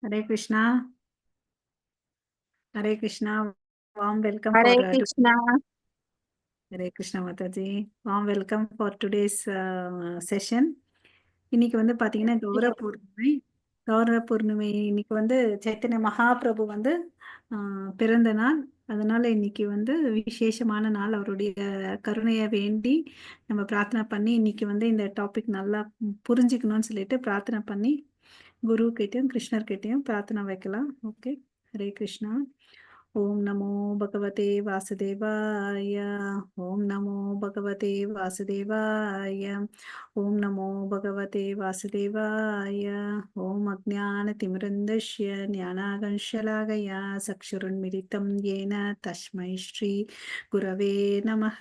Hare Krishna. Hare Krishna. Warm welcome for Hare Krishna. Hare Krishna Mataji. Warm welcome for today's session. இன்னைக்கு வந்து பாத்தீங்கன்னா கௌரவ பூர்ணிமை இன்னைக்கு வந்து சைத்தன்ய மகாபிரபு வந்து பிறந்த நாள். அதனால இன்னைக்கு வந்து விசேஷமான நாள். அவருடைய கருணையை வேண்டி நம்ம பிரார்த்தனை பண்ணி இன்னைக்கு வந்து இந்த டாபிக் நல்லா புரிஞ்சுக்கணும்னு சொல்லிட்டு பிரார்த்தனை பண்ணி குரு கிட்டையும் கிருஷ்ணர் கிட்டையும் பிரார்த்தனை வைக்கலாம். ஓகே, ஹரே கிருஷ்ணா. ஓம் நமோ பகவதே வாசுதேவாய. ஓம் நமோ பகவதே வாசுதேவாய. ஓம் நமோ பகவதே வாசுதேவாய. ஓம் அஜ்ஞானதிமிரந்தஸ்ய ஞானாகர்ஷலாகயா சக்ஷுருன்மிலிதம் येन தஸ்மை ஸ்ரீ குரவே நமः.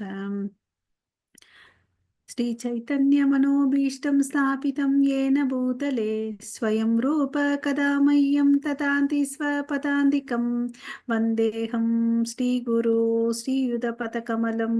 श्रीचैतन्यमनोभीष्टं स्थापितं येन भूतले स्वयं रूप कदा मह्यं ददाति स्वपदान्तिकं वन्देऽहं श्रीगुरो श्रीयुतपदकमलं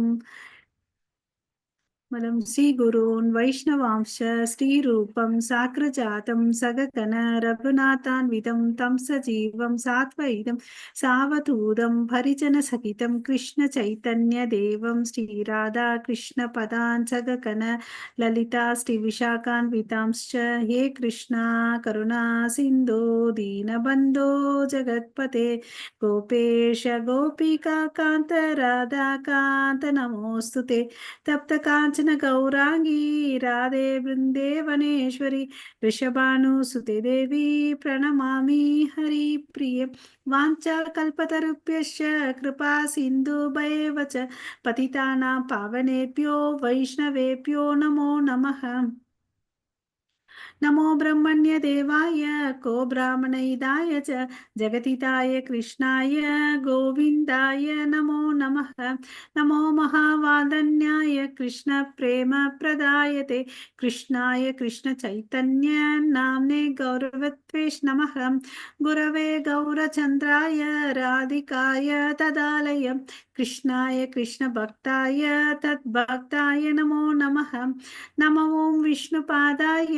श्रीगुरून् वैष्णवांश श्रीरूपं साग्रजातं सगगण रघुनाथान्वितं तं सजीवं साद्वैतं सावधूतं परिजनसहितं कृष्णचैतन्यदेवं श्रीराधा कृष्णपदान् सगगण ललिता श्रीविशाखान्वितांश्च हे कृष्णा करुणा सिन्धो दीनबन्धो जगत्पते गोपेश गोपिका कान्त राधाकान्त नमोऽस्तु ते तप्त कांचन गौरांगी राधे वृंदेवनेश्वरी वृषभानुसुते देवी प्रणमामि हरिप्रिये वाञ्छाकल्पतरुभ्यश्च कृपा सिन्धुभैव च पतितानां पावनेभ्यो वैष्णवेभ्यो नमो नमः। नमो ब्रह्मण्य देवाय को ब्राह्मणहिताय च जगतिताय कृष्णाय गोविन्दाय नमो नमः। नमो महावादन्याय कृष्ण प्रेम प्रदायते कृष्णाय कृष्ण चैतन्य नाम्ने गौरवत्वेश नमः। गुरवे गौरचन्द्राय राधिकाय तदालय कृष्णाय कृष्ण भक्ताय तद्भक्ताय नमो नमः। नमो ओं विष्णुपादाय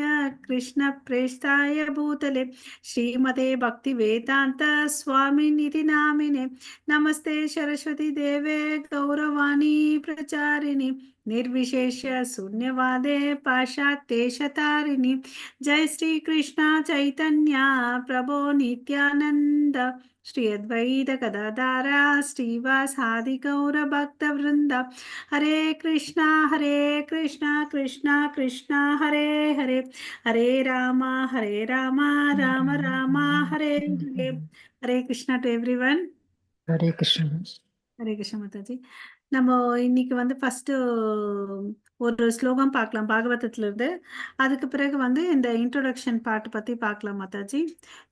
कृष्ण प्रेष्ठाय भूतले श्रीमते भक्ति वेदांत स्वामिनिधि नामिने नमस्ते सरस्वती देवे गौरवाणी प्रचारिणी निर्विशेष शून्यवादे पाश्चात्येशतारिणी जय श्री कृष्ण चैतन्य प्रभो नित्यानंद श्री अद्वैत गदाधारा श्रीवासादि गौर भक्त वृंद हरे कृष्णा कृष्णा कृष्णा हरे हरे हरे राम राम राम हरे हरे. हरे Krishna to everyone. Hare Krishna. Hare Krishna Mataji. நம்ம இன்னைக்கு வந்து ஃபர்ஸ்ட் ஒரு ஸ்லோகம் பார்க்கலாம் பாகவதத்துல இருந்து. அதுக்கு பிறகு வந்து இந்த இன்ட்ரோடக்ஷன் பார்ட் பத்தி பார்க்கலாம் மாதாஜி.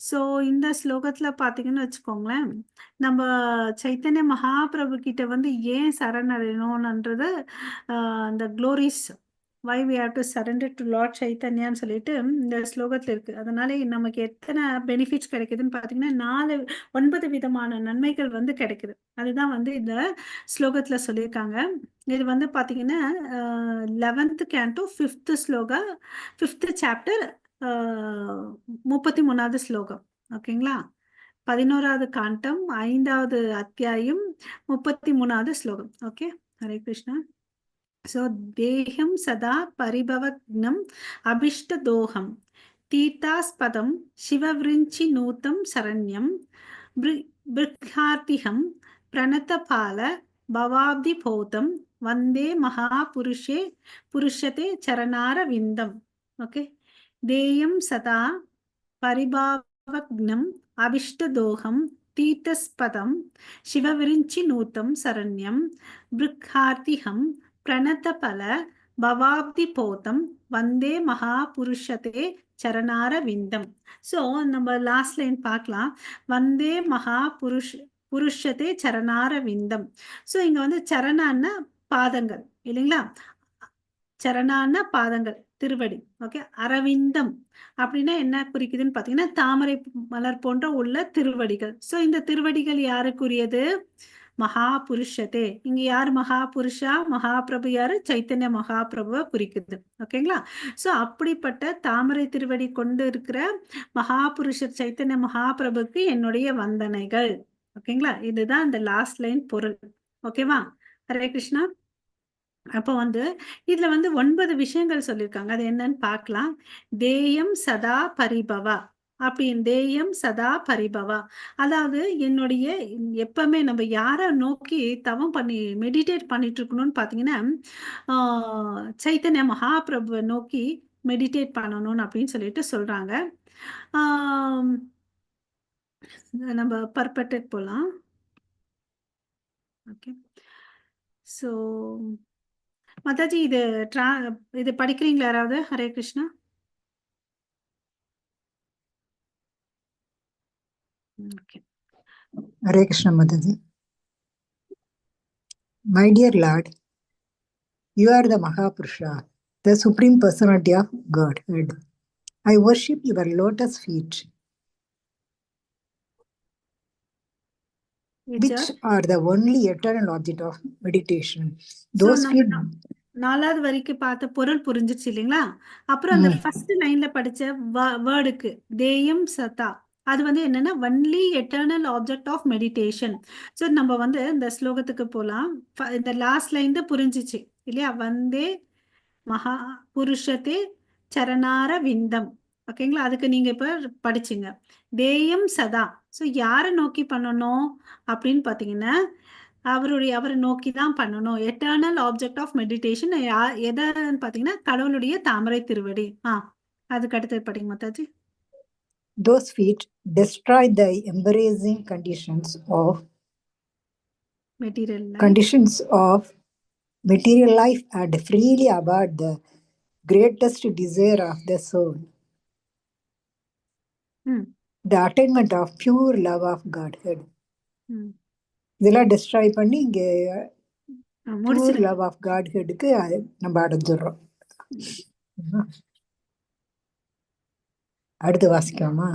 ஸோ இந்த ஸ்லோகத்துல பாத்தீங்கன்னு வச்சுக்கோங்களேன், நம்ம சைத்தன்ய மகாபிரபு கிட்ட வந்து ஏன் சரணடையணும்ன்றது அந்த glories why we have to surrender to Lord சைத்தன்யான்னு சொல்லிட்டு இந்த ஸ்லோகத்துல இருக்கு. அதனால நமக்கு எத்தனை பெனிஃபிட்ஸ் கிடைக்குதுன்னு பாத்தீங்கன்னா 9 விதமான நன்மைகள் வந்து கிடைக்குது. அதுதான் வந்து இந்த ஸ்லோகத்துல சொல்லியிருக்காங்க. இது வந்து பாத்தீங்கன்னா 11th canto 5th shloka 5th chapter 33வது ஸ்லோகம். ஓகேங்களா? 11வது காண்டம் 5வது அத்தியாயம் 33வது ஸ்லோகம். Okay, Hare Krishna. So deham sada paribhavagnam abhishtadoham तीर्थास्पदं शिववृञ्चि नूतं शरण्यं बृह्णार्तिहं प्रणतपाल भवाब्धिपोतं वन्दे महापुरुषे पुरुषते चरणारविन्दम्. ओके, देयं सदा परिभावग्नम् अभिष्टदोहं तीर्थस्पदं शिवविरिञ्चि नूतं शरण्यं बृह्णार्तिहं प्रणतपल பவாப்தி போதம் வந்தே மகா புருஷத்தே சரணார விந்தம். ஸோ நம்ம லாஸ்ட் லைன் பார்க்கலாம். வந்தே மகா புருஷத்தே சரணார விந்தம். ஸோ இங்க வந்து சரணான்னா பாதங்கள் இல்லைங்களா? சரணான்னா பாதங்கள், திருவடி. ஓகே, அரவிந்தம் அப்படின்னா என்ன குறிக்குதுன்னு பார்த்தீங்கன்னா தாமரை மலர் போன்ற உள்ள திருவடிகள். ஸோ இந்த திருவடிகள் யாருக்குரியது? மகாபுருஷதே. இங்க யார் மகாபுருஷா? மகாபிரபு யாரு? சைத்தன்ய மகாபிரபுவை குறிக்குது. ஓகேங்களா? சோ அப்படிப்பட்ட தாமரை திருவடி கொண்டு இருக்கிற மகாபுருஷர் சைத்தன்ய மகாபிரபுக்கு என்னுடைய வந்தனைகள். ஓகேங்களா? இதுதான் இந்த லாஸ்ட் லைன் பொருள். ஓகேவா? ஹரே கிருஷ்ணா. அப்போ வந்து இதுல வந்து 9 விஷயங்கள் சொல்லியிருக்காங்க. அது என்னன்னு பார்க்கலாம். தேயம் சதா பரிபவா அப்படின்னு, தேயம் சதா பரிபவா. அதாவது என்னுடைய எப்பவுமே நம்ம யாரை நோக்கி தவம் பண்ணி மெடிடேட் பண்ணிட்டு இருக்கணும்னு பார்த்தீங்கன்னா, சைத்தன்ய மகாபிரபுவை நோக்கி மெடிடேட் பண்ணணும் அப்படின்னு சொல்லிட்டு சொல்றாங்க. ஆஹ் நம்ம பர்பெக்ட் போலாம். ஓகே. ஸோ மாதாஜி இது படிக்கிறீங்களா யாராவது? Hare Krishna. Okay. Hare Krishna Mataji. My dear Lord, you are the Mahapurusha, the Supreme Personality of Godhead. I worship your lotus feet, which are the only eternal object of meditation. Those feet. நாலாவது வரைக்கும் பார்த்த பொருள் புரிஞ்சிச்சு இல்லைங்களா? அப்புறம் அந்த first லைன்ல படிச்ச வேர்டுக்கு தேயம் சதா, அது வந்து என்னன்னா only eternal object of meditation. So நம்ம வந்து இந்த ஸ்லோகத்துக்கு போலாம். இந்த லாஸ்ட் லைன் தான் புரிஞ்சிச்சு இல்லையா? வந்தே மகா புருஷத்தே சரணார விந்தம். ஓகேங்களா? அதுக்கு நீங்க இப்ப படிச்சுங்க. தேயம் சதா. ஸோ யாரை நோக்கி பண்ணணும் அப்படின்னு பாத்தீங்கன்னா, அவரை நோக்கி தான் பண்ணணும். எட்டர்னல் ஆப்ஜெக்ட் ஆஃப் மெடிடேஷன் எதான்னு பாத்தீங்கன்னா கடவுளுடைய தாமரை திருவடி. அதுக்கு அடுத்தது படிங்க Mataji. Those feet destroy the embarrassing conditions of material life and freely abort the greatest desire of the soul, the attainment of pure love of Godhead. இதெல்லாம் டெஸ்ட்ராய் பண்ணி இங்க பியூர் லவ் ஆஃப் காட்ஹெட்க்கு நம்ம அடைஞ்சிடறோம். அடுத்து வாசிக்காமா?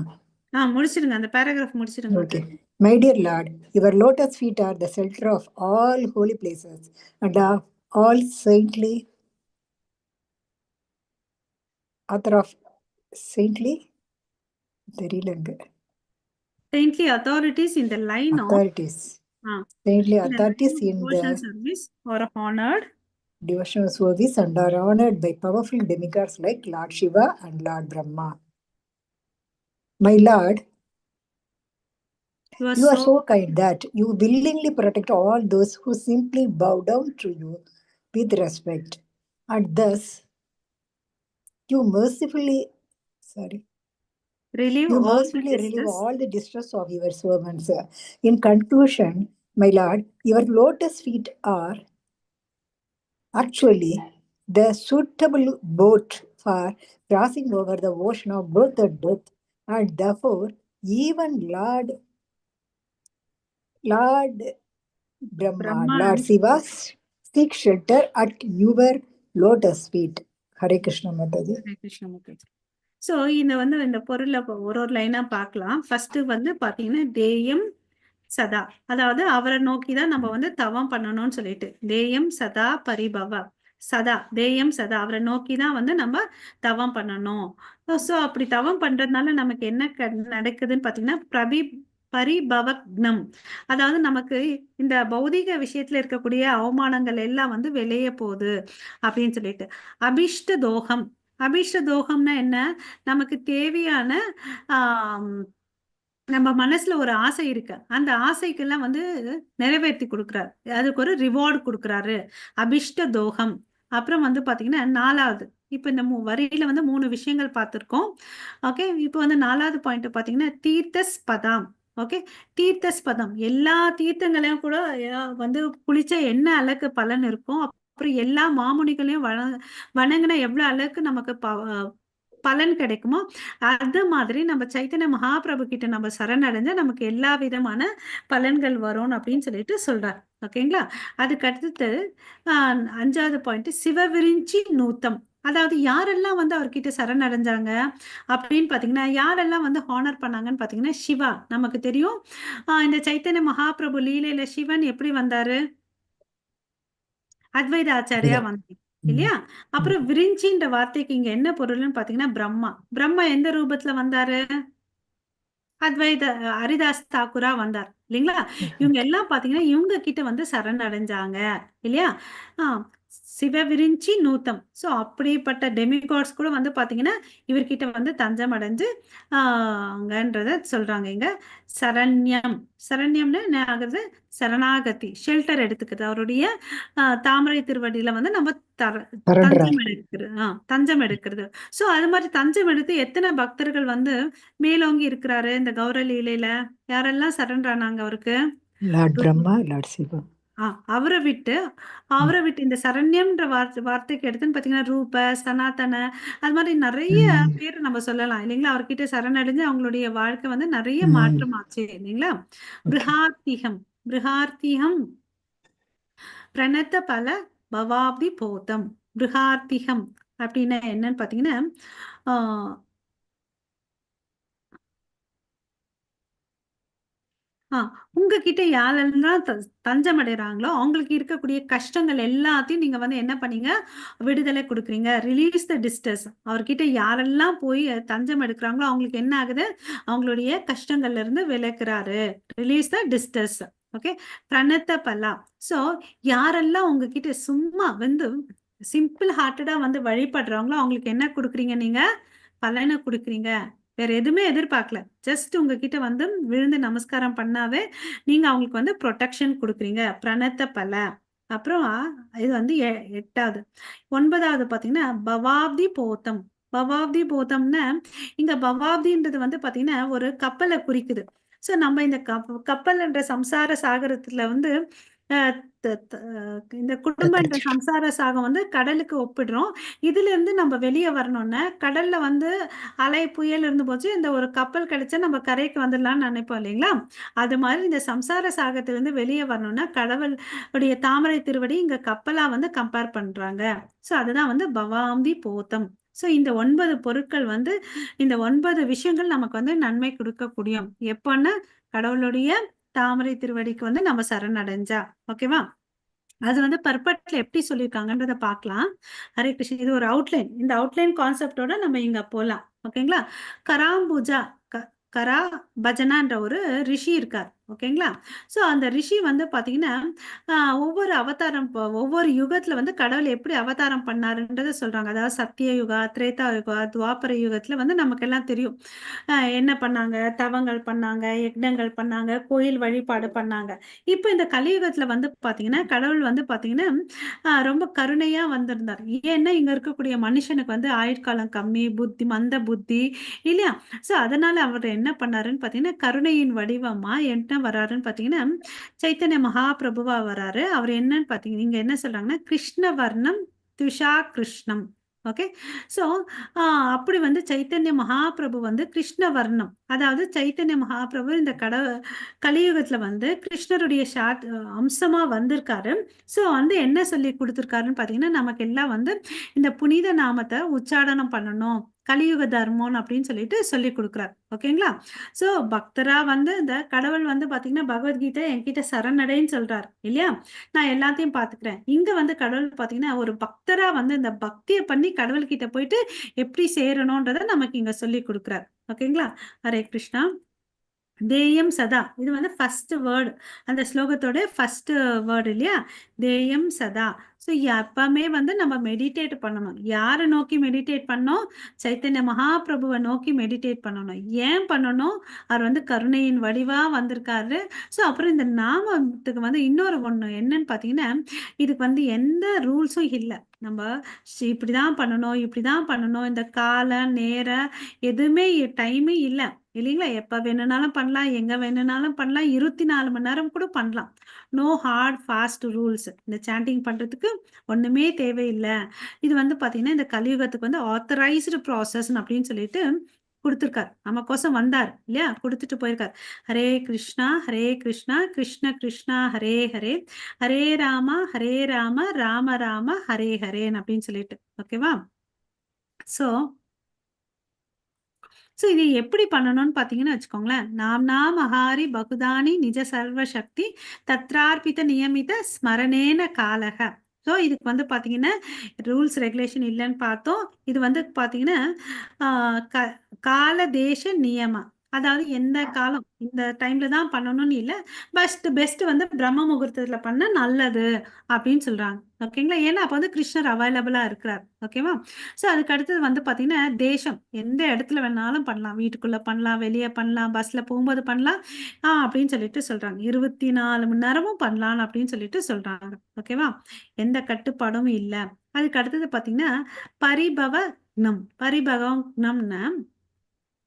முடிச்சிருங்க, அந்த பேராகிராஃப் முடிச்சிருங்க. Okay. My dear Lord, your lotus feet are the center of all holy places and of all saintly, author of saintly, தெரியலங்க. Saintly authorities in the line authorities. Saintly authorities in the devotional service or honored devotional service and are honored by powerful demigods like Lord Shiva and Lord Brahma. My Lord, you are so kind that you willingly protect all those who simply bow down to you with respect, and thus you mercifully relieve all the distress of your servants. In conclusion, my Lord, your lotus feet are actually the suitable boat for crossing over the ocean of birth and death, and therefore even Lord Brahma, Lord Shiva seek shelter at your lotus feet. Hare Krishna Mataji. Hare Krishna Mataji. So இந்த பொருளை ஒரு லைனா பார்க்கலாம். First வந்து பாத்தீங்கன்னா தேயம் சதா, அதாவது அவரை நோக்கி தான் நம்ம வந்து தவம் பண்ணணும்னு சொல்லிட்டு, தேயம் சதா பரிபவ சதா, தேயம் சதா அவரை நோக்கி தான் வந்து நம்ம தவம் பண்ணணும். ஸோ அப்படி தவம் பண்றதுனால நமக்கு என்ன நடக்குதுன்னு பாத்தீங்கன்னா பரிபவக்னம், அதாவது நமக்கு இந்த பௌதிக விஷயத்துல இருக்கக்கூடிய அவமானங்கள் எல்லாம் வந்து வெளியே போகுது அப்படின்னு சொல்லிட்டு. அபிஷ்ட தோகம், அபிஷ்ட தோகம்னா என்ன? நமக்கு தேவையான நம்ம மனசுல ஒரு ஆசை இருக்கு, அந்த ஆசைக்கெல்லாம் வந்து நிறைவேற்றி கொடுக்குறாரு, அதுக்கு ஒரு ரிவார்டு கொடுக்குறாரு, அபிஷ்ட தோகம். அப்புறம் வந்து பாத்தீங்கன்னா நாலாவது, இப்ப இந்த வரியில வந்து 3 விஷயங்கள் பார்த்திருக்கோம். ஓகே, இப்போ வந்து நாலாவது பாயிண்ட் பாத்தீங்கன்னா தீர்த்தஸ்பதம். ஓகே, தீர்த்தஸ்பதம், எல்லா தீர்த்தங்களையும் கூட வந்து குளிச்சா என்ன அளவுக்கு பலன் இருக்கும், அப்புறம் எல்லா மாமுனிகளையும் வணங்கினா எவ்வளவு அளவுக்கு நமக்கு பலன் கிடைக்குமோ, அது மாதிரி நம்ம சைத்தன்ய மகாபிரபு கிட்ட நம்ம சரணடைஞ்சா நமக்கு எல்லா விதமான பலன்கள் வரும் அப்படின்னு சொல்லிட்டு சொல்றார். ஓகேங்களா? அதுக்கு அடுத்து 5வது பாயிண்ட் சிவவிரிஞ்சி நூத்தம். அதாவது யாரெல்லாம் வந்து அவர்கிட்ட சரணடைஞ்சாங்க அப்படின்னு பாத்தீங்கன்னா, யாரெல்லாம் வந்து ஹானர் பண்ணாங்கன்னு பாத்தீங்கன்னா, சிவா நமக்கு தெரியும். இந்த சைத்தன்ய மகாபிரபு லீலையில சிவன் எப்படி வந்தாரு? அத்வைத ஆச்சாரியா இதுதான். வந்தாரு ம். இல்லையா? ம். அப்புறம் விரிஞ்சின்ற வார்த்தைக்கு இங்க என்ன பொருள்னு பாத்தீங்கன்னா, பிரம்மா. பிரம்மா எந்த ரூபத்துல வந்தாரு? அத்வைத ஹரிதாஸ் தாக்கூரா வந்தார் இல்லைங்களா? இவங்க எல்லாம் பாத்தீங்கன்னா இவங்க கிட்ட வந்து சரணடைஞ்சாங்க இல்லையா? சிவவிரிஞ்சி நூத்தம். ஸோ அப்படிப்பட்ட டெமிகாட்ஸ் கூட வந்து பாத்தீங்கன்னா இவர்கிட்ட வந்து தஞ்சம் அடைஞ்சு அங்கன்றத சொல்றாங்க இங்க. சரண்யம். சரண்யம்னு என்ன ஆகுது? சரணாகதி, ஷெல்டர் எடுத்துக்கிறது. அவருடைய தாமரை திருவடியில வந்து நம்ம தஞ்சம் சரண்டராய். எடுக்கிறது. தஞ்சம் எடுக்கிறது. ஸோ அது மாதிரி தஞ்சம் எடுத்து எத்தனை பக்தர்கள் வந்து மேலோங்கி இருக்கிறாரு இந்த கௌர லீலையில? யாரெல்லாம் சரண்டர் ஆனாங்க அவருக்கு? Lord Brahma, Lord Shiva. அவரை விட்டு இந்த சரண்யம்ன்ற வார்த்தைக்கு எடுத்துன்னு பாத்தீங்கன்னா ரூப, சனாதன, அது மாதிரி நிறைய ம். பேர் நம்ம சொல்லலாம் இல்லைங்களா? அவர்கிட்ட சரணடைஞ்சு அவங்களுடைய வாழ்க்கை வந்து நிறைய ம். மாற்றமாச்சு இல்லைங்களா? ஓகே. பிருஹார்த்திகம். பிருஹார்த்திகம் பிரணத்த பல பவாப்தி போதம். பிருஹார்த்திகம் அப்படின்னா என்னன்னு பாத்தீங்கன்னா, ஆஹ் உங்ககிட்ட யாரெல்லாம் தஞ்சம் அடைறாங்களோ அவங்களுக்கு இருக்கக்கூடிய கஷ்டங்கள் எல்லாத்தையும் நீங்க வந்து என்ன பண்ணீங்க? விடுதலை கொடுக்குறீங்க. Release the distressed. அவர்கிட்ட யாரெல்லாம் போய் தஞ்சம் எடுக்கிறாங்களோ அவங்களுக்கு என்ன ஆகுது? அவங்களுடைய கஷ்டங்கள்ல இருந்து விலக்குறாரு. Release the டிஸ்டர்ஸ். ஓகே. பிரணத்த பலா. ஸோ யாரெல்லாம் உங்ககிட்ட சும்மா வந்து சிம்பிள் ஹார்ட்டடா வந்து வழிபடுறாங்களோ அவங்களுக்கு என்ன கொடுக்குறீங்க நீங்க? பலனை கொடுக்குறீங்க. வேற எதுவுமே எதிர்பார்க்கல. ஜஸ்ட் உங்ககிட்ட வந்து விழுந்து நமஸ்காரம் பண்ணாவே நீங்க அவங்களுக்கு வந்து ப்ரொடெக்ஷன் கொடுக்குறீங்க. பிரணத்த பல. அப்புறம் இது வந்து 8வது. 9வது பாத்தீங்கன்னா பவாப்தி போத்தம். பவாப்தி போத்தம்னா இங்க பவாப்தின்றது வந்து பாத்தீங்கன்னா ஒரு கப்பலை குறிக்குது. சோ நம்ம இந்த கப்பல்ன்ற சம்சார சாகரத்துல வந்து அஹ், இந்த குடும்பம் என்ற தத்தளிச்சுட்டு. சம்சார சாகம் வந்து கடலுக்கு ஒப்பிடுறோம். இதுல இருந்து நம்ம வெளியே வரணும்னா கடல்ல வந்து அலை புயல் இருந்து போச்சு, இந்த ஒரு கப்பல் கிடைச்சா நம்ம கரைக்கு வந்துடலாம்னு நினைப்போம் இல்லைங்களா? அது மாதிரி இந்த சம்சார சாகத்திலிருந்து வெளியே வரணும்னா கடவுளுடைய தாமரை திருவடி இங்க கப்பலா வந்து கம்பேர் பண்றாங்க. சோ அதுதான் வந்து பவாந்தி போத்தம். சோ இந்த 9 பொருட்கள் வந்து இந்த 9 விஷயங்கள் நமக்கு வந்து நன்மை கொடுக்கக்கூடியும். எப்பன்னா கடவுளுடைய தாமரை திருவடிக்கு வந்து நம்ம சரணடைஞ்சா. ஓகேவா? அது வந்து பர்பட்ல எப்படி சொல்லியிருக்காங்கன்றத பார்க்கலாம். ஹரே கிருஷ்ணன். இது ஒரு அவுட்லைன். இந்த அவுட்லைன் கான்செப்டோட நம்ம இங்க போலாம். ஓகேங்களா? கராம்பூஜா கரா பஜனான்ற ஒரு ரிஷி இருக்கார். ஓகேங்களா? சோ அந்த ரிஷி வந்து பாத்தீங்கன்னா ஒவ்வொரு அவதாரம் ஒவ்வொரு யுகத்துல வந்து கடவுள் எப்படி அவதாரம் பண்ணாருன்றத சொல்றாங்க. அதாவது சத்திய யுகா, திரேதா யுகா, துவாபர யுகத்துல வந்து நமக்கு எல்லாம் தெரியும். என்ன பண்ணாங்க? தவங்கள் பண்ணாங்க, யக்ஞங்கள் பண்ணாங்க, கோயில் வழிபாடு பண்ணாங்க. இப்ப இந்த கலியுகத்துல வந்து பாத்தீங்கன்னா கடவுள் வந்து பாத்தீங்கன்னா ரொம்ப கருணையா வந்திருந்தார். ஏன்னா இங்க இருக்கக்கூடிய மனுஷனுக்கு வந்து ஆயுட்காலம் கம்மி, மந்த புத்தி இல்லையா? சோ அதனால அவர் என்ன பண்ணாருன்னு பாத்தீங்கன்னா கருணையின் வடிவமா என்ன வராருன்னு பாத்தீங்கன்னா சைத்தன்ய மகாபிரபுவா வராரு. அவர் என்னன்னு பாத்தீங்கன்னா நீங்க என்ன சொல்றாங்கன்னா கிருஷ்ணவர்ணம் துஷா கிருஷ்ணம். ஓகே. சோ அப்படி வந்து சைத்தன்ய மகாபிரபு வந்து கிருஷ்ணவர்ணம். அதாவது சைத்தன்ய மகாபிரபு இந்த கலியுகத்துல வந்து கிருஷ்ணருடைய அம்சமா வந்திருக்காரு. சோ வந்து என்ன சொல்லி கொடுத்திருக்காருன்னு பாத்தீங்கன்னா நமக்கு எல்லாம் வந்து இந்த புனித நாமத்தை உச்சாடனம் பண்ணணும். கலியுக தர்மம் அப்படின்னு சொல்லிட்டு சொல்லி கொடுக்குறார். ஓகேங்களா? சோ பக்தரா வந்து இந்த கடவுள் வந்து பாத்தீங்கன்னா பகவத்கீதை என்கிட்ட சரணடைன்னு சொல்றார் இல்லையா? நான் எல்லாத்தையும் பாத்துக்கிறேன். இங்க வந்து கடவுள் பாத்தீங்கன்னா ஒரு பக்தரா வந்து இந்த பக்தியை பண்ணி கடவுள் கிட்ட போயிட்டு எப்படி சேரணும்ன்றத நமக்கு இங்க சொல்லி கொடுக்குறார். ஓகேங்களா? ஹரே கிருஷ்ணா. தேயம் சதா. இது வந்து ஃபர்ஸ்ட் வேர்டு. அந்த ஸ்லோகத்தோட ஃபர்ஸ்ட் வேர்டு இல்லையா? தேயம் சதா. ஸோ எப்பவுமே வந்து நம்ம மெடிடேட் பண்ணணும். யாரை நோக்கி மெடிடேட் பண்ணணும்? சைத்தன்ய மகாபிரபுவை நோக்கி மெடிடேட் பண்ணணும். ஏன் பண்ணணும்? அவர் வந்து கருணையின் வடிவா வந்திருக்காரு. ஸோ அப்புறம் இந்த நாமத்துக்கு வந்து இன்னொரு ஒண்ணு என்னன்னு பாத்தீங்கன்னா இதுக்கு வந்து எந்த ரூல்ஸும் இல்லை. நம்ம இப்படிதான் பண்ணணும், இப்படிதான் பண்ணணும், இந்த கால நேர எதுவுமே டைமே இல்லை இல்லைங்களா? எப்ப வேணும்னாலும் பண்ணலாம், எங்க வேணும்னாலும் பண்ணலாம், 24 மணி நேரம் கூட பண்ணலாம். No hard fast rules. இந்த சாண்டிங் பண்றதுக்கு ஒண்ணுமே தேவையில்லை. இது வந்து பாத்தீங்கன்னா இந்த கலியுகத்துக்கு வந்து ஆத்தரைஸ்டு ப்ராசஸ் அப்படின்னு சொல்லிட்டு கொடுத்திருக்கார். நமக்கோசம் வந்தார் இல்லையா? கொடுத்துட்டு போயிருக்கார். ஹரே கிருஷ்ணா ஹரே கிருஷ்ணா கிருஷ்ண கிருஷ்ணா ஹரே ஹரே ஹரே ராமா ராம ராம ஹரே ஹரேன்னு அப்படின்னு சொல்லிட்டு. ஓகேவா? ஸோ ஸோ இது எப்படி பண்ணணும்னு பார்த்தீங்கன்னு வச்சுக்கோங்களேன். நாம்னா மகாரி பகுதானி நிஜ சர்வ சக்தி தத்ரார்ப்பித நியமித ஸ்மரணேன காலக. ஸோ இதுக்கு வந்து பார்த்தீங்கன்னா ரூல்ஸ் ரெகுலேஷன் இல்லைன்னு பார்த்தோம். இது வந்து பார்த்தீங்கன்னா கால தேச நியம, அதாவது எந்த காலம் இந்த டைம்ல தான் பண்ணணும்னு இல்லை, பெஸ்ட் வந்து பிரம்ம முகூர்த்தத்துல பண்ண நல்லது அப்படின்னு சொல்றாங்க. ஓகேங்களா? ஏன்னா அப்போ வந்து கிருஷ்ணர் அவைலபிளா இருக்கிறார். ஓகேவா? ஸோ அதுக்கு அடுத்தது வந்து பார்த்தீங்கன்னா தேசம், எந்த இடத்துல வேணாலும் பண்ணலாம், வீட்டுக்குள்ள பண்ணலாம், வெளியே பண்ணலாம், பஸ்ல போகும்போது பண்ணலாம் அப்படின்னு சொல்லிட்டு சொல்றாங்க. 24 மணி நேரமும் பண்ணலாம் அப்படின்னு சொல்லிட்டு சொல்றாங்க. ஓகேவா? எந்த கட்டுப்பாடும் இல்லை. அதுக்கு அடுத்தது பார்த்தீங்கன்னா பரிபவக்னம். பரிபவக்னம்னா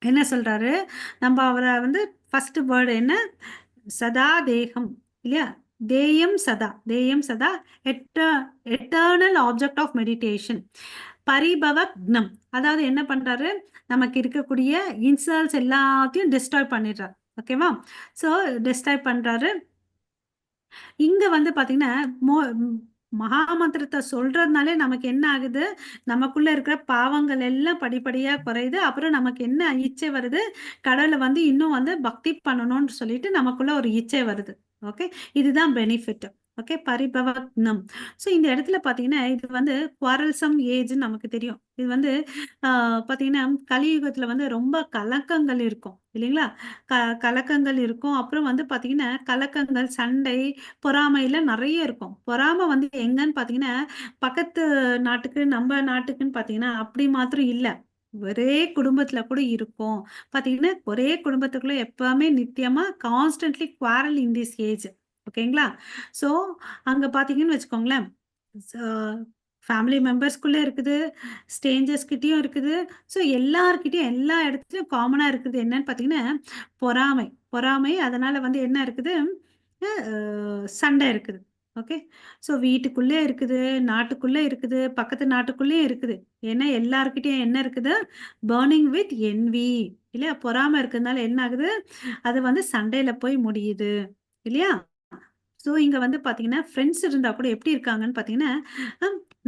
என்ன சொல்றாரு, நம்ம அவரை வந்து ஃபர்ஸ்ட் வேர்டு என்ன, சதா தேகம் இல்லையா, தேயம் சதா எட்டர்னல் ஆப்ஜெக்ட் ஆஃப் மெடிடேஷன். பரிபவக்னம் அதாவது என்ன பண்றாரு, நமக்கு இருக்கக்கூடிய இன்சல்ட்ஸ் எல்லாத்தையும் டிஸ்ட்ராய் பண்ணிடுறார். ஓகேவா? ஸோ டிஸ்ட்ராய் பண்றாரு. இங்க வந்து பாத்தீங்கன்னா மகாமந்திரத்தை சொல்றதுனாலே நமக்கு என்ன ஆகுது, நமக்குள்ள இருக்கிற பாவங்கள் எல்லாம் படிப்படியா குறையுது. அப்புறம் நமக்கு என்ன இச்சை வருது, கடவுளை வந்து இன்னும் வந்து பக்தி பண்ணணும்னு சொல்லிட்டு நமக்குள்ள ஒரு இச்சை வருது. ஓகே, இதுதான் பெனிஃபிட். ஓகே, பரிபவக்னம். ஸோ இந்த இடத்துல பாத்தீங்கன்னா இது வந்து குவாரல்சம் ஏஜ்னு நமக்கு தெரியும். இது வந்து பாத்தீங்கன்னா கலியுகத்துல வந்து ரொம்ப கலக்கங்கள் இருக்கும் இல்லைங்களா, கலக்கங்கள் இருக்கும். அப்புறம் வந்து பாத்தீங்கன்னா கலக்கங்கள், சண்டை, பொறாமையில நிறைய இருக்கும். பொறாமை வந்து எங்கன்னு பாத்தீங்கன்னா பக்கத்து நாட்டுக்கு நம்ம நாட்டுக்குன்னு பாத்தீங்கன்னா அப்படி மாத்திரம் இல்ல, ஒரே குடும்பத்துல கூட இருக்கும். பாத்தீங்கன்னா ஒரே குடும்பத்துக்குள்ள எப்பவுமே நித்தியமா constantly quarrel in this age. ஓகேங்களா? சோ அங்க பாத்தீங்கன்னு வச்சுக்கோங்களேன், ஃபேமிலி மெம்பர்ஸ்குள்ள இருக்குது, ஸ்ட்ரேஞ்சர்ஸ் கிட்டயும் இருக்குது. ஸோ எல்லார்கிட்டயும் எல்லா இடத்துலயும் காமனா இருக்குது என்னன்னு பாத்தீங்கன்னா பொறாமை. பொறாமை அதனால வந்து என்ன இருக்குது, சண்டை இருக்குது. ஓகே, ஸோ வீட்டுக்குள்ளே இருக்குது, நாட்டுக்குள்ளே இருக்குது, பக்கத்து நாட்டுக்குள்ளேயும் இருக்குது. ஏன்னா எல்லார்கிட்டயும் என்ன இருக்குது, பர்னிங் வித் என்வி இல்லையா, பொறாமை இருக்கிறதுனால என்ன ஆகுது, அது வந்து சண்டையில போய் முடியுது இல்லையா. ஸோ இங்க வந்து பாத்தீங்கன்னா ஃப்ரெண்ட்ஸ் இருந்தா கூட எப்படி இருக்காங்கன்னு பாத்தீங்கன்னா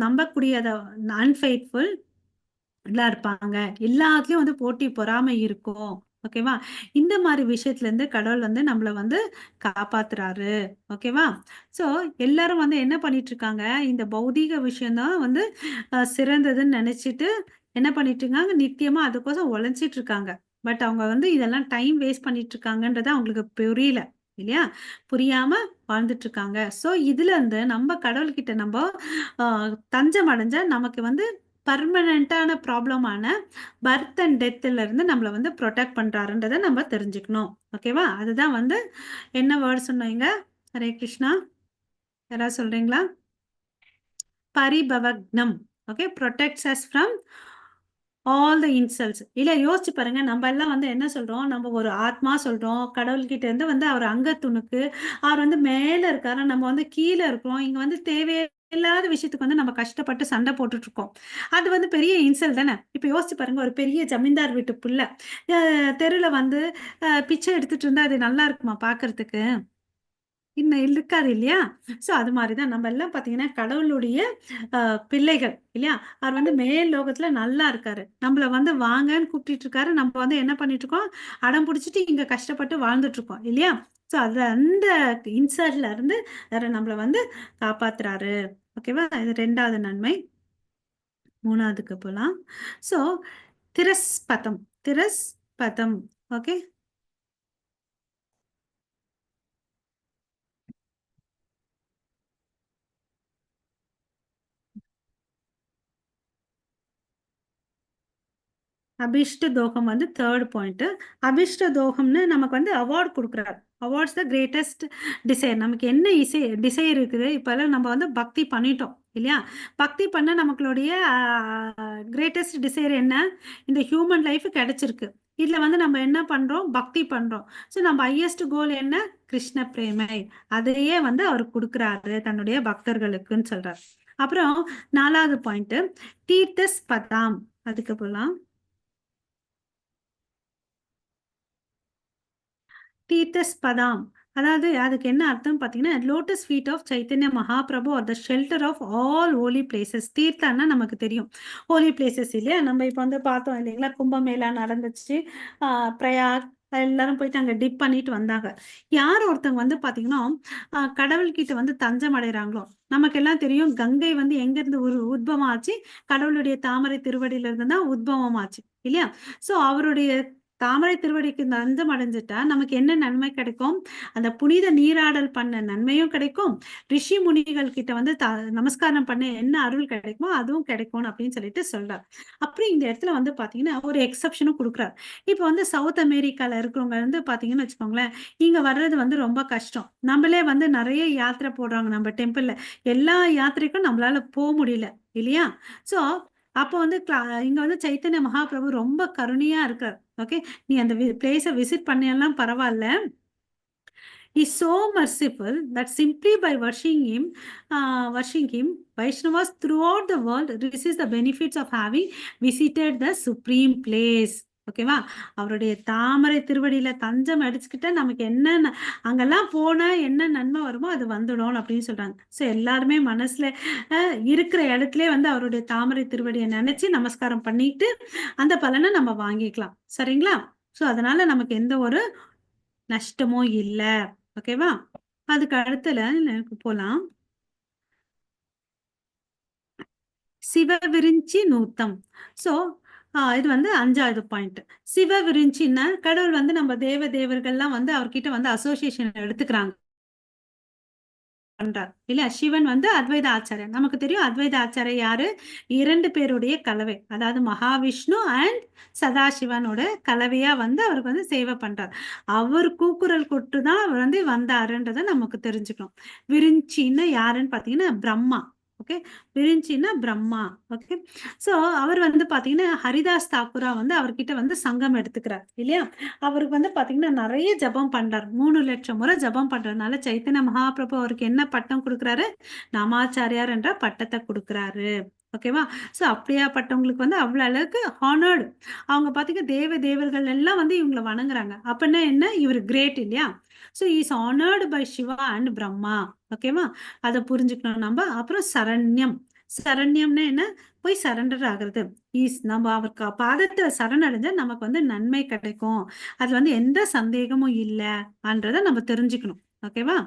நம்பக்கூடிய அன்ஃபெய்த்ஃபுல் எல்லாம் இருப்பாங்க. எல்லாத்துலயும் வந்து போட்டி பொறாமை இருக்கும். ஓகேவா? இந்த மாதிரி விஷயத்துல இருந்து கடவுள் வந்து நம்மள வந்து காப்பாத்துறாரு. ஓகேவா? சோ எல்லாரும் வந்து என்ன பண்ணிட்டு இருக்காங்க, இந்த பௌதீக விஷயம்தான் வந்து சிறந்ததுன்னு நினைச்சிட்டு என்ன பண்ணிட்டு இருக்காங்க, நித்தியமா அதுக்கோசம் உழைச்சிட்டு இருக்காங்க. பட் அவங்க வந்து இதெல்லாம் டைம் வேஸ்ட் பண்ணிட்டு இருக்காங்கன்றது அவங்களுக்கு புரியல இல்லையா, புரியாம வாழ்ந்துட்டு இருக்காங்க. சோ இதுல இருந்து நம்ம கடவுள்கிட்ட நம்ம தஞ்சம் அடைஞ்சா நமக்கு வந்து பர்மனண்டான ப்ராப்ளமான பர்த் அண்ட் டெத்ல இருந்து நம்மளை வந்து ப்ரொடெக்ட் பண்றாருன்றதை நம்ம தெரிஞ்சுக்கணும். ஓகேவா? அதுதான் வந்து என்ன வேர்ட் சொன்னீங்க, ஹரே கிருஷ்ணா, யாராவது சொல்றீங்களா? பரிபவக்னம். Okay, protects us from all the insults. இல்ல யோசிச்சு பாருங்க, நம்ம எல்லாம் வந்து என்ன சொல்றோம், நம்ம ஒரு ஆத்மா சொல்றோம், கடவுள்கிட்ட இருந்து வந்து அவர் அங்கத்துணுக்கு, அவர் வந்து மேல இருக்காரு, நம்ம வந்து கீழே இருக்கிறோம். இங்க வந்து தேவையில்லாத விஷயத்துக்கு வந்து நம்ம கஷ்டப்பட்டு சண்டை போட்டுட்டு இருக்கோம். அது வந்து பெரிய இன்சல்ட் தானே. இப்ப யோசிச்சு பாருங்க, ஒரு பெரிய ஜமீன்தார் வீட்டு புள்ள தெருல வந்து பிச்சை எடுத்துட்டு இருந்தா அது நல்லா இருக்குமா பாக்குறதுக்கு? இன்னும் இருக்காது இல்லையா. சோ அது மாதிரிதான் நம்ம எல்லாம் பாத்தீங்கன்னா கடவுளுடைய பிள்ளைகள் இல்லையா. அவர் வந்து மேல் லோகத்துல நல்லா இருக்காரு, நம்மள வந்து வாங்கன்னு கூப்பிட்டு இருக்காரு. நம்ம வந்து என்ன பண்ணிட்டு இருக்கோம், அடம் பிடிச்சிட்டு இங்க கஷ்டப்பட்டு வாழ்ந்துட்டு இருக்கோம் இல்லையா. சோ அது அந்த இன்சல்ட்ல இருந்து நம்மள வந்து காப்பாத்துறாரு. ஓகேவா? இது 2வது நன்மை. 3வதுக்கு போலாம். சோ திரஸ்பதம். திரஸ்பதம். ஓகே, அபிஷ்ட தோகம் வந்து 3rd பாயிண்ட். அபிஷ்ட தோகம்னு நமக்கு வந்து அவார்ட் கொடுக்குறாரு. Awards the greatest desire. நமக்கு என்ன டிசைர் இருக்குது, இப்பெல்லாம் நம்ம வந்து பக்தி பண்ணிட்டோம் இல்லையா. பக்தி பண்ண நமக்களுடைய கிரேட்டஸ்ட் டிசைர் என்ன, இந்த ஹியூமன் லைஃப் கிடைச்சிருக்கு. இதுல வந்து நம்ம என்ன பண்றோம், பக்தி பண்றோம். ஸோ நம்ம ஹையஸ்ட் கோல் என்ன, கிருஷ்ண பிரேமை. அதையே வந்து அவர் கொடுக்குறாரு தன்னுடைய பக்தர்களுக்குன்னு சொல்றாரு. அப்புறம் 4வது பாயிண்ட் தீர்த்தஸ் பதாம். அதுக்கு போலாம். தீர்த்தஸ்பதாம் அதாவது அதுக்கு என்ன அர்த்தம் பார்த்தீங்கன்னா, lotus feet of Chaitanya Mahaprabhu are the shelter of all holy places. தீர்த்தான்னா நமக்கு தெரியும் ஹோலி பிளேசஸ் இல்லையா? நம்ம இப்போ வந்து பார்த்தோம் இல்லைங்களா, கும்பமேளா நடந்துச்சு, பிரயாக் எல்லாரும் போயிட்டு அங்கே டிப் பண்ணிட்டு வந்தாங்க. யார் ஒருத்தவங்க வந்து பார்த்தீங்கன்னா கடவுள்கிட்ட வந்து தஞ்சம் அடைகிறாங்களோ, நமக்கெல்லாம் தெரியும் கங்கை வந்து எங்கேருந்து உத்பவம் ஆச்சு, கடவுளுடைய தாமரை திருவடியில இருந்து தான் உத்பவம் ஆச்சு இல்லையா? ஸோ அவருடைய தாமரை திருவடிக்கு தஞ்சம் அடைஞ்சிட்டா நமக்கு என்ன நன்மை கிடைக்கும்? அந்த புனித நீராடல் பண்ண நன்மையும் கிடைக்கும், ரிஷி முனிகள் கிட்ட வந்து நமஸ்காரம் பண்ண என்ன அருள் கிடைக்குமோ அதுவும் கிடைக்கும் அப்படின்னு சொல்லிட்டு சொல்றார். அப்புறம் இந்த இடத்துல வந்து பாத்தீங்கன்னா ஒரு எக்ஸப்ஷனும் கொடுக்குறாரு. இப்போ வந்து சவுத் அமெரிக்கால இருக்கிறவங்க வந்து பாத்தீங்கன்னு வச்சுக்கோங்களேன், இங்க வர்றது வந்து ரொம்ப கஷ்டம். நம்மளே வந்து நிறைய யாத்திரை போடுறாங்க நம்ம டெம்பிள்ல, எல்லா யாத்திரைக்கும் நம்மளால போக முடியல இல்லையா? சோ அப்போ வந்து இங்க வந்து சைத்தன்ய மகாபிரபு ரொம்ப கருணையா இருக்கார். ஓகே, நீ அந்த பிளேஸை விசிட் பண்ணலாம் பரவாயில்ல. He's so merciful that simply by worshiping him, Vaishnavas throughout the world receive the benefits of having visited the supreme place. ஓகேவா? அவருடைய தாமரை திருவடியில தஞ்சம் அடிச்சுக்கிட்ட நமக்கு என்ன அங்கெல்லாம் போனா என்ன நன்மை வருமோ அது வந்துடும் அப்படின்னு சொல்றாங்க. ஸோ எல்லாருமே மனசுல இருக்கிற இடத்துல வந்து அவருடைய தாமரை திருவடியை நினைச்சு நமஸ்காரம் பண்ணிட்டு அந்த பலனை நம்ம வாங்கிக்கலாம். சரிங்களா? ஸோ அதனால நமக்கு எந்த ஒரு நஷ்டமும் இல்லை. ஓகேவா? அதுக்கு அடுத்துல எனக்கு போலாம். சிவவிரிஞ்சி நூத்தம். ஸோ இது வந்து 5வது பாயிண்ட். சிவவிரிஞ்சின்னா கடவுள் வந்து நம்ம தேவர்கள்லாம் வந்து அவர்கிட்ட வந்து அசோசியேஷன் எடுத்துக்கிறாங்க பண்றார் இல்ல. சிவன் வந்து அத்வைத ஆச்சாரியர். நமக்கு தெரியும் அத்வைத ஆச்சாரியர் யாரு? 2 பேருடைய கலவை, அதாவது மகாவிஷ்ணு அண்ட் சதாசிவனோட கலவையா வந்து அவருக்கு வந்து சேவை பண்றார். அவர் கூக்குரல் கொட்டு தான் அவர் வந்து வந்தாருன்றதை நமக்கு தெரிஞ்சுக்கணும். விரிஞ்சின்னு யாருன்னு பாத்தீங்கன்னா பிரம்மா. ஓகே, விரிஞ்சின்னா பிரம்மா. ஓகே, சோ அவர் வந்து பாத்தீங்கன்னா ஹரிதாஸ் தாக்கூரா வந்து அவர்கிட்ட வந்து சங்கம் எடுத்துக்கிறார் இல்லையா? அவருக்கு வந்து பாத்தீங்கன்னா நிறைய ஜபம் பண்றார். 3 லட்சம் முறை ஜபம் பண்றதுனால சைத்தன்ய மகாபிரபு அவருக்கு என்ன பட்டம் கொடுக்குறாரு? நாமாச்சாரியார் என்ற பட்டத்தை கொடுக்குறாரு. ஓகேவா? ஸோ அப்படியாப்பட்டவங்களுக்கு வந்து அவ்வளோ அளவுக்கு ஹானர்டு. அவங்க பார்த்தீங்கன்னா தேவர்கள் எல்லாம் வந்து இவங்களை வணங்குறாங்க. அப்படின்னா என்ன, இவர் கிரேட் இல்லையா? So is honoured by Shiva and Brahma. ஓகேவா? அதை புரிஞ்சுக்கணும் நம்ம. அப்புறம் சரண்யம். சரண்யம்னா என்ன? போய் சரண்டர் ஆகுறது. நம்ம அவருக்கு பாதத்துல சரணடைஞ்சா நமக்கு வந்து நன்மை கிடைக்கும், அதுல வந்து எந்த சந்தேகமும் இல்லைன்றத நம்ம தெரிஞ்சுக்கணும். ஓகேவா?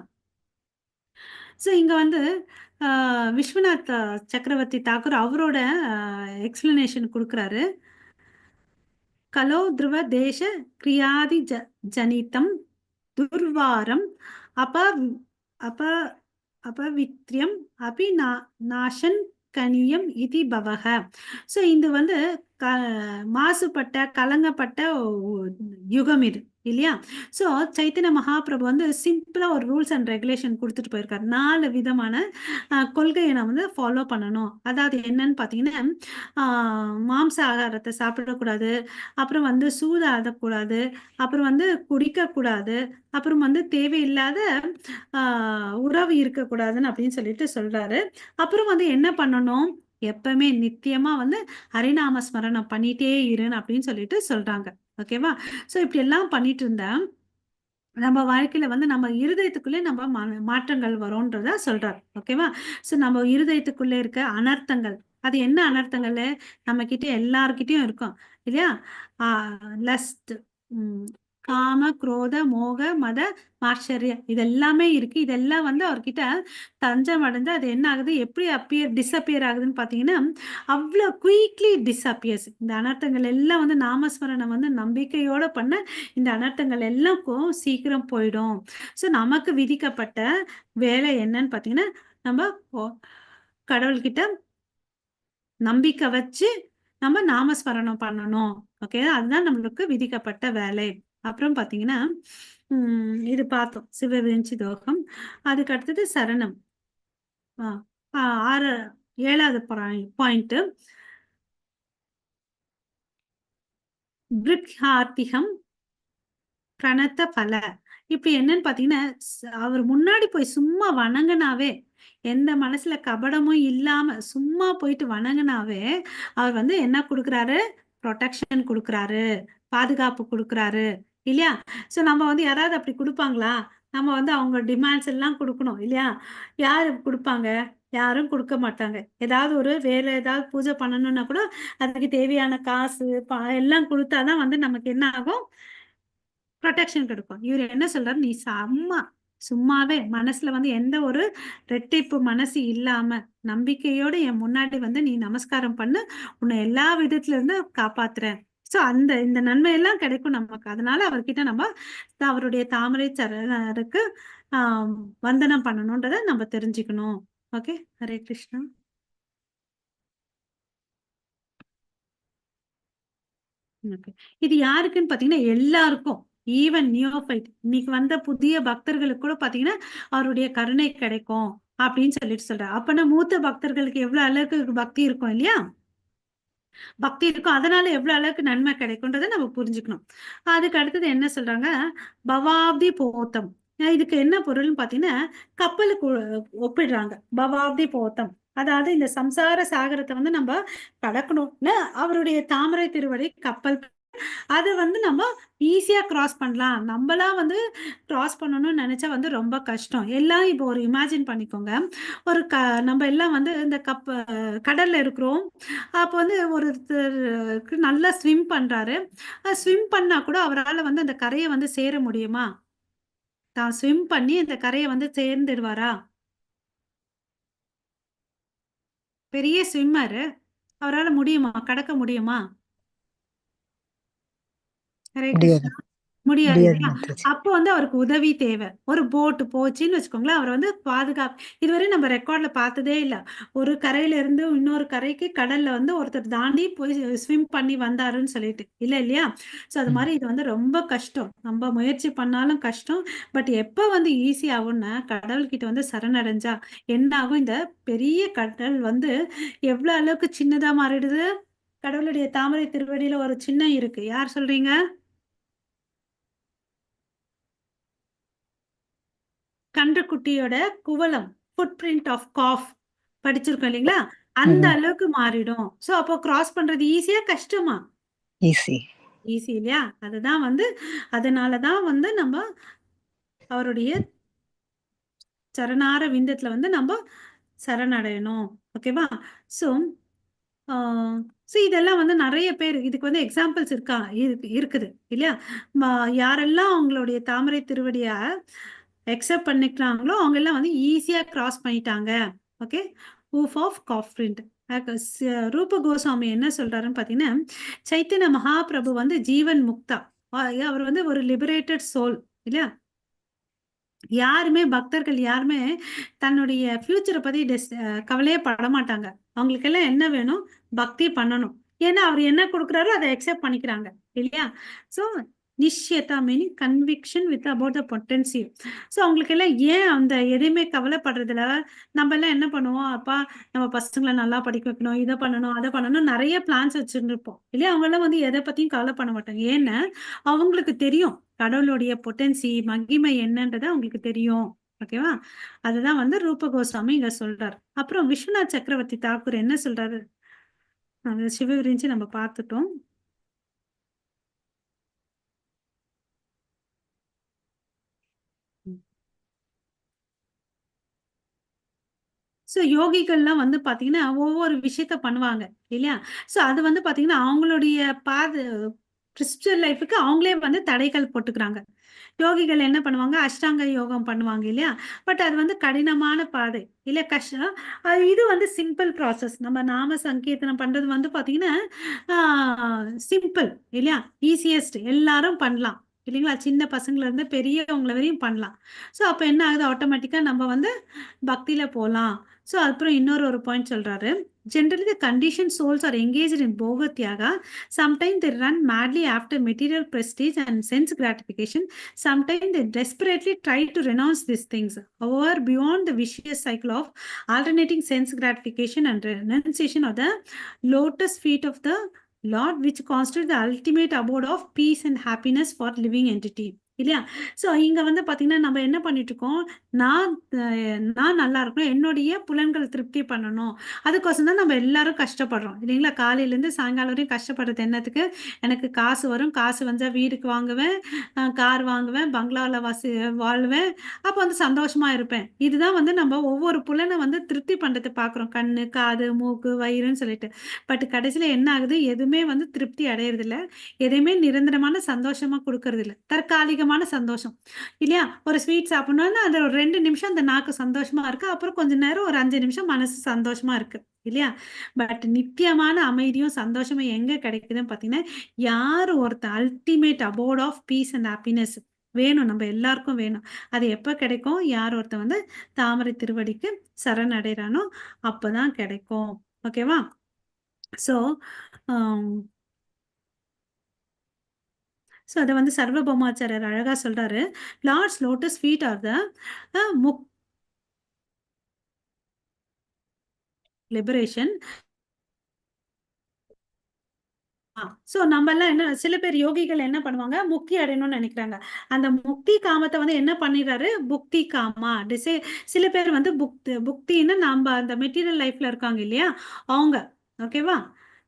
ஸோ இங்க வந்து விஸ்வநாத் சக்கரவர்த்தி தாக்கூர் அவரோட எக்ஸ்பிளனேஷன் கொடுக்குறாரு. கலோ துருவ தேச கிரியாதி ஜனிதம் துர்வாரம் அப அப அபவித்யம் அபி நாசன் கனியம் இதி பவக. ஸோ இது வந்து மாசுபட்ட கலங்கப்பட்ட யுகம் இது இல்லையா? ஸோ சைத்தன்ய மகாபிரபு வந்து சிம்பிளா ஒரு ரூல்ஸ் அண்ட் ரெகுலேஷன் கொடுத்துட்டு போயிருக்காரு. 4 விதமான கொள்கையை நம்ம வந்து ஃபாலோ பண்ணணும். அதாவது என்னன்னு பார்த்தீங்கன்னா, மாம்ச ஆகாரத்தை சாப்பிடக்கூடாது, அப்புறம் வந்து சூதாடக்கூடாது, அப்புறம் வந்து குடிக்கக்கூடாது, அப்புறம் வந்து தேவையில்லாத உறவு இருக்கக்கூடாதுன்னு அப்படின்னு சொல்லிட்டு சொல்றாரு. அப்புறம் வந்து என்ன பண்ணணும்? எப்பவுமே நித்தியமா வந்து ஹரிநாம ஸ்மரணம் பண்ணிட்டே இருன்னு அப்படின்னு சொல்லிட்டு சொல்றாங்க. ஓகேவா? ஸோ இப்படி எல்லாம் பண்ணிட்டு இருந்தா நம்ம வாழ்க்கையில வந்து நம்ம இருதயத்துக்குள்ளே நம்ம மாற்றங்கள் வரும்ன்றத சொல்றாரு. ஓகேவா? ஸோ நம்ம இருதயத்துக்குள்ளே இருக்க அனர்த்தங்கள், அது என்ன அனர்த்தங்கள் நம்ம கிட்ட எல்லார்கிட்டயும் இருக்கும் இல்லையா? லஸ்ட், காம குரோத மோக மத மாச்சரியம், இதெல்லாமே இருக்கு. இதெல்லாம் வந்து அவர்கிட்ட தஞ்சம் அடைஞ்சு அது என்ன ஆகுது, எப்படி டிஸ்அப்பியர் ஆகுதுன்னு பார்த்தீங்கன்னா அவ்வளோ குயிக்லி டிஸ்அப்பியர்ஸ். இந்த அனர்த்தங்கள் எல்லாம் வந்து நாமஸ்மரணம் வந்து நம்பிக்கையோட பண்ண இந்த அனர்த்தங்கள் எல்லாம் சீக்கிரம் போயிடும். ஸோ நமக்கு விதிக்கப்பட்ட வேலை என்னன்னு பார்த்தீங்கன்னா, நம்ம கடவுள்கிட்ட நம்பிக்கை வச்சு நம்ம நாமஸ்மரணம் பண்ணணும். ஓகே, அதுதான் நம்மளுக்கு விதிக்கப்பட்ட வேலை. அப்புறம் பார்த்தீங்கன்னா இது பார்த்தோம் சிவவிரிஞ்சி தோகம். அதுக்கு அடுத்தது சரணம். 7வது பாயிண்ட் பிரிக்ஹார்த்திகம் பிரணத்த பல. இப்ப என்னன்னு பாத்தீங்கன்னா, அவர் முன்னாடி போய் சும்மா வணங்கினாவே, எந்த மனசுல கபடமும் இல்லாம சும்மா போயிட்டு வணங்கினாவே அவர் வந்து என்ன கொடுக்குறாரு? ப்ரொடெக்ஷன் கொடுக்குறாரு, பாதுகாப்பு கொடுக்குறாரு இல்லையா? ஸோ நம்ம வந்து யாராவது அப்படி கொடுப்பாங்களா? நம்ம வந்து அவங்க டிமாண்ட்ஸ் எல்லாம் கொடுக்கணும் இல்லையா? யாரு கொடுப்பாங்க? யாரும் கொடுக்க மாட்டாங்க. ஏதாவது ஒரு வேற ஏதாவது பூஜை பண்ணணும்னா கூட அதுக்கு தேவையான காசு எல்லாம் கொடுத்தாதான் வந்து நமக்கு என்ன ஆகும்? ப்ரொடெக்ஷன் கிடைக்கும். இவர் என்ன சொல்றாரு, நீ சும்மாவே மனசுல வந்து எந்த ஒரு ரெட்டிப்பு மனசு இல்லாம நம்பிக்கையோட என் முன்னாடி வந்து நீ நமஸ்காரம் பண்ணு, உன்னை எல்லா விதத்துல இருந்து காப்பாத்துறேன். சோ இந்த நன்மை எல்லாம் கிடைக்கும் நமக்கு. அதனால அவர்கிட்ட நம்ம அவருடைய தாமரை சரணருக்கு வந்தனம் பண்ணணும்ன்றத நம்ம தெரிஞ்சுக்கணும். ஓகே, ஹரே கிருஷ்ணா. இது யாருக்குன்னு பாத்தீங்கன்னா எல்லாருக்கும், ஈவன் நியோபைட் இன்னைக்கு வந்த புதிய பக்தர்களுக்கு கூட பாத்தீங்கன்னா அவருடைய கருணை கிடைக்கும் அப்படின்னு சொல்லிட்டு சொல்றாரு. அப்பனா மூத்த பக்தர்களுக்கு எவ்வளவு அளவுக்கு பக்தி இருக்கும் இல்லையா? பக்தி இருக்கும், அதனால எவ்வளவு அளவுக்கு நன்மை கிடைக்கும்ன்றதை நம்ம புரிஞ்சுக்கணும். அதுக்கு அடுத்தது என்ன சொல்றாங்க, பவாப்தி போத்தம். இதுக்கு என்ன பொருள்னு பாத்தீங்கன்னா கப்பலுக்கு ஒப்பிடுறாங்க. பவாப்தி போத்தம், அதாவது இந்த சம்சார சாகரத்தை வந்து நம்ம கடக்கணும்னு அவருடைய தாமரை திருவடி கப்பல். அது வந்து நம்ம ஈஸியா கிராஸ் பண்ணலாம். நம்மளாம் வந்து கிராஸ் பண்ணணும்னு நினைச்சா வந்து ரொம்ப கஷ்டம். எல்லாம் இப்போ ஒரு இமேஜின் பண்ணிக்கோங்க, ஒரு நம்ம எல்லாம் வந்து இந்த கடல்ல இருக்கிறோம். அப்போ வந்து ஒருத்தருக்கு நல்லா ஸ்விம் பண்றாரு. ஸ்விம் பண்ணா கூட அவரால் வந்து அந்த கரையை வந்து சேர முடியுமா? தான் ஸ்விம் பண்ணி அந்த கரையை வந்து சேர்ந்துடுவாரா? பெரிய ஸ்விம்மரு, அவரால் முடியுமா? கடக்க முடியுமா? ஹரே முடியாது கிருஷ்ணா. முடியாது முடியாது இல்லையா? மாதாஜி. அப்போ வந்து அவருக்கு உதவி தேவை. ஒரு போட்டு போச்சுன்னு வச்சுக்கோங்களேன், அவர் வந்து இதுவரை நம்ம ரெக்கார்ட்ல பார்த்ததே இல்லை. ஒரு கரையில இருந்து இன்னொரு கரைக்கு கடல்ல வந்து ஒருத்தர் தாண்டி போய் ஸ்விம் பண்ணி வந்தாருன்னு சொல்லிட்டு இல்லை இல்லையா? ஸோ அது மாதிரி இது வந்து ரொம்ப கஷ்டம். நம்ம முயற்சி பண்ணாலும் கஷ்டம். பட் எப்போ வந்து ஈஸி ஆகும்னா கடவுள்கிட்ட வந்து சரணடைஞ்சா என்ன ஆகும்? இந்த பெரிய கடல் வந்து எவ்வளவு அளவுக்கு சின்னதா மாறிடுது. கடவுளுடைய தாமரை திருவடியில ஒரு சின்னம் இருக்கு. யார் சொல்றீங்க? கன்றுக்குட்டியோட குவளம், ஃபுட் பிரிண்ட் ஆஃப் காஃப் படிச்சிருக்கோம் இல்லைங்களா? அந்த அளவுக்கு மாறிடும். சோ அப்போ கிராஸ் பண்றது ஈஸியா கஷ்டமா? ஈஸி. ஈஸி இல்லையா? அதுதான் வந்து அதனாலதான் வந்து நம்ம அவருடைய சரணார விந்தத்துல வந்து நம்ம சரணடையணும். ஓகேவா? சோ ஸோ இதெல்லாம் வந்து நிறைய பேர் இதுக்கு வந்து எக்ஸாம்பிள்ஸ் இருக்குது இல்லையா? யாரெல்லாம் அவங்களுடைய தாமரை திருவடிய அக்செப்ட் பண்ணிக்கிறாங்களோ அவங்க எல்லாம் வந்து ஈஸியா கிராஸ் பண்ணிட்டாங்க. Okay, hoof of calf print. Rupa Goswami என்ன சொல்றாருன்னு பாத்தீங்கன்னா, சைத்தன்ய மகாபிரபு வந்து ஜீவன் முக்தா, அவர் வந்து ஒரு லிபரேட்டட் சோல் இல்லையா? யாருமே பக்தர்கள் யாருமே தன்னுடைய ஃபியூச்சரை பத்தி கவலையே பட மாட்டாங்க. அவங்களுக்கு எல்லாம் என்ன வேணும்? பக்தி பண்ணணும். ஏன்னா அவர் என்ன கொடுக்குறாரோ அதை அக்செப்ட் பண்ணிக்கிறாங்க இல்லையா? ஸோ நிச்சயத்தா meaning conviction with about the potential. So அவங்களுக்கு எல்லாம் ஏன் அந்த எதையுமே கவலைப்படுறதுல நம்ம எல்லாம் என்ன பண்ணுவோம்? அப்பா நம்ம பசங்களை நல்லா படிக்க வைக்கணும், இதை பண்ணணும், அதை பண்ணணும், நிறைய பிளான்ஸ் வச்சுருப்போம் இல்லையா? அவங்க எல்லாம் வந்து எதை பத்தியும் கவலை பண்ண மாட்டாங்க. ஏன்னா அவங்களுக்கு தெரியும் கடவுளுடைய பொட்டன்சி மகிமை என்னன்றது அவங்களுக்கு தெரியும். ஓகேவா? அதுதான் வந்து ரூப கோஸ்வாமி இங்க சொல்றாரு. அப்புறம் விஸ்வநாத் சக்கரவர்த்தி தாக்கூர் என்ன சொல்றாரு? சிவவிரிஞ்சி நம்ம பார்த்துட்டோம். ஸோ யோகிகள்லாம் வந்து பாத்தீங்கன்னா ஒவ்வொரு விஷயத்த பண்ணுவாங்க இல்லையா? ஸோ அது வந்து பாத்தீங்கன்னா அவங்களுடைய ஸ்பிரிச்சுவல் லைஃபுக்கு அவங்களே வந்து தடைகள் போட்டுக்கிறாங்க. யோகிகள் என்ன பண்ணுவாங்க? அஷ்டாங்க யோகம் பண்ணுவாங்க இல்லையா? பட் அது வந்து கடினமான பாதை இல்ல, கஷ்டம். இது வந்து சிம்பிள் ப்ராசஸ். நம்ம நாம சங்கீர்த்தனம் பண்றது வந்து பாத்தீங்கன்னா சிம்பிள் இல்லையா? ஈஸியஸ்ட், எல்லாரும் பண்ணலாம் இல்லைங்களா? சின்ன பசங்கள்ல இருந்து பெரியவங்களை வரையும் பண்ணலாம். ஸோ அப்போ என்ன ஆகுது? ஆட்டோமேட்டிக்கா நம்ம வந்து பக்தியில போகலாம். ஸோ அப்புறம் இன்னொரு பாயிண்ட் சொல்றாரு. Generally, the conditioned souls are engaged in Bhoga Tyaga. Sometimes they run madly after material prestige and sense gratification. Sometimes they desperately try to renounce these things. However, beyond the vicious cycle of alternating sense gratification and renunciation of the lotus feet of the Lord, which constitute the ultimate abode of peace and happiness for living entity. இல்லையா? So இங்க வந்து பார்த்தீங்கன்னா, நம்ம என்ன பண்ணிட்டு இருக்கோம், நான் நான் நல்லா இருக்கணும், என்னுடைய புலன்கள் திருப்தி பண்ணணும். அதுக்கோசரம் தான் நம்ம எல்லாரும் கஷ்டப்படுறோம். இல்லைங்களா? காலையிலேருந்து சாயங்காலம் வரையும் கஷ்டப்படுறது என்னத்துக்கு? எனக்கு காசு வரும், காசு வந்தா வீடுக்கு வாங்குவேன், கார் வாங்குவேன், பங்களால வாழ்வேன். அப்ப வந்து சந்தோஷமா இருப்பேன். இதுதான் வந்து நம்ம ஒவ்வொரு புலன வந்து திருப்தி பண்றதுக்கு பார்க்குறோம். கண்ணு, காது, மூக்கு, வயிறுன்னு சொல்லிட்டு. பட் கடைசியில என்ன ஆகுது? எதுவுமே வந்து திருப்தி அடையறதில்ல. எதையுமே நிரந்தரமான சந்தோஷமா குடுக்கறதில்ல. தற்காலிகமான சந்தோஷம். இல்லையா? ஒரு ஸ்வீட் சாப்பிடணும்னா, அது ஒரு 2 நிமிஷம் அந்த நாக்கு சந்தோஷமா இருக்கு. அப்புறம் கொஞ்ச நேரம் ஒரு 5 நிமிஷம் மனசு சந்தோஷமா இருக்கு. இல்லையா? பட் நித்தியமான அமைதியும், சந்தோஷமும் எங்க கிடைக்குதுன்னு பார்த்தீங்கன்னா, யார் ஒருத்தன் ultimate abode of peace and happiness வேணும். நம்ம எல்லாருக்கும் வேணும். அது எப்ப கிடைக்கும்? யார் ஒருத்தன் வந்து தாமரை திருவடிக்கு சரணடைறானோ, அப்பதான் கிடைக்கும். ஓகேவா? ஸோ, அத வந்து சர்வபௌமாச்சாரியர் அழகா சொல்றாரு. Lord's lotus feet are the முக் லிபரேஷன். ஸோ நம்மலாம் என்ன சில பேர் யோகிகள் என்ன பண்ணுவாங்க, முக்தி அடையணும்னு நினைக்கிறாங்க. அந்த முக்தி காமத்த வந்து என்ன பண்ணிடுறாரு, புக்தி காமா சில பேர் வந்து புக்தின்னு நம்ம அந்த மெட்டீரியல் லைஃப்ல இருக்காங்க இல்லையா, அவங்க. ஓகேவா?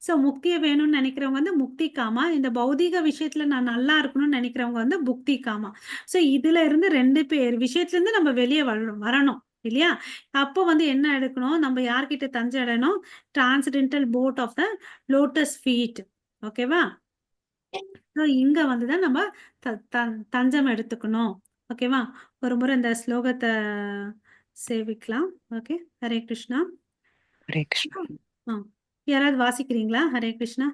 ஸோ முக்திய வேணும்னு நினைக்கிறவங்க வந்து முக்தி காமா. இந்த பௌதீக விஷயத்துல நான் நல்லா இருக்கணும்னு நினைக்கிறவங்க வந்து புக்தி காமா. ஸோ இதுல இருந்து 2 பேர் விஷயத்துல இருந்து நம்ம வெளியே வரணும். இல்லையா? அப்போ வந்து என்ன எடுக்கணும், நம்ம யார்கிட்ட தஞ்சை அடையணும், transcendental boat of the lotus feet. ஓகேவா? ஸோ இங்க வந்து தான் நம்ம தஞ்சம் எடுத்துக்கணும். ஓகேவா? ஒரு முறை இந்த ஸ்லோகத்தை சேவிக்கலாம். ஓகே, ஹரே கிருஷ்ணா. ஹரே கிருஷ்ணா. யாராவது வாசிக்கிறீங்களா? ஹரே கிருஷ்ணா.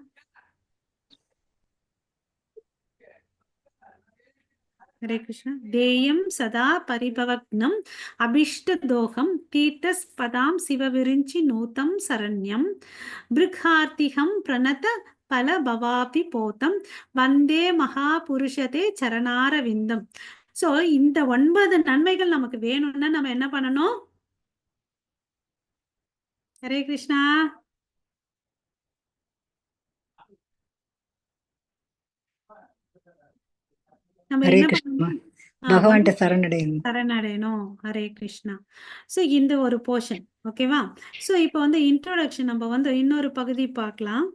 ஹரே கிருஷ்ணா. தேயம் சதா பரிபவக்னம் அபிஷ்டதோகம் தீர்த்தஸ்பதாம் சிவவிரிஞ்சி நூதம் சரண்யம் பிருக்ஹார்த்திகம் பிரணத பல பவாபி போதம் வந்தே மகாபுருஷதே சரணாரவிந்தம். சோ இந்த 9 நன்மைகள் நமக்கு வேணும்னா நம்ம என்ன பண்ணணும்? ஹரே கிருஷ்ணா. நம்ம ஹரே என்ன கிருஷ்ணா. பண்ணணும்? பகவான்கிட்ட சரணடையணும். சரணடையணும். ஹரே கிருஷ்ணா. ஸோ இந்த ஒரு போர்ஷன். ஓகேவா? ஸோ இப்போ வந்து இன்ட்ரோடக்ஷன் நம்ம வந்து இன்னொரு பகுதி பார்க்கலாம்.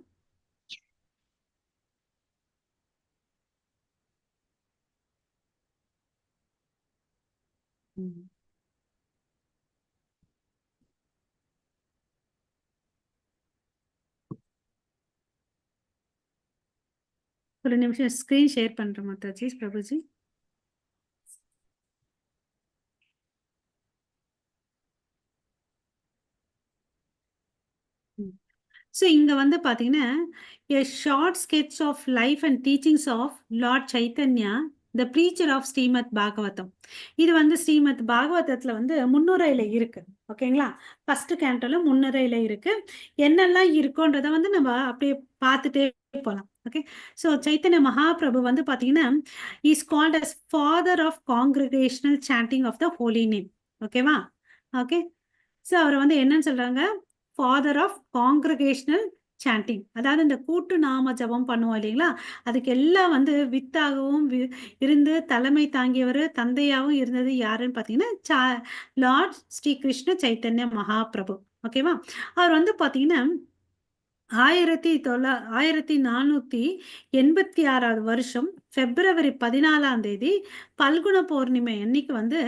ஒரு நிமிஷம் ஸ்கிரீன் ஷேர் பண்றேன் மாதாஜி, பிரபுஜி. ஸோ இங்க வந்து பாத்தீங்கன்னா, a short sketch of life and teachings of Lord Chaitanya, the preacher of Srimad Bhagavatam. இது வந்து ஸ்ரீமத் பாகவதத்துல வந்து முன்னுரையில இருக்கு. ஓகேங்களா? ஃபர்ஸ்ட் கேண்டோல முன்னுரையில இருக்கு. என்னெல்லாம் இருக்குன்றத வந்து நம்ம அப்படியே பார்த்துட்டே போலாம். ஓகே. ஸோ சைத்தன்ய மகாபிரபு வந்து பாத்தீங்கன்னா, is called as father of congregational chanting of the holy name. ஓகேவா? ஓகே. ஸோ அவர் வந்து என்னன்னு சொல்றாங்க, ஃபாதர் ஆஃப் காங்கிரிகேஷனல் சாண்டிங். அதாவது இந்த கூட்டு நாம ஜபம் பண்ணுவோம் இல்லைங்களா, அதுக்கு எல்லாம் வந்து வித்தாகவும் இருந்து தலைமை தாங்கியவர், தந்தையாகவும் இருந்தது யாருன்னு பார்த்தீங்கன்னா லார்ட் ஸ்ரீ கிருஷ்ண சைத்தன்ய மகாபிரபு. ஓகேவா? அவர் வந்து பார்த்தீங்கன்னா 1486 வருஷம் பிப்ரவரி 14ஆம் தேதி பல்குண பௌர்ணிமை அன்னைக்கு வந்து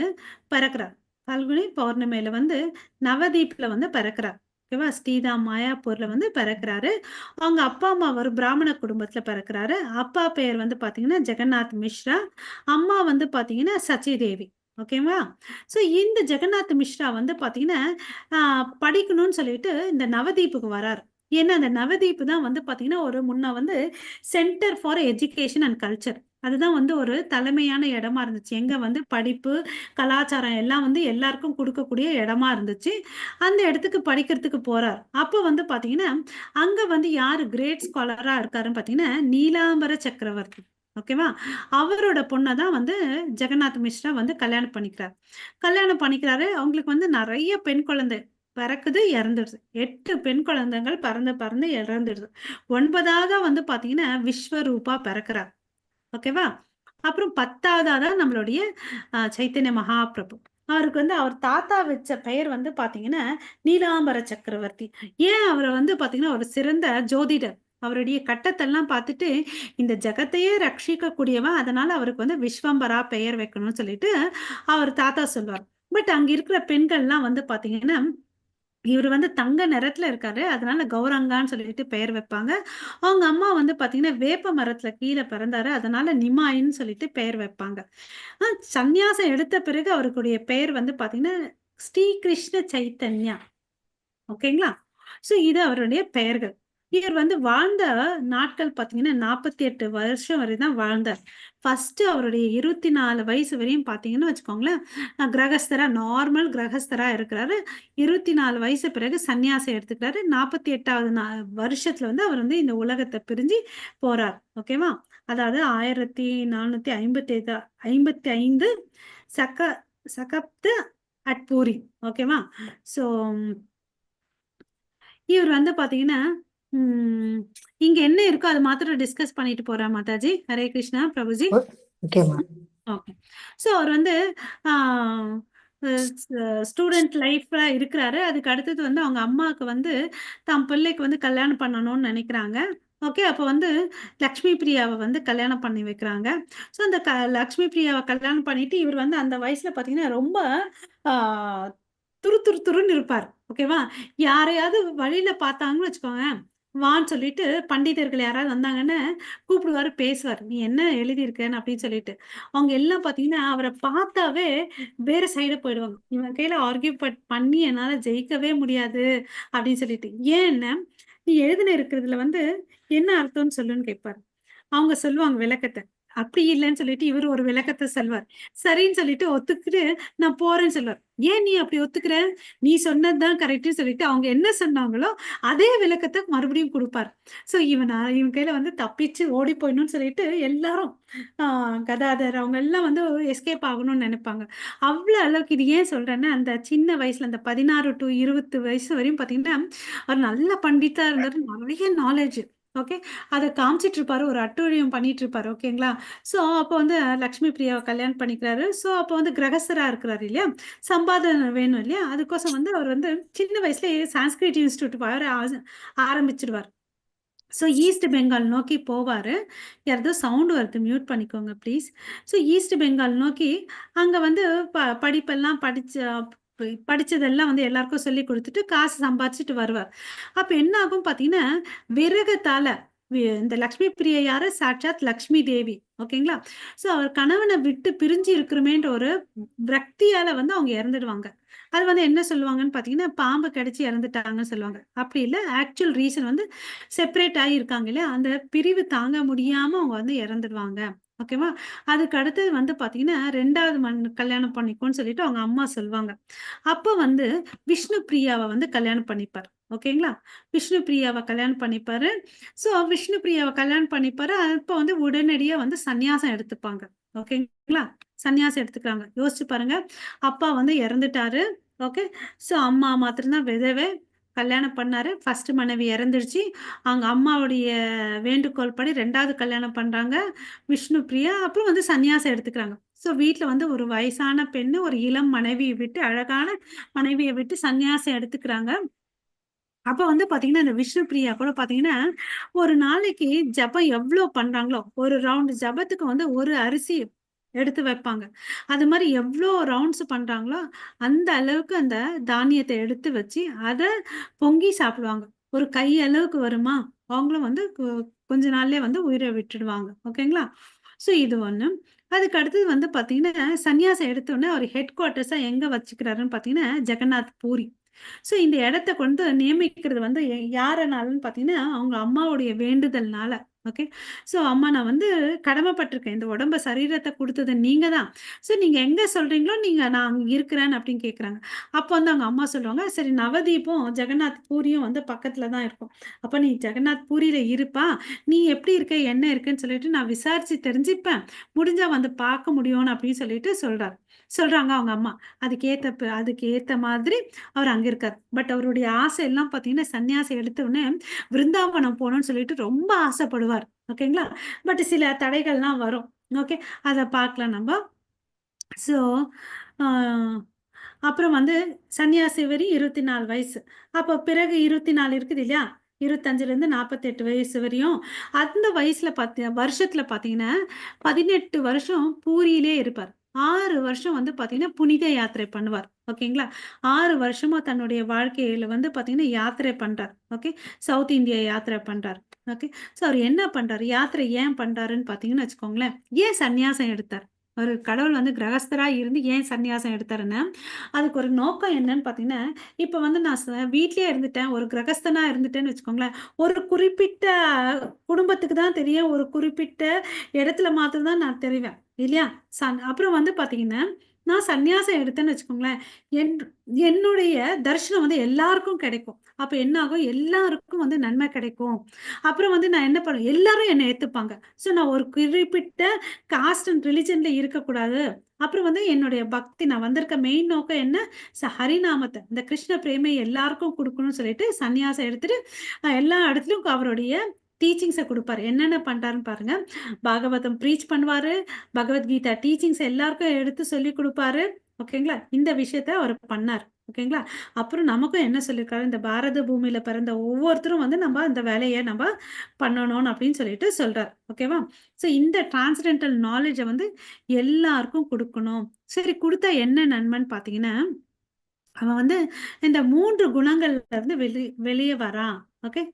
பிறக்கிறார். பல்குனி பௌர்ணமையில வந்து நவதீப்ல வந்து பிறக்கிறார். ஓகேவா? ஸ்ரீதாம் மாயாப்பூர்ல வந்து பிறக்கிறாரு. அவங்க அப்பா அம்மா ஒரு பிராமண குடும்பத்துல பிறக்கிறாரு. அப்பா பெயர் வந்து பாத்தீங்கன்னா ஜெகநாத் மிஸ்ரா, அம்மா வந்து பாத்தீங்கன்னா சச்சிதேவி. ஓகேவா? ஸோ இந்த ஜெகநாத் மிஸ்ரா வந்து பாத்தீங்கன்னா படிக்கணும்னு சொல்லிட்டு இந்த நவதீப்புக்கு வராரு. ஏன்னா அந்த நவதீப் தான் வந்து பாத்தீங்கன்னா ஒரு முன்ன வந்து centre for education and culture. அதுதான் வந்து ஒரு தலைமையான இடமா இருந்துச்சு. எங்க வந்து படிப்பு, கலாச்சாரம் எல்லாம் வந்து எல்லாருக்கும் கொடுக்கக்கூடிய இடமா இருந்துச்சு. அந்த இடத்துக்கு படிக்கிறதுக்கு போறார். அப்போ வந்து பாத்தீங்கன்னா அங்க வந்து யாரு கிரேட் ஸ்காலரா இருக்காருன்னு பாத்தீங்கன்னா நீலாம்பர சக்கரவர்த்தி. ஓகேவா? அவரோட பொண்ணை தான் வந்து ஜெகநாத் மிஸ்ரா வந்து கல்யாணம் பண்ணிக்கிறார். கல்யாணம் பண்ணிக்கிறாரு. அவங்களுக்கு வந்து நிறைய பெண் குழந்தை பிறக்குது, இறந்துடுது. 8 பெண் குழந்தைகள் பறந்து இறந்துடுது. 9ஆக வந்து பாத்தீங்கன்னா விஸ்வரூபா பிறக்கிறார். ஓகேவா? அப்புறம் 10வதா தான் நம்மளுடைய சைத்தன்ய மகாபிரபு. அவருக்கு வந்து அவர் தாத்தா வச்ச பெயர் வந்து பாத்தீங்கன்னா நீலாம்பர சக்கரவர்த்தி. ஏன் அவரை வந்து பாத்தீங்கன்னா ஒரு சிறந்த ஜோதிடர். அவருடைய கட்டத்தெல்லாம் பார்த்துட்டு இந்த ஜகத்தையே ரட்சிக்க கூடியவன், அதனால அவருக்கு வந்து விஸ்வம்பரா பெயர் வைக்கணும்னு சொல்லிட்டு அவர் தாத்தா சொல்வார். பட் அங்க இருக்கிற பெண்கள்லாம் வந்து பாத்தீங்கன்னா இவர் வந்து தங்க நிறத்துல இருக்காரு, அதனால கௌரங்கான்னு சொல்லிட்டு பெயர் வைப்பாங்க. அவங்க அம்மா வந்து பாத்தீங்கன்னா வேப்ப மரத்துல கீழே பிறந்தாரு, அதனால நிமாயின்னு சொல்லிட்டு பெயர் வைப்பாங்க. சந்நியாசம் எடுத்த பிறகு அவருடைய பெயர் வந்து பாத்தீங்கன்னா ஸ்ரீ கிருஷ்ண சைத்தன்யா. ஓகேங்களா? சோ இது அவருடைய பெயர்கள். இவர் வந்து வாழ்ந்த நாட்கள் பாத்தீங்கன்னா 48 வருஷம் வரை தான் வாழ்ந்தார். ஃபர்ஸ்ட் அவருடைய 24 வயசு வரையும் பாத்தீங்கன்னு வச்சுக்கோங்களேன், கிரகஸ்தரா நார்மல் கிரகஸ்தரா இருக்கிறாரு. 24 வயசு பிறகு சன்னியாசம் எடுத்துக்கிறாரு. 48வது வருஷத்துல வந்து அவர் வந்து இந்த உலகத்தை பிரிஞ்சு போறார். ஓகேவா? அதாவது 1455 சக சகப்து அட் பூரி. ஓகேவா? சோ இவர் வந்து பாத்தீங்கன்னா இங்க என்ன இருக்கோ அது மாத்திரம் டிஸ்கஸ் பண்ணிட்டு போறா மாதாஜி. ஹரே கிருஷ்ணா பிரபுஜி. ஓகேம்மா. ஓகே. ஸோ அவர் வந்து ஸ்டூடெண்ட் லைஃப்ல இருக்கிறாரு. அதுக்கு அடுத்தது வந்து அவங்க அம்மாவுக்கு வந்து தம் பிள்ளைக்கு வந்து கல்யாணம் பண்ணணும்னு நினைக்கிறாங்க. ஓகே. அப்போ வந்து லக்ஷ்மி பிரியாவை வந்து கல்யாணம் பண்ணி வைக்கிறாங்க. ஸோ அந்த லக்ஷ்மி பிரியாவை கல்யாணம் பண்ணிட்டு இவர் வந்து அந்த வயசுல பார்த்தீங்கன்னா ரொம்ப துரு துரு துருன்னு இருப்பார். ஓகேவா? யாரையாவது வழியில பார்த்தாங்கன்னு வச்சுக்கோங்க, வான்னு சொல்லிட்டு பண்டிதர்கள் யாராவது வந்தாங்கன்னு கூப்பிடுவாரு, பேசுவார். நீ என்ன எழுதியிருக்கேன்னு அப்படின்னு சொல்லிட்டு. அவங்க எல்லாம் பார்த்தீங்கன்னா அவரை பார்த்தாவே வேற சைடு போயிடுவாங்க. இவன் கையில ஆர்கியூ பண்ணி என்னால ஜெயிக்கவே முடியாது அப்படின்னு சொல்லிட்டு. ஏன்னா நீ எழுதின இருக்கிறதுல வந்து என்ன அர்த்தம்னு சொல்லுன்னு கேட்பாரு. அவங்க சொல்லுவாங்க விளக்கத்தை. அப்படி இல்லைன்னு சொல்லிட்டு இவர் ஒரு விளக்கத்தை சொல்வார். சரின்னு சொல்லிட்டு ஒத்துக்கிட்டு நான் போறேன்னு சொல்லுவார். ஏன் நீ அப்படி ஒத்துக்கிற? நீ சொன்னதுதான் கரெக்ட்னு சொல்லிட்டு அவங்க என்ன சொன்னாங்களோ அதே விளக்கத்தை மறுபடியும் கொடுப்பார். சோ இவன் கையில வந்து தப்பிச்சு ஓடி போயிடணும்னு சொல்லிட்டு எல்லாரும் கதாதர் அவங்க எல்லாம் வந்து எஸ்கேப் ஆகணும்னு நினைப்பாங்க. அவ்வளவு அளவுக்கு இது ஏன் சொல்றேன்னா அந்த சின்ன வயசுல அந்த 16 to 20 வயசு வரையும் பாத்தீங்கன்னா அவர் நல்ல பண்டிதா இருந்தாரு, நிறைய நாலேஜ். ஓகே. அதை காமிச்சிட்டு இருப்பாரு, ஒரு அட்டூழியம் பண்ணிட்டு இருப்பாரு. ஓகேங்களா? சோ அப்போ வந்து லக்ஷ்மி பிரியாவை கல்யாணம் பண்ணிக்கிறாரு. சோ அப்போ வந்து கிரகஸ்தரா இருக்கிறாரு இல்லையா, சம்பாதனை வேணும் இல்லையா, அதுக்கோசம் வந்து அவர் வந்து சின்ன வயசுலயே சான்ஸ்கிரிட் இன்ஸ்டியூட் ஆரம்பிச்சிடுவார். ஸோ ஈஸ்ட் பெங்கால் நோக்கி போவாரு. யாரதோ சவுண்ட் வருது, மியூட் பண்ணிக்கோங்க ப்ளீஸ். ஸோ ஈஸ்ட் பெங்கால் நோக்கி அங்க வந்து படிப்பெல்லாம் படிச்சதெல்லாம் வந்து எல்லாருக்கும் சொல்லி கொடுத்துட்டு காசு சம்பாதிச்சுட்டு வருவார். அப்ப என்ன ஆகும் பாத்தீங்கன்னா விரகத்தால இந்த லக்ஷ்மி பிரியா யாரு, சாட்சாத் லக்ஷ்மி தேவி. ஓகேங்களா? சோ அவர் கணவனை விட்டு பிரிஞ்சு இருக்கிறமேன்ற ஒரு விரக்தியால வந்து அவங்க இறந்துடுவாங்க. அது வந்து என்ன சொல்லுவாங்கன்னு பாத்தீங்கன்னா பாம்பு கடிச்சு இறந்துட்டாங்கன்னு சொல்லுவாங்க. அப்படி இல்ல, ஆக்சுவல் ரீசன் வந்து செப்பரேட் ஆகி இருக்காங்க இல்லையா, அந்த பிரிவு தாங்க முடியாம அவங்க வந்து இறந்துடுவாங்க. ஓகேவா? அதுக்கு அடுத்தது வந்து பாத்தீங்கன்னா 2வது கல்யாணம் பண்ணிக்கோன்னு சொல்லிட்டு அவங்க அம்மா சொல்லுவாங்க. அப்ப வந்து விஷ்ணு பிரியாவை வந்து கல்யாணம் பண்ணிப்பார். ஓகேங்களா? விஷ்ணு பிரியாவை கல்யாணம் பண்ணிப்பாரு. சோ விஷ்ணு பிரியாவை கல்யாணம் பண்ணிப்பாரு. அப்ப வந்து உடனடியா வந்து சன்னியாசம் எடுத்துப்பாங்க. ஓகேங்களா? சன்னியாசம் எடுத்துக்கிறாங்க. யோசிச்சு பாருங்க, அப்பா வந்து இறந்துட்டாரு. ஓகே. சோ அம்மா மாத்திரம்தான் விதவை. கல்யாணம் பண்ணாரு. ஃபர்ஸ்ட் மனைவி இறந்துடுச்சு. அவங்க அம்மாவுடைய வேண்டுகோள் படி 2வது கல்யாணம் பண்றாங்க விஷ்ணு பிரியா. அப்புறம் வந்து சன்னியாசம் எடுத்துக்கிறாங்க. சோ வீட்டுல வந்து ஒரு வயசான பெண்ணு ஒரு இளம் மனைவியை விட்டு, அழகான மனைவியை விட்டு சன்னியாசம் எடுத்துக்கிறாங்க. அப்ப வந்து பாத்தீங்கன்னா இந்த விஷ்ணு பிரியா கூட பாத்தீங்கன்னா ஒரு நாளைக்கு ஜபம் எவ்வளவு பண்றாங்களோ, ஒரு ரவுண்ட் ஜபத்துக்கு வந்து ஒரு அரிசி எடுத்து வைப்பாங்க. அது மாதிரி எவ்வளோ ரவுண்ட்ஸ் பண்றாங்களோ அந்த அளவுக்கு அந்த தானியத்தை எடுத்து வச்சு அதை பொங்கி சாப்பிடுவாங்க. ஒரு கை அளவுக்கு வருமா, அவங்களும் வந்து கொஞ்ச நாள்லயே வந்து உயிரை விட்டுடுவாங்க. ஓகேங்களா? சோ இது ஒண்ணு. அதுக்கு அடுத்தது வந்து பாத்தீங்கன்னா சன்னியாசம் எடுத்த உடனே அவர் ஹெட் குவார்ட்டர்ஸா எங்க வச்சுக்கிறாருன்னு பாத்தீங்கன்னா ஜெகநாத் பூரி. சோ இந்த இடத்த கொண்டு நியமிக்கிறது வந்து யாரனாலன்னு பாத்தீங்கன்னா அவங்க அம்மாவுடைய வேண்டுதல்னால. ஓகே. சோ அம்மா நான் வந்து கடமைப்பட்டிருக்கேன், இந்த உடம்ப சரீரத்தை கொடுத்தது நீங்க தான். சோ நீங்க எங்க சொல்றீங்களோ நீங்க நான் அங்க இருக்கிறேன் அப்படின்னு கேக்குறாங்க. அப்ப வந்து அவங்க அம்மா சொல்லுவாங்க, சரி நவதீப்பும் ஜெகநாத் பூரியும் வந்து பக்கத்துல தான் இருக்கும். அப்ப நீ ஜெகநாத் பூரியில இருப்பா, நீ எப்படி இருக்க என்ன இருக்குன்னு சொல்லிட்டு நான் விசாரிச்சு தெரிஞ்சுப்பேன், முடிஞ்சா வந்து பார்க்க முடியும்னு அப்படின்னு சொல்லிட்டு சொல்றாங்க அவங்க அம்மா. அதுக்கு ஏத்த மாதிரி அவர் அங்க இருக்காரு. பட் அவருடைய ஆசை எல்லாம் பாத்தீங்கன்னா சன்னியாசம் எடுத்த உடனே விருந்தாவனம் போகணும்னு சொல்லிட்டு ரொம்ப ஆசைப்படுவார். பண்ணுவார். ஓகேங்களா? பட் சில தடைகள்லாம் வரும். ஓகே, அதை பார்க்கலாம் நம்ம. ஸோ அப்புறம் வந்து சன்னியாசி வரி 24 வயசு. அப்போ பிறகு 24 இருக்குது இல்லையா, 25லேருந்து 48 வயசு வரையும். அந்த வயசுல வருஷத்துல பார்த்தீங்கன்னா 18 வருஷம் பூரியிலே இருப்பார். 6 வருஷம் வந்து பார்த்தீங்கன்னா புனித யாத்திரை பண்ணுவார். ஓகேங்களா? 6 வருஷமா தன்னுடைய வாழ்க்கையில வந்து பார்த்தீங்கன்னா யாத்திரை பண்றார். ஓகே, சவுத் இந்தியா யாத்திரை பண்றார். ஓகே, ஸோ அவர் என்ன பண்றாரு, யாத்திரை ஏன் பண்றாருன்னு பார்த்தீங்கன்னு வச்சுக்கோங்களேன். ஏன் சன்னியாசம் எடுத்தார்? ஒரு கடவுள் வந்து கிரகஸ்தரா இருந்து ஏன் சன்னியாசம் எடுத்தாருன்னா, அதுக்கு ஒரு நோக்கம் என்னன்னு பார்த்தீங்கன்னா, இப்ப வந்து நான் வீட்லயே இருந்துட்டேன், ஒரு கிரகஸ்தனா இருந்துட்டேன்னு வச்சுக்கோங்களேன், ஒரு குறிப்பிட்ட குடும்பத்துக்கு தான் தெரியும், ஒரு குறிப்பிட்ட இடத்துல மாத்திரம் தான் நான் தெரிவேன் இல்லையா? அப்புறம் வந்து பார்த்தீங்கன்னா, நான் சன்னியாசம் எடுத்தேன்னு வச்சுக்கோங்களேன், என் என்னுடைய தரிசனம் வந்து எல்லாருக்கும் கிடைக்கும். அப்ப என்ன ஆகும், எல்லாருக்கும் வந்து நன்மை கிடைக்கும். அப்புறம் வந்து நான் என்ன பண்ணுவேன், எல்லாரும் என்னை ஏத்துப்பாங்க. ஸோ நான் ஒரு குறிப்பிட்ட காஸ்ட் அண்ட் ரிலிஜன்ல இருக்கக்கூடாது. அப்புறம் வந்து என்னுடைய பக்தி, நான் வந்திருக்க மெயின் நோக்கம் என்ன, ஹரிநாமத்தை, இந்த கிருஷ்ண பிரேமை எல்லாருக்கும் கொடுக்கணும்னு சொல்லிட்டு சன்னியாசம் எடுத்துட்டு எல்லா இடத்துலயும் அவருடைய டீச்சிங்ஸை கொடுப்பாரு. என்னென்ன பண்றாருன்னு பாருங்க. பாகவதம் ப்ரீச் பண்ணுவாரு, பகவத்கீதா டீச்சிங்ஸ் எல்லாருக்கும் எடுத்து சொல்லி கொடுப்பாரு. ஓகேங்களா? இந்த விஷயத்த அவர் பண்ணார். ஓகேங்களா? அப்புறம் நமக்கும் என்ன சொல்லியிருக்காரு, இந்த பாரத பூமியில பிறந்த ஒவ்வொருத்தரும் வந்து நம்ம இந்த வேலையை நம்ம பண்ணணும் அப்படின்னு சொல்லிட்டு சொல்றாரு. ஓகேவா? ஸோ இந்த டிரான்ஸ்டென்டல் நாலேஜை வந்து எல்லாருக்கும் கொடுக்கணும். சரி, கொடுத்தா என்ன நன்மைன்னு பார்த்தீங்கன்னா, அவன் வந்து இந்த 3 குணங்கள்ல இருந்து வெளியே வரான். Okay,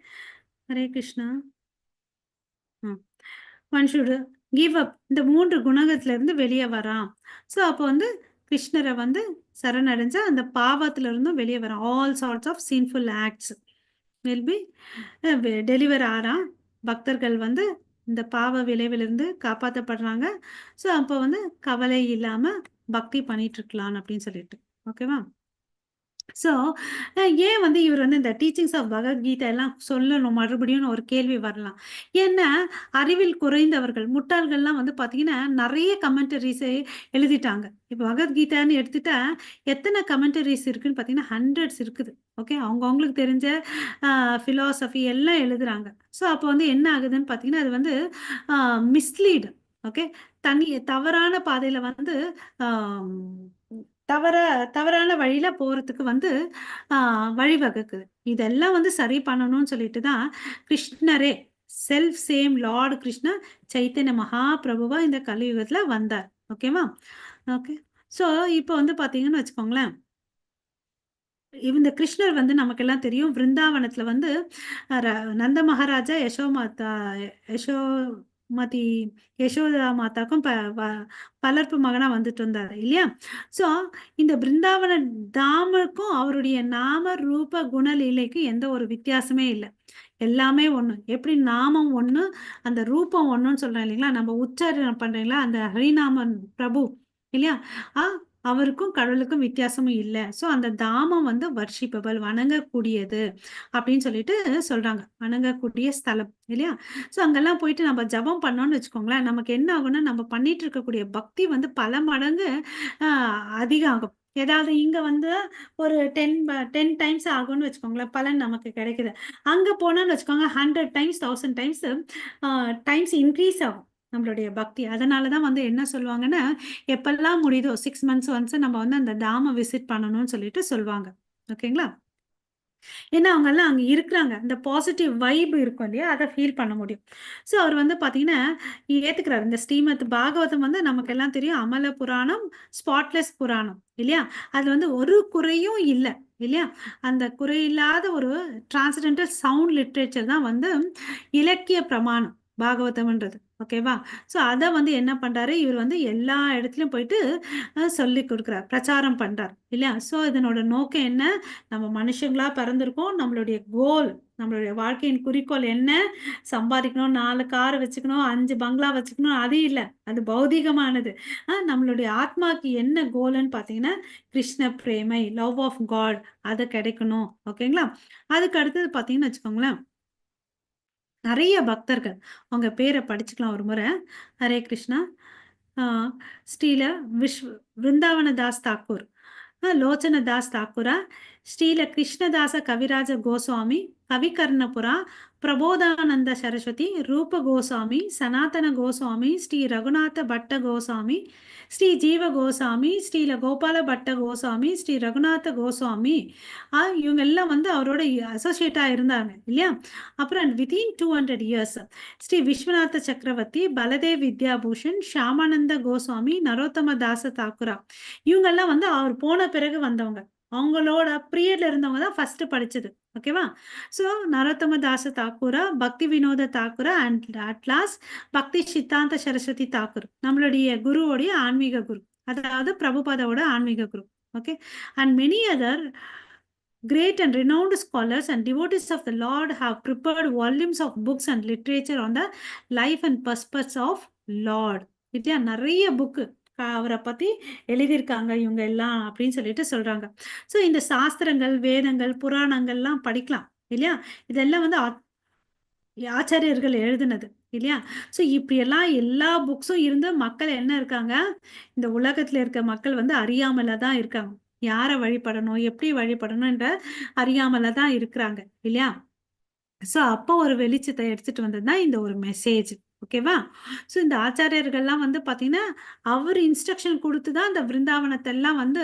Hare Krishna. One should give up, இந்த 3 குணகத்துல இருந்து வெளியே வரான். ஸோ அப்போ வந்து கிருஷ்ணரை வந்து சரணடைஞ்சா அந்த பாவத்துல இருந்தும் வெளியே வரான். All sorts of sinful acts will be deliver ஆறான். பக்தர்கள் வந்து இந்த பாவ விளைவிலிருந்து காப்பாற்றப்படுறாங்க. ஸோ அப்போ வந்து கவலை இல்லாம பக்தி பண்ணிட்டு இருக்கலாம் அப்படின்னு சொல்லிட்டு. ஓகேவா? ஸோ ஏன் வந்து இவர் வந்து இந்த டீச்சிங்ஸ் ஆஃப் பகவத்கீதை எல்லாம் சொல்லணும் மறுபடியும் ஒரு கேள்வி வரலாம். ஏன்னா அறிவில் குறைந்தவர்கள், முட்டாள்கள்லாம் வந்து பார்த்தீங்கன்னா நிறைய கமெண்டரிஸை எழுதிட்டாங்க. இப்போ பகவத்கீதான்னு எடுத்துட்டா எத்தனை கமெண்டரிஸ் இருக்குன்னு பார்த்தீங்கன்னா ஹண்ட்ரட்ஸ் இருக்குது. ஓகே, அவங்கவுங்களுக்கு தெரிஞ்ச ஃபிலாசபி எல்லாம் எழுதுறாங்க. ஸோ அப்போ வந்து என்ன ஆகுதுன்னு பார்த்தீங்கன்னா அது வந்து மிஸ்லீடு. ஓகே, தவறான பாதையில வந்து தவற தவறான வழியில போறதுக்கு வந்து வழிவகுக்குது. இதெல்லாம் வந்து சரி பண்ணணும்னு சொல்லிட்டு தான் கிருஷ்ணரே, self same Lord Krishna Chaitanya மகாபிரபுவா இந்த கலியுகத்துல வந்தார். ஓகேவா? ஓகே, ஸோ இப்போ வந்து பார்த்தீங்கன்னு வச்சுக்கோங்களேன், இந்த கிருஷ்ணர் வந்து நமக்கெல்லாம் தெரியும், விருந்தாவனத்துல வந்து நந்த மகாராஜா யசோமதி யசோதா மாதாக்கும் வளர்ப்பு மகனா வந்துட்டு இருந்தாரு இல்லையா? ஸோ இந்த பிருந்தாவன தாமுக்கும் அவருடைய நாம ரூப குணலீலைக்கும் எந்த ஒரு வித்தியாசமே இல்லை. எல்லாமே ஒண்ணு. எப்படி நாமம் ஒண்ணு, அந்த ரூபம் ஒண்ணுன்னு சொல்றோம் இல்லைங்களா? நம்ம உச்சாரணம் பண்றீங்களா அந்த ஹரிநாமன் பிரபு இல்லையா? அவருக்கும் கடவுளுக்கும் வித்தியாசமும் இல்ல. ஸோ அந்த தாமம் வந்து வர்ஷிப்பபிள், வணங்கக்கூடியது அப்படின்னு சொல்லிட்டு சொல்றாங்க. வணங்கக்கூடிய ஸ்தலம் இல்லையா? ஸோ அங்கெல்லாம் போயிட்டு நம்ம ஜெபம் பண்ணோம்னு வச்சுக்கோங்களேன், நமக்கு என்ன ஆகும்னா, நம்ம பண்ணிட்டு இருக்கக்கூடிய பக்தி வந்து பல மடங்கு அதிகம் ஆகும். ஏதாவது இங்க வந்து ஒரு 10 டைம்ஸ் ஆகும்னு வச்சுக்கோங்களேன், பலன் நமக்கு கிடைக்குது. அங்க போனோம்னு வச்சுக்கோங்க 100 டைம்ஸ் 1000 டைம்ஸ் டைம்ஸ் இன்க்ரீஸ் ஆகும் நம்மளுடைய பக்தி. அதனால தான் வந்து என்ன சொல்லுவாங்கன்னா, எப்பெல்லாம் முடியுதோ 6 மந்த்ஸ் ஒன்ஸ் நம்ம வந்து அந்த தாம விசிட் பண்ணணும்னு சொல்லிட்டு சொல்லுவாங்க. ஓகேங்களா? ஏன்னா அவங்கெல்லாம் அங்க இருக்கிறாங்க. இந்த பாசிட்டிவ் வைப் இருக்கும் இல்லையா? அத ஃபீல் பண்ண முடியும். ஸோ அவர் வந்து பார்த்தீங்கன்னா, ஏத்துக்கிறாரு. இந்த ஸ்ரீமத் பாகவதம் வந்து நமக்கெல்லாம் தெரியும், அமல புராணம், ஸ்பாட்லெஸ் புராணம் இல்லையா? அதுல வந்து ஒரு குறையும் இல்ல இல்லையா? அந்த குறையில்லாத ஒரு டிரான்சென்டென்டல் சவுண்ட் லிட்ரேச்சர் தான் வந்து இலக்கிய பிரமாணம் பாகவதம்ன்றது. ஓகேவா? ஸோ அத வந்து என்ன பண்றாரு, இவர் வந்து எல்லா இடத்துலயும் போயிட்டு சொல்லிக் கொடுக்குறார், பிரச்சாரம் பண்றார் இல்லையா? ஸோ இதனோட நோக்கம் என்ன? நம்ம மனுஷங்களா பிறந்திருக்கோம். நம்மளுடைய கோல், நம்மளுடைய வாழ்க்கையின் குறிக்கோள் என்ன? சம்பாதிக்கணும், 4 கார் வச்சுக்கணும், 5 பங்களா வச்சுக்கணும், அது இல்ல. அது பௌதீகமானது. நம்மளுடைய ஆத்மாக்கு என்ன கோல்ன்னு பார்த்தீங்கன்னா, கிருஷ்ண பிரேமை, லவ் ஆஃப் காட் அது கிடைக்கணும். ஓகேங்களா? அதுக்கு அடுத்தது பார்த்தீங்கன்னு வச்சுக்கோங்களேன், நிறைய பக்தர்கள் அவங்க பேரை படிச்சுக்கலாம் ஒரு முறை. ஹரே கிருஷ்ணா. ஸ்ரீல விருந்தாவன தாஸ் தாக்கூர், லோச்சன தாஸ் தாக்கூரா, ஸ்ரீல கிருஷ்ணதாச கவிராஜ கோஸ்வாமி, கவிகர்ணபுரா, பிரபோதானந்த சரஸ்வதி, ரூப கோசாமி, சனாதன கோசாமி, ஸ்ரீ ரகுநாத பட்ட கோசாமி, ஸ்ரீ ஜீவ கோசாமி, ஸ்ரீல கோபால பட்ட கோசாமி, ஸ்ரீ ரகுநாத கோசாமி, இவங்க எல்லாம் வந்து அவரோட அசோசியேட்டா இருந்தாங்க இல்லையா. அப்புறம் வித்தின் 200 இயர்ஸ் ஸ்ரீ விஸ்வநாத சக்கரவர்த்தி, பலதேவ் வித்யாபூஷன், ஷியாமானந்த கோஸ்வாமி, நரோத்தம தாச தாக்குரா, இவங்கெல்லாம் வந்து அவர் போன பிறகு வந்தவங்க. அவங்களோட பீரியட்ல இருந்தவங்க தான் ஃபர்ஸ்ட் படிச்சது. ஓகேவா. ஸோ நரோத்தம தாச தாக்கூரா, பக்தி வினோத தாக்கூரா அண்ட் அட் லாஸ்ட் பக்தி சித்தாந்த சரஸ்வதி தாக்கூர், நம்மளுடைய குருவோடைய ஆன்மீக குரு, அதாவது பிரபுபாதாவோட ஆன்மீக குரு. Okay. And many other great and renowned scholars and devotees of the Lord have prepared volumes of books and literature on the life and purpose of Lord. இல்லையா, நிறைய புக்கு அவரை பத்தி எழுதியிருக்காங்க இவங்க எல்லாம் அப்படின்னு சொல்லிட்டு சொல்றாங்க. ஸோ இந்த சாஸ்திரங்கள், வேதங்கள், புராணங்கள்லாம் படிக்கலாம் இல்லையா. இதெல்லாம் வந்து ஆச்சாரியர்கள் எழுதுனது இல்லையா. ஸோ இப்படியெல்லாம் எல்லா புக்ஸும் இருந்து மக்கள் என்ன இருக்காங்க, இந்த உலகத்துல இருக்க மக்கள் வந்து அறியாமல தான் இருக்காங்க. யாரை வழிபடணும், எப்படி வழிபடணும்ன்ற அறியாமல தான் இருக்கிறாங்க இல்லையா. ஸோ அப்போ ஒரு வெளிச்சத்தை எடுத்துட்டு வந்தது தான் இந்த ஒரு மெசேஜ். ஓகேவா. ஸோ இந்த ஆச்சாரியர்கள்லாம் வந்து பார்த்தீங்கன்னா அவர் இன்ஸ்ட்ரக்ஷன் கொடுத்து தான் அந்த விருந்தாவனத்தை எல்லாம் வந்து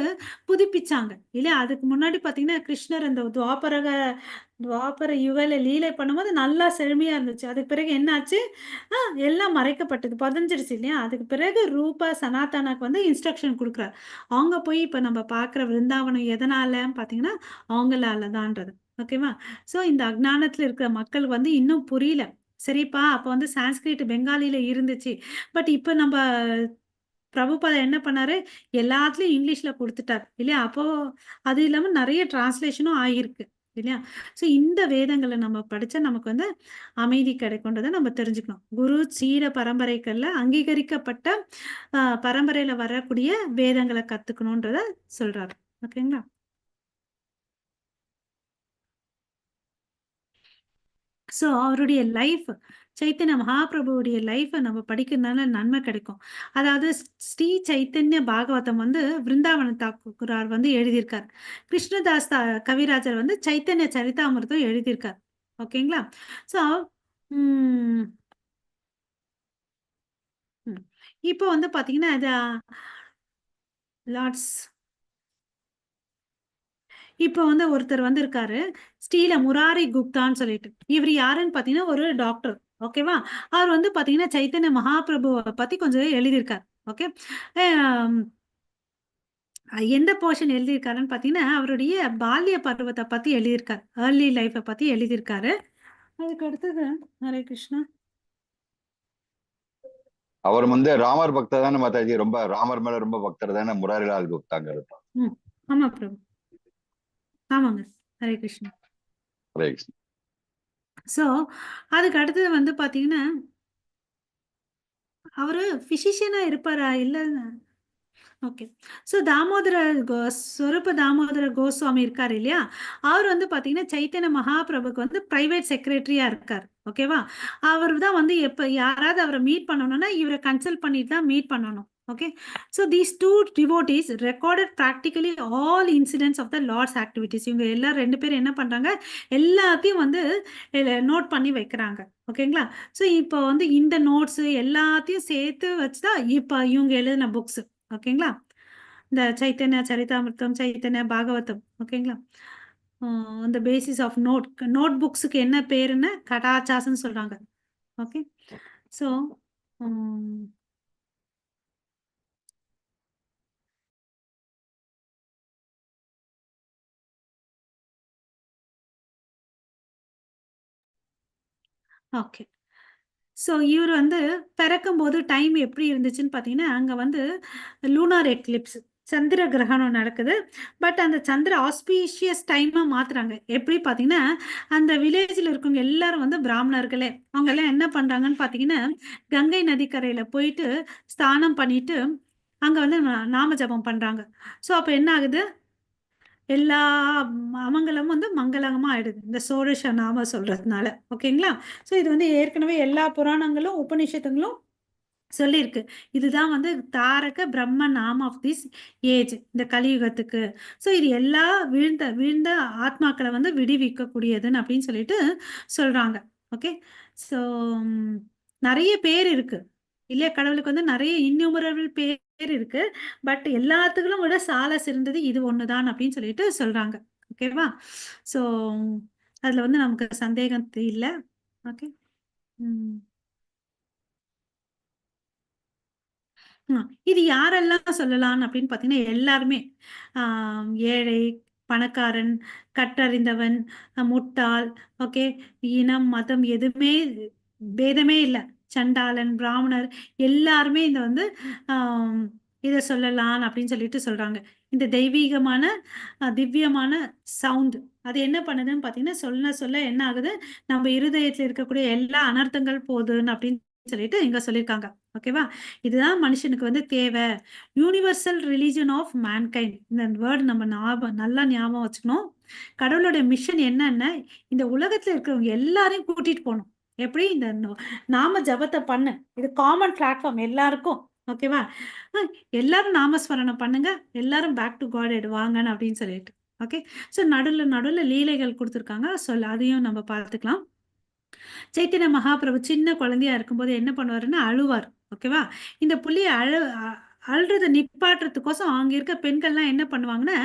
புதுப்பிச்சாங்க இல்லையா. அதுக்கு முன்னாடி பார்த்தீங்கன்னா கிருஷ்ணர் அந்த துவாபர யுகல லீலை பண்ணும்போது நல்லா செழுமையா இருந்துச்சு. அதுக்கு பிறகு என்னாச்சு, எல்லாம் மறைக்கப்பட்டது, புதஞ்சிருச்சு இல்லையா. அதுக்கு பிறகு ரூபா சனாதனாக்கு வந்து இன்ஸ்ட்ரக்ஷன் கொடுக்குறாரு. அவங்க போய் இப்போ நம்ம பார்க்குற விருந்தாவனம் எதனாலன்னு பார்த்தீங்கன்னா அவங்களால தான்றது. ஓகேவா. ஸோ இந்த அஜ்ஞானத்தில் இருக்கிற மக்கள் வந்து இன்னும் புரியல. சரிப்பா, அப்போ வந்து சான்ஸ்கிரிட் பெங்காலியில இருந்துச்சு. பட் இப்போ நம்ம பிரபுபாதா என்ன பண்ணாரு, எல்லாத்துலயும் இங்கிலீஷ்ல கொடுத்துட்டார் இல்லையா. அப்போ அது இல்லாம நிறைய டிரான்ஸ்லேஷனும் ஆகிருக்கு இல்லையா. ஸோ இந்த வேதங்களை நம்ம படிச்சா நமக்கு வந்து அமைதி கிடைக்கும்ன்றதை நம்ம தெரிஞ்சுக்கணும். குரு சீர பரம்பரைகள்ல அங்கீகரிக்கப்பட்ட பரம்பரையில வரக்கூடிய வேதங்களை கத்துக்கணும்ன்றத சொல்றாரு. ஓகேங்களா. ஸோ அவருடைய லைஃப், சைத்தன்ய மகாபிரபுவுடைய லைஃப்பை நம்ம படிக்கிறதுனால நன்மை கிடைக்கும். அதாவது ஸ்ரீ சைத்தன்ய பாகவதம் வந்து விருந்தாவன தாக்கூரார் வந்து எழுதியிருக்கார். கிருஷ்ணதாஸ் கவிராஜர் வந்து சைத்தன்ய சரிதாமிர்தம் எழுதியிருக்கார். ஓகேங்களா. ஸோ இப்போ வந்து பாத்தீங்கன்னா இது லார்ட்ஸ், இப்போ வந்து ஒருத்தர் வந்து இருக்காரு ஸ்ரீல முராரி குப்தான்னு சொல்லிட்டு. இவர் யாருன்னு பாத்தீங்கன்னா ஒரு டாக்டர். ஓகேவா. அவர் வந்து பாத்தீங்கன்னா சைத்தன்ய மகாபிரபுவை பத்தி கொஞ்சம் எழுதியிருக்கார். ஓகே. எந்த போர்ஷன் எழுதியிருக்காருன்னு பாத்தீங்கன்னா அவருடைய பால்ய பருவத்தை பத்தி எழுதியிருக்காரு, ஏர்லி லைஃபை பத்தி எழுதியிருக்காரு. அதுக்கு அடுத்தது ஹரே கிருஷ்ணா. அவர் வந்து ராமர் பக்தர் தானே மாதாஜி, ரொம்ப ராமர் மேல ரொம்ப பக்தர் தானே முராரிலால் குப்தாங்கிறது. ஆமா பிரபு, ஆமாங்க. ஹரே கிருஷ்ணா. ஹரே கிருஷ்ணா. ஸோ அதுக்கு அடுத்தது வந்து பாத்தீங்கன்னா அவரு பிசிஷியனா இருப்பாரா இல்ல. ஓகே. ஸோ ஸ்வரூப தாமோதர கோஸ்வாமி இருக்காரு இல்லையா. அவர் வந்து பாத்தீங்கன்னா சைத்தன்ய மகாபிரபுக்கு வந்து பிரைவேட் செக்ரட்டரியா இருக்கார். ஓகேவா. அவர் தான் வந்து எப்ப யாராவது அவரை மீட் பண்ணணும்னா இவரை கன்சல்ட் பண்ணிட்டு தான் மீட் பண்ணணும். Okay, so these two devotees recorded practically all incidents of the Lord's activities. இவங்க எல்லாம் ரெண்டு பேரும் என்ன பண்றாங்க, எல்லாத்தையும் வந்து நோட் பண்ணி வைக்கிறாங்க. ஓகேங்களா. ஸோ இப்போ வந்து இந்த நோட்ஸ் எல்லாத்தையும் சேர்த்து வச்சுதான் இப்போ இவங்க எழுதின புக்ஸ். ஓகேங்களா. இந்த சைத்தன்ய சரிதாமிர்தம், சைத்தன்ய பாகவதம். ஓகேங்களா. இந்த பேசிஸ் ஆஃப் நோட் புக்ஸுக்கு என்ன பேருன்னு கடாச்சாஸ்ன்னு சொல்றாங்க. ஓகே. So okay. ஸோ இவர் வந்து பிறக்கும்போது டைம் எப்படி இருந்துச்சுன்னு பார்த்தீங்கன்னா அங்கே வந்து லூனார் எக்லிப்ஸ், சந்திர கிரகணம் நடக்குது. பட் அந்த சந்திர ஆஸ்பீஷியஸ் டைமாக மாற்றுறாங்க. எப்படி பார்த்தீங்கன்னா அந்த வில்லேஜில் இருக்கவங்க எல்லாரும் வந்து பிராமணர்களே, அவங்க எல்லாம் என்ன பண்ணுறாங்கன்னு பார்த்தீங்கன்னா கங்கை நதிக்கரையில் போயிட்டு ஸ்நானம் பண்ணிட்டு அங்கே வந்து நாம ஜபம் பண்ணுறாங்க. ஸோ அப்போ என்ன ஆகுது, எல்லா அமங்கலமும் வந்து மங்களகமா ஆயிடுது இந்த சோடச நாம சொல்றதுனால. ஓகேங்களா. ஸோ இது வந்து ஏற்கனவே எல்லா புராணங்களும் உபநிஷத்துங்களும் சொல்லியிருக்கு. இதுதான் வந்து தாரக பிரம்ம நாம ஆஃப் திஸ் ஏஜ், இந்த கலியுகத்துக்கு. ஸோ இது எல்லா வீழ்ந்த ஆத்மாக்களை வந்து விடுவிக்க கூடியதுன்னு அப்படின்னு சொல்லிட்டு சொல்றாங்க. ஓகே. ஸோ நிறைய பேர் இருக்கு இல்லையா, கடவுளுக்கு வந்து நிறைய இன்னுமரபிள் பேர் இருக்கு. பட் எல்லாத்துக்கும் விட சால சிறந்தது இது ஒண்ணுதான் அப்படின்னு சொல்லிட்டு சொல்றாங்க. ஓகேவா? ஸோ அதுல வந்து நமக்கு சந்தேகம் இல்லை. ஓகே. இது யாரெல்லாம் சொல்லலாம் அப்படின்னு பார்த்தீங்கன்னா எல்லாருமே, ஏழை, பணக்காரன், கற்றறிந்தவன், முட்டாள், ஓகே, இனம், மதம் எதுவுமே பேதமே இல்லை, சண்டாளன், பிராமணர், எல்லாருமே இந்த வந்து இதை சொல்லலாம் அப்படின்னு சொல்லிட்டு சொல்றாங்க. இந்த தெய்வீகமான திவ்யமான சவுண்ட் அது என்ன பண்ணுதுன்னு பார்த்தீங்கன்னா சொல்ல சொல்ல என்ன ஆகுது, நம்ம இருதயத்தில் இருக்கக்கூடிய எல்லா அனர்த்தங்கள் போகுதுன்னு அப்படின்னு சொல்லிட்டு இங்க சொல்லியிருக்காங்க. ஓகேவா? இதுதான் மனுஷனுக்கு வந்து தேவை. யூனிவர்சல் ரிலிஜன் ஆஃப் மேன்கைண்ட், இந்த வேர்டு நம்ம நல்லா ஞாபகம் வச்சுக்கணும். கடவுளுடைய மிஷன் என்னன்னா இந்த உலகத்துல இருக்கிறவங்க எல்லாரையும் கூட்டிட்டு போகணும். எப்படி இந்த நாம ஜபத்தை பண்ணு, இது காமன் பிளாட்ஃபார்ம் எல்லாருக்கும். ஓகேவா? எல்லாரும் நாமஸ்மரணம் பண்ணுங்க, எல்லாரும் பேக் டு காட் வாங்கன்னு அப்படின்னு சொல்லிட்டு. ஓகே. ஸோ நடுவில் லீலைகள் கொடுத்துருக்காங்க. அதையும் நம்ம பார்த்துக்கலாம். சைத்தன்ய மகாபிரபு சின்ன குழந்தையா இருக்கும்போது என்ன பண்ணுவாருன்னா அழுவார். ஓகேவா? இந்த புள்ளிய அழுறத நிப்பாட்டுறதுக்கோசம் அங்க இருக்க பெண்கள்லாம் என்ன பண்ணுவாங்கன்னா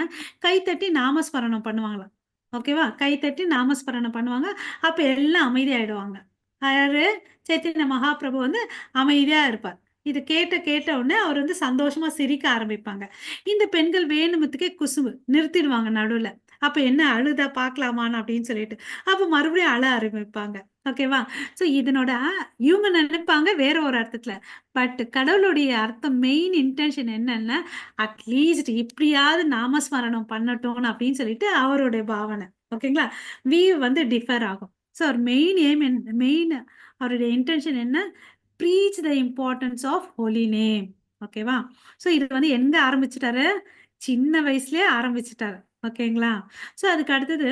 கைத்தட்டி நாமஸ்மரணம் பண்ணுவாங்களாம். ஓகேவா? கைத்தட்டி நாமஸ்மரணம் பண்ணுவாங்க. அப்ப எல்லாம் அமைதியாயிடுவாங்க. யாரு? சைத்தன்ய மகாபிரபு வந்து அமைதியா இருப்பார். இது கேட்ட உடனே அவர் வந்து சந்தோஷமா சிரிக்க ஆரம்பிப்பாங்க. இந்த பெண்கள் வேணுமத்துக்கே குசும்பு நிறுத்திடுவாங்க நடுவுல. அப்ப என்ன அழுதா பார்க்கலாமான்னு அப்படின்னு சொல்லிட்டு அப்ப மறுபடியும் அழ ஆரம்பிப்பாங்க. ஓகேவா? ஸோ இதனோட இவங்க நினைப்பாங்க வேற ஒரு அர்த்தத்துல. பட் கடவுளுடைய அர்த்தம், மெயின் இன்டென்ஷன் என்னன்னா அட்லீஸ்ட் இப்படியாவது நாமஸ்மரணம் பண்ணட்டும் அப்படின்னு சொல்லிட்டு அவருடைய பாவனை. ஓகேங்களா? வியூ வந்து டிஃபர் ஆகும். ஸோ அவர் மெயின் அவருடைய இன்டென்ஷன் என்ன, preach the importance of holy name. ஓகேவா? ஸோ இது வந்து எங்க ஆரம்பிச்சிட்டாரு, சின்ன வயசுலயே ஆரம்பிச்சிட்டாரு. ஓகேங்களா? ஸோ அதுக்கு அடுத்தது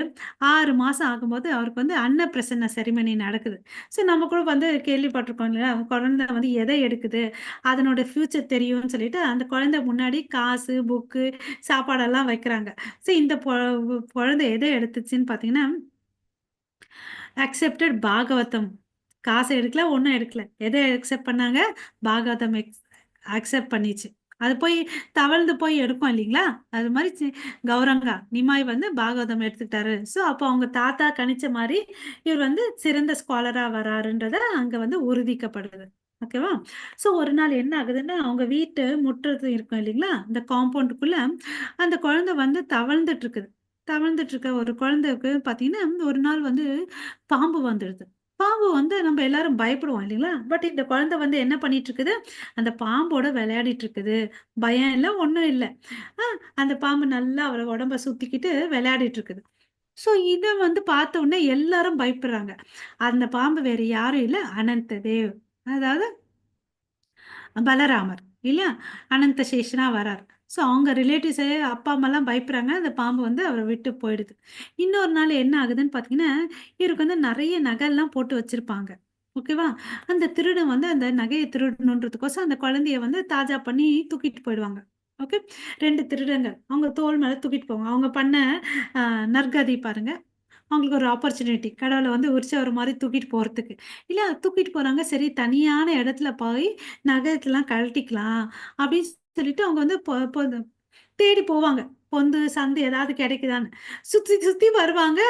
6 மாசம் ஆகும்போது அவருக்கு வந்து அன்னப்பிரசன்ன செரிமனி நடக்குது. ஸோ நம்ம கூட வந்து கேள்விப்பட்டிருக்கோம் இல்லையா, குழந்தை வந்து எதை எடுக்குது அதனோட ஃபியூச்சர் தெரியும்னு சொல்லிட்டு அந்த குழந்தை முன்னாடி காசு, புக்கு, சாப்பாடெல்லாம் வைக்கிறாங்க. ஸோ இந்த குழந்தை எதை எடுத்துச்சுன்னு பார்த்தீங்கன்னா அக்செப்டட் பாகவதம். காசை எடுக்கல, ஒன்றும் எடுக்கல. எதை அக்செப்ட் பண்ணாங்க? பாகவதம் அக்செப்ட் பண்ணிச்சு. அது போய் தவழ்ந்து போய் எடுக்கும் இல்லைங்களா, அது மாதிரி கௌரங்கா நிமாய் வந்து பாகவதம் எடுத்துக்கிட்டாரு. ஸோ அப்போ அவங்க தாத்தா கணிச்ச மாதிரி இவர் வந்து சிறந்த ஸ்காலரா வராருன்றத அங்க வந்து உறுதிக்கப்படுது. ஓகேவா? ஸோ ஒரு நாள் என்ன ஆகுதுன்னா அவங்க வீட்டு முற்றது இருக்கும் இல்லைங்களா, இந்த காம்பவுண்டுக்குள்ள அந்த குழந்தை வந்து தவழ்ந்துட்டு இருக்க ஒரு குழந்தைக்கு பார்த்தீங்கன்னா ஒரு நாள் வந்து பாம்பு வந்துடுது. பாம்பு வந்து நம்ம எல்லாரும் பயப்படுவோம் இல்லைங்களா, பட் இந்த குழந்தை வந்து என்ன பண்ணிட்டு இருக்குது, அந்த பாம்போட விளையாடிட்டு இருக்குது. பயம் இல்லை, ஒன்றும் இல்லை. அந்த பாம்பு நல்லா அவரை உடம்ப சுத்திக்கிட்டு விளையாடிட்டு இருக்குது. ஸோ இதை வந்து பார்த்த உடனே எல்லாரும் பயப்படுறாங்க. அந்த பாம்பு வேற யாரும் இல்லை, அனந்த தேவ், அதாவது பலராமர் இல்லையா, அனந்த சேஷனா வரார். ஸோ அவங்க ரிலேட்டிவ்ஸே அப்பா அம்மாலாம் பயப்படுறாங்க. அந்த பாம்பு வந்து அவரை விட்டு போயிடுது. இன்னொரு நாள் என்ன ஆகுதுன்னு பார்த்தீங்கன்னா இவருக்கு வந்து நிறைய நகைலாம் போட்டு வச்சிருப்பாங்க. ஓகேவா? அந்த திருடன் வந்து அந்த நகையை திருடணுன்றதுக்கோசம் அந்த குழந்தைய வந்து தாஜா பண்ணி தூக்கிட்டு போயிடுவாங்க. ஓகே. 2 திருடங்கள் அவங்க தோல் மேல தூக்கிட்டு போவாங்க. அவங்க பண்ண நற்கதி பாருங்க. அவங்களுக்கு ஒரு ஆப்பர்ச்சுனிட்டி கடவுளை வந்து உற்சவர் மாதிரி தூக்கிட்டு போறதுக்கு. இல்ல தூக்கிட்டு போறாங்க. சரி தனியான இடத்துல போய் நகரத்தெல்லாம் கழட்டிக்கலாம் அப்படின்னு சொல்லிட்டு அவங்க வந்து தேடி போவாங்க. பொந்து சந்து ஏதாவது கிடைக்குதான்னு சுத்தி சுத்தி வருவாங்க.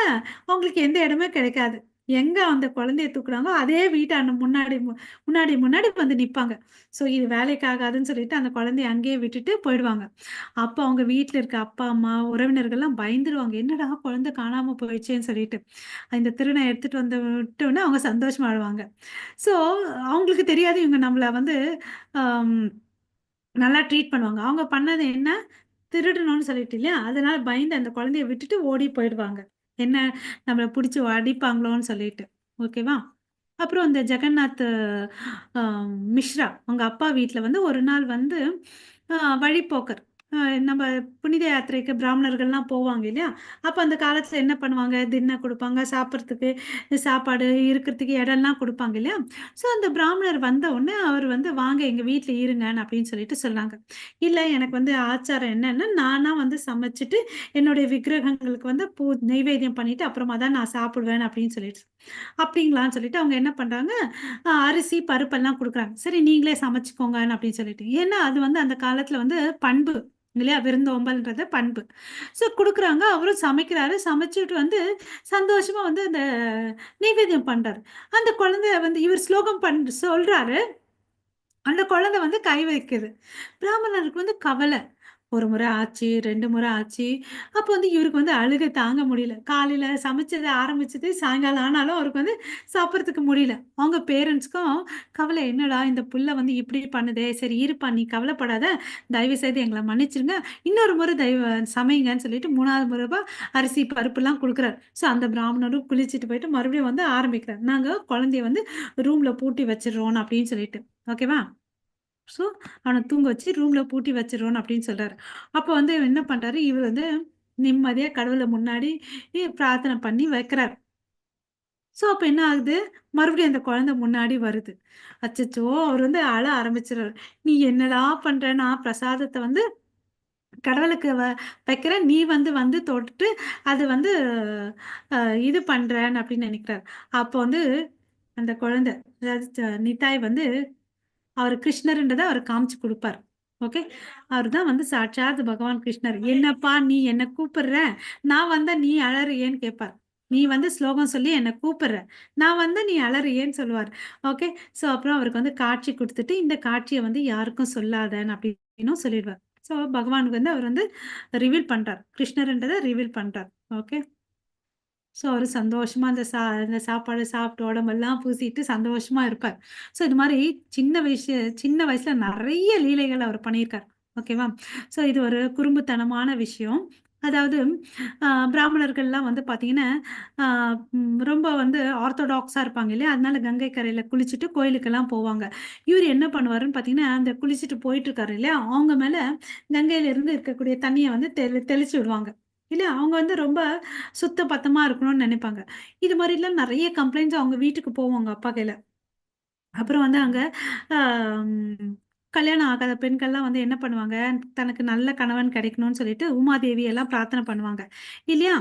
அவங்களுக்கு எந்த இடமே கிடைக்காது. எங்க அந்த குழந்தைய தூக்குறாங்களோ அதே வீட்டாண்ட முன்னாடி முன்னாடி முன்னாடி வந்து நிப்பாங்க. ஸோ இது வேலைக்கு ஆகாதுன்னு சொல்லிட்டு அந்த குழந்தைய அங்கேயே விட்டுட்டு போயிடுவாங்க. அப்போ அவங்க வீட்டில் இருக்க அப்பா அம்மா உறவினர்கள்லாம் பயந்துருவாங்க. என்னடா குழந்தை காணாம போயிடுச்சேன்னு சொல்லிட்டு இந்த திருடனை எடுத்துட்டு வந்து விட்டோன்னே அவங்க சந்தோஷமா ஆடுவாங்க. ஸோ அவங்களுக்கு தெரியாது இவங்க நம்மள வந்து நல்லா ட்ரீட் பண்ணுவாங்க. அவங்க பண்ணது என்ன, திருடணும்னு சொல்லிட்டு இல்லையா, அதனால பயந்து அந்த குழந்தைய விட்டுட்டு ஓடி போயிடுவாங்க. என்ன நம்மள பிடிச்சி அடிப்பாங்களோன்னு சொல்லிட்டு. ஓகேவா? அப்புறம் இந்த ஜெகநாத் மிஸ்ரா அவங்க அப்பா வீட்டில் வந்து ஒரு நாள் வந்து வழிப்போக்கர், நம்ம புனித யாத்திரைக்கு பிராமணர்கள்லாம் போவாங்க இல்லையா, அப்போ அந்த காலத்தில் என்ன பண்ணுவாங்க, தின்ன கொடுப்பாங்க, சாப்பிட்றதுக்கு சாப்பாடு இருக்கிறதுக்கு இடம்லாம் கொடுப்பாங்க இல்லையா. ஸோ அந்த பிராமணர் வந்த உடனே அவர் வந்து வாங்க எங்கள் வீட்டில் இருங்கன்னு அப்படின்னு சொல்லிட்டு சொன்னாங்க. இல்லை எனக்கு வந்து ஆச்சாரம் என்னன்னா நானா வந்து சமைச்சிட்டு என்னுடைய விக்கிரகங்களுக்கு வந்து நெய்வேத்தியம் பண்ணிட்டு அப்புறமா தான் நான் சாப்பிடுவேன் அப்படின்னு சொல்லிட்டு. அப்படிங்களான்னு சொல்லிட்டு அவங்க என்ன பண்றாங்க, அரிசி பருப்பெல்லாம் கொடுக்குறாங்க. சரி நீங்களே சமைச்சுக்கோங்கன்னு அப்படின்னு சொல்லிட்டு. ஏன்னா அது வந்து அந்த காலத்துல வந்து பண்பு இல்லையா, விருந்தோம்பல்ன்றது பண்பு. ஸோ கொடுக்குறாங்க, அவரும் சமைக்கிறாரு, சமைச்சிட்டு வந்து சந்தோஷமா வந்து அந்த நைவேத்தியம் பண்றாரு. அந்த குழந்தை வந்து இவர் ஸ்லோகம் சொல்றாரு, அந்த குழந்தை வந்து கை வைக்குது. பிராமணருக்கு வந்து கவலை. 1 முறை ஆச்சு, 2 முறை ஆச்சு. அப்போ வந்து இவருக்கு வந்து அழுகை தாங்க முடியல. காலையில சமைச்சது ஆரம்பிச்சது சாயங்காலம் ஆனாலும் அவருக்கு வந்து சாப்பிடறதுக்கு முடியல. அவங்க பேரண்ட்ஸ்க்கும் கவலை, என்னடா இந்த புள்ள வந்து இப்படி பண்ணுதே! சரி இருப்பா, நீ கவலைப்படாத. தயவு செய்து எங்கள மன்னிச்சுருங்க. இன்னொரு முறை சமைங்கன்னு சொல்லிட்டு 3வது முறைப்பா அரிசி, பருப்புலாம் குடுக்குறாரு. ஸோ அந்த பிராமணரும் குளிச்சுட்டு போயிட்டு மறுபடியும் வந்து ஆரம்பிக்கிறார். நாங்க குழந்தைய வந்து ரூம்ல பூட்டி வச்சுடுறோம் அப்படின்னு சொல்லிட்டு. ஓகேவா? ஸோ அவன தூங்க வச்சு ரூம்ல பூட்டி வச்சுருவோன்னு அப்படின்னு சொல்றாரு. அப்போ வந்து என்ன பண்றாரு, இவர் வந்து நிம்மதியா கடவுள முன்னாடி பிரார்த்தனை பண்ணி வைக்கிறார். ஸோ அப்ப என்ன ஆகுது, மறுபடியும் அந்த குழந்தை முன்னாடி வருது. அச்சச்சோ! அவர் வந்து அழ ஆரம்பிச்சுறாரு. "நீ என்னடா பண்ற? நான் பிரசாதத்த வந்து கடவுளுக்கு வைக்கிறேன். நீ வந்து வந்து தொட்டுட்டு அது வந்து அ இது பண்றேன்னு" அப்படின்னு நினைக்கிறாரு. அப்போ வந்து அந்த குழந்தை, அதாவது நித்தாய் வந்து அவரு கிருஷ்ணர்ன்றத அவரு காமிச்சு குடுப்பாரு. ஓகே. அவரு தான் வந்து சாட்சாத் பகவான் கிருஷ்ணர். "என்னப்பா நீ என்ன கூப்பிடுற? நான் வந்தா நீ அழறியேன்னு?" கேட்பார். "நீ வந்து ஸ்லோகம் சொல்லி என்ன கூப்பிடுற. நான் வந்தா நீ அழறியேன்னு?" சொல்லுவாரு. ஓகே. ஸோ அப்புறம் அவருக்கு வந்து காட்சி குடுத்துட்டு, இந்த காட்சிய வந்து யாருக்கும் சொல்லாதன்னு அப்படின்னும் சொல்லிடுவார். ஸோ பகவானுக்கு வந்து அவர் வந்து ரிவீல் பண்றார். கிருஷ்ணர்ன்றத ரிவீல் பண்றார். ஓகே. ஸோ அவரு சந்தோஷமா அந்த சாப்பாடு சாப்பிட்டு உடம்பெல்லாம் பூசிட்டு சந்தோஷமா இருப்பார். ஸோ இது மாரி சின்ன வயசுல நெறைய லீலைகள் அவர் பண்ணியிருக்கார். ஓகேவா? ஸோ இது ஒரு குறும்புத்தனமான விஷயம். அதாவது பிராமணர்கள்லாம் வந்து பார்த்தீங்கன்னா, அ ரொம்ப வந்து ஆர்த்தோடாக்ஸா இருப்பாங்க இல்லையா? அதனால கங்கை கரையில குளிச்சுட்டு கோயிலுக்கெல்லாம் போவாங்க. இவரு என்ன பண்ணுவாருன்னு பார்த்தீங்கன்னா, அந்த குளிச்சுட்டு போயிட்டுருக்காரு இல்லையா? அவங்க மேல கங்கையில இருந்து இருக்கக்கூடிய தண்ணிய வந்து தெளிச்சு விடுவாங்க. இல்ல அவங்க வந்து ரொம்ப சுத்த பத்தமா இருக்கணும்னு நெனைப்பாங்க. இது மாரிலாம் நெறைய கம்ப்ளைண்ட்ஸ் அவங்க வீட்டுக்கு போவும் அவங்க அப்பா கையில. அப்புறம் வந்து அங்க ம் கல்யாணம் ஆகாத பெண்கள்லாம் வந்து என்ன பண்ணுவாங்க, தனக்கு நல்ல கணவன் கிடைக்கணும்னு சொல்லிட்டு உமாதேவி எல்லாம் பிரார்த்தனை பண்ணுவாங்க. இல்லையா?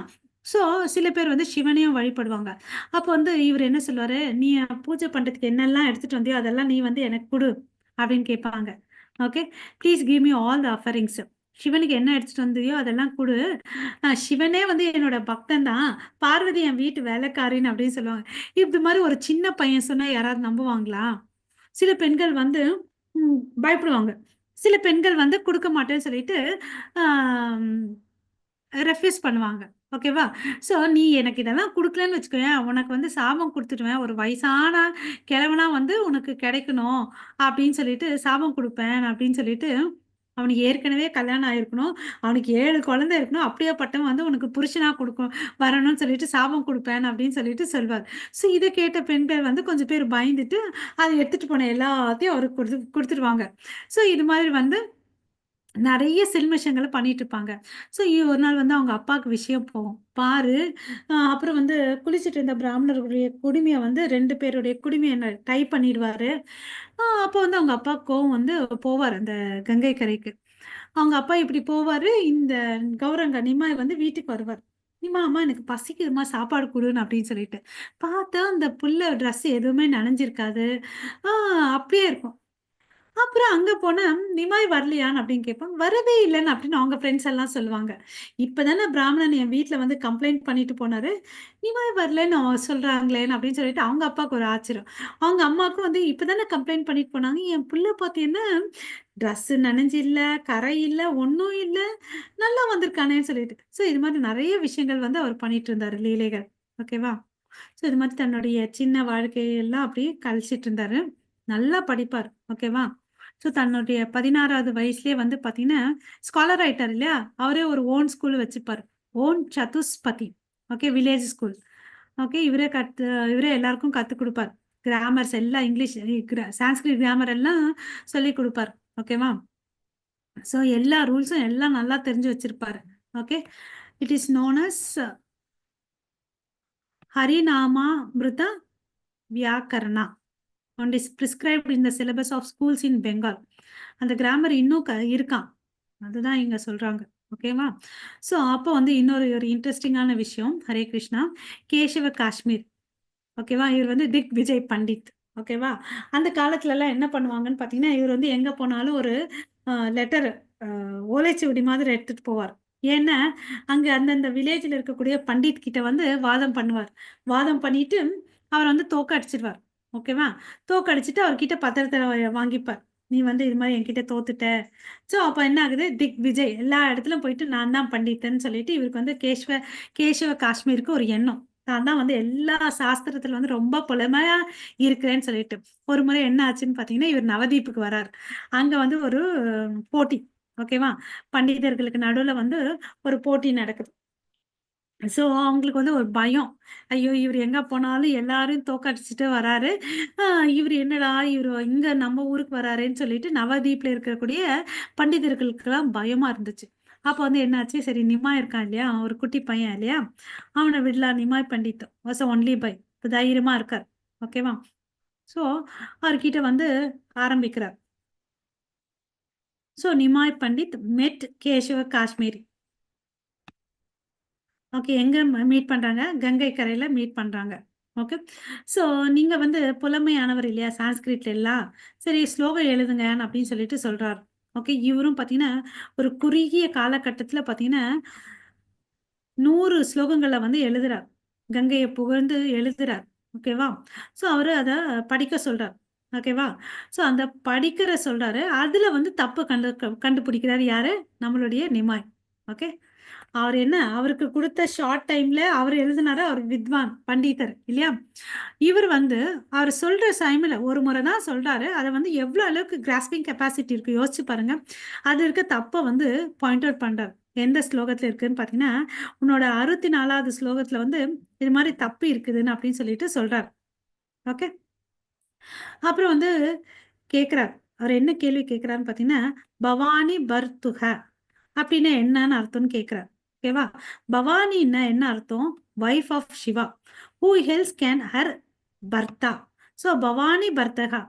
ஸோ சில பேர் வந்து சிவனையும் வழிபடுவாங்க. அப்போ வந்து இவரு என்ன சொல்லுவாரு, "நீ பூஜை பண்றதுக்கு என்னெல்லாம் எடுத்துட்டு வந்தியோ, அதெல்லாம் நீ வந்து எனக்கு குடு" அப்படின்னு கேட்பாங்க. Okay. "Please give me all the offerings." சிவனுக்கு என்ன எடுத்துட்டு வந்தியோ அதெல்லாம் குடு. சிவனே வந்து என்னோட பக்தன் தான். பார்வதி என் வீட்டு வேலைக்காரின்னு அப்படின்னு சொல்லுவாங்க. இது மாரி ஒரு சின்ன பையன் சொன்னா யாராவது நம்புவாங்களா? சில பெண்கள் வந்து பயப்படுவாங்க. சில பெண்கள் வந்து குடுக்க மாட்டேன்னு சொல்லிட்டு, ஆம் ரெஃப்யூஸ் பண்ணுவாங்க. ஓகேவா? ஸோ நீ எனக்கு இதெல்லாம் குடுக்கலன்னு வச்சுக்கோயேன், உனக்கு வந்து சாபம் குடுத்துடுவேன். ஒரு வயசான கிழவனா வந்து உனக்கு கிடைக்கணும் அப்படின்னு சொல்லிட்டு சாபம் குடுப்பேன் அப்படின்னு சொல்லிட்டு, அவனுக்கு ஏற்கனவே கல்யாணம் ஆயிருக்கணும். அவனுக்கு 7 குழந்தை இருக்கணும். அப்படியாப்பட்டவன் வந்து உனக்கு புருஷனா வரணும்னு சொல்லிட்டு சாபம் குடுப்பேன் அப்படின்னு சொல்லிட்டு சொல்வார். ஸோ இத கேட்ட பெண்கள் வந்து கொஞ்சம் பேர் பயந்துட்டு, அத எடுத்துட்டு போன எல்லாத்தையும் அவருக்கு குடுத்துருவாங்க. ஸோ இது மாதிரி வந்து நெறைய சில்மிஷங்கள பண்ணிட்டு இருப்பாங்க. ஸோ ஒரு நாள் வந்து அவங்க அப்பாவுக்கு விஷயம் போகும். பாரு, அப்புறம் வந்து குளிச்சுட்டு இருந்த பிராமணர்களுடைய குடுமிய வந்து 2 பேருடைய குடுமிய டை பண்ணிடுவாரு. அப்போ வந்து அவங்க அப்பாவுக்கு கோவம் வந்து போவாரு அந்த கங்கை கரைக்கு. அவங்க அப்பா இப்படி போவாரு. இந்த கௌரங்க நிம்மாய் வந்து வீட்டுக்கு வருவார். "நிம்மா, அம்மா எனக்கு பசிக்குதும்மா சாப்பாடு குடுன்னு" அப்படின்னு சொல்லிட்டு. பார்த்தா அந்த புள்ள ட்ரெஸ் எதுவுமே நனஞ்சிருக்காது. ஆ அப்படியே இருக்கும். அப்புறம் அங்க போனா, "நிமாய் வரலையான்னு?" அப்படின்னு கேட்பாங்க. "வரவே இல்லன்னு" அப்படின்னு அவங்க ஃப்ரெண்ட்ஸ் எல்லாம் சொல்லுவாங்க. "இப்பதானே பிராமணன் என் வீட்ல வந்து கம்ப்ளைண்ட் பண்ணிட்டு போனாரு. நிமாய் வரலன்னு சொல்றாங்களேன்னு" அப்படின்னு சொல்லிட்டு அவங்க அப்பாவுக்கு ஒரு ஆச்சரியம். அவங்க அம்மாவுக்கும் வந்து இப்பதானே கம்ப்ளைண்ட் பண்ணிட்டு போனாங்க. என் புள்ள பார்த்தீங்கன்னா, ட்ரெஸ் நனஞ்சு இல்ல, கரை இல்ல, ஒண்ணும் இல்ல. நல்லா வந்திருக்கானேன்னு சொல்லிட்டு. ஸோ இது மாதிரி நெறைய விஷயங்கள் வந்து அவர் பண்ணிட்டு இருந்தாரு லீலைகள். ஓகேவா? ஸோ இது மாதிரி தன்னுடைய சின்ன வாழ்க்கையெல்லாம் அப்படியே கழிச்சிட்டு இருந்தாரு. நல்லா படிப்பார். ஓகேவா? ஸோ தன்னுடைய 16வது வயசுலயே வந்து பார்த்தீங்கன்னா, ஸ்காலர் ஆயிட்டாரு இல்லையா? அவரே ஒரு ஓன் ஸ்கூல் வச்சுப்பாரு. ஓன் சதுஷ்பதி. ஓகே. Village school. ஓகே. இவரே எல்லாருக்கும் கத்துக் குடுப்பார். கிராமர்ஸ் எல்லாம் இங்கிலீஷ் சான்ஸ்கிரிட் கிராமர் எல்லாம் சொல்லிக் குடுப்பார். ஓகேவா? ஸோ எல்லா ரூல்ஸும் எல்லாம் நல்லா தெரிஞ்சு வச்சிருப்பாரு. Okay. It is known as Harinamamrita Vyakarana and is prescribed in the syllabus of schools in Bengal. அந்த கிராமர் இன்னும் இருக்கான். அதுதான் இங்க சொல்றாங்க. ஓகேவா? ஸோ அப்போ வந்து இன்னொரு ஒரு இன்ட்ரெஸ்டிங்கான விஷயம். ஹரே கிருஷ்ணா. கேசவ காஷ்மீர். ஓகேவா. இவர் வந்து திக் விஜய் பண்டித். ஓகேவா. அந்த காலத்துல எல்லாம் என்ன பண்ணுவாங்கன்னு பாத்தீங்கன்னா, இவர் வந்து எங்க போனாலும் ஒரு லெட்டர் ஓலைச்சுவடி மாதிரி எடுத்துட்டு போவார். ஏன்னா அங்க அந்தந்த வில்லேஜ்ல இருக்கக்கூடிய பண்டிட் கிட்ட வந்து வாதம் பண்ணுவார். வாதம் பண்ணிட்டு அவர் வந்து தோக்கடிச்சிடுவார். ஓகேவா. தோக்கடிச்சிட்டு அவர்கிட்ட பத்திரத்தை வாங்கிப்பார். நீ வந்து இது மாதிரி என்கிட்ட தோத்துட்ட. ஸோ அப்போ என்ன ஆகுது, திக் விஜய் எல்லா இடத்துலயும் போயிட்டு நான் தான் பண்டித்தன்னு சொல்லிட்டு இவருக்கு வந்து கேசவ காஷ்மீருக்கு ஒரு எண்ணம். நான் தான் வந்து எல்லா சாஸ்திரத்துல வந்து ரொம்ப புலமையா இருக்கிறேன்னு சொல்லிட்டு ஒரு முறை என்ன ஆச்சுன்னு பாத்தீங்கன்னா, இவர் நவதீப்புக்கு வரார். அங்க வந்து ஒரு போட்டி. ஓகேவா. பண்டிதர்களுக்கு நடுவுல வந்து ஒரு போட்டி நடக்குது. ஸோ அவங்களுக்கு வந்து ஒரு பயம். ஐயோ! இவரு எங்க போனாலும் எல்லாரையும் தோற்கடிச்சுட்டு வராரு. இவரு என்னடா இவரு இங்க நம்ம ஊருக்கு வராரேன்னு சொல்லிட்டு நவதீப்ல இருக்கக்கூடிய பண்டிதர்களுக்கெல்லாம் பயமா இருந்துச்சு. அப்ப வந்து என்னாச்சு, சரி நிமாய் இருக்கான் இல்லையா? அவன் ஒரு குட்டி பையன் இல்லையா? அவன விடலாம். நிமாய் பண்டித் வாஸ் ஒன்லி பாய். தைரியமா இருக்கார். ஓகேவா? ஸோ அவர்கிட்ட வந்து ஆரம்பிக்கிறார். ஸோ நிமாய் பண்டித் மெட் கேசவ காஷ்மீரி. ஓகே. எங்க மீட் பண்றாங்க? கங்கை கரையில மீட் பண்றாங்க. ஓகே. ஸோ நீங்க வந்து புலமையானவர் இல்லையா? சான்ஸ்கிரிட்ல எல்லாம். சரி ஸ்லோகம் எழுதுங்கன்னு அப்படின்னு சொல்லிட்டு சொல்றாரு. ஓகே. இவரும் பார்த்தீங்கன்னா, ஒரு குறுகிய காலகட்டத்தில பார்த்தீங்கன்னா, 100 ஸ்லோகங்கள வந்து எழுதுறார். கங்கைய புகழ்ந்து எழுதுறார். ஓகேவா? ஸோ அவரு அத படிக்க சொல்றார். ஓகேவா? ஸோ அந்த படிக்கிற சொல்றாரு. அதுல வந்து தப்பு கண்டுபிடிக்கிறாரு யாரு? நம்மளுடைய நிமாய். ஓகே. அவர் என்ன அவருக்கு கொடுத்த ஷார்ட் டைம்ல அவர் எழுதினாரு. அவர் வித்வான் பண்டிதர் இல்லையா. இவர் வந்து அவர் சொல்ற டைம்ல ஒரு முறை தான் சொல்றாரு. அதை வந்து எவ்வளவு அளவுக்கு கிராஸ்பிங் கெப்பாசிட்டி இருக்கு யோசிச்சு பாருங்க. அது இருக்க தப்ப வந்து பாயிண்ட் அவுட் பண்றாரு. எந்த ஸ்லோகத்துல இருக்குன்னு பாத்தீங்கன்னா, உன்னோட 64வது ஸ்லோகத்துல வந்து இது மாதிரி தப்பு இருக்குதுன்னு அப்படின்னு சொல்லிட்டு சொல்றாரு. ஓகே. அப்புறம் வந்து கேக்குறார். அவர் என்ன கேள்வி கேட்கிறாருன்னு பாத்தீங்கன்னா, பவானி பர்துக அப்படின்னா என்னன்னு அர்த்தம்னு கேட்கிறார். ஓகேவா. பவானின்னா என்ன அர்த்தம்? Wife of Shiva. Who else can her bharta. So Bhavani பர்தகா.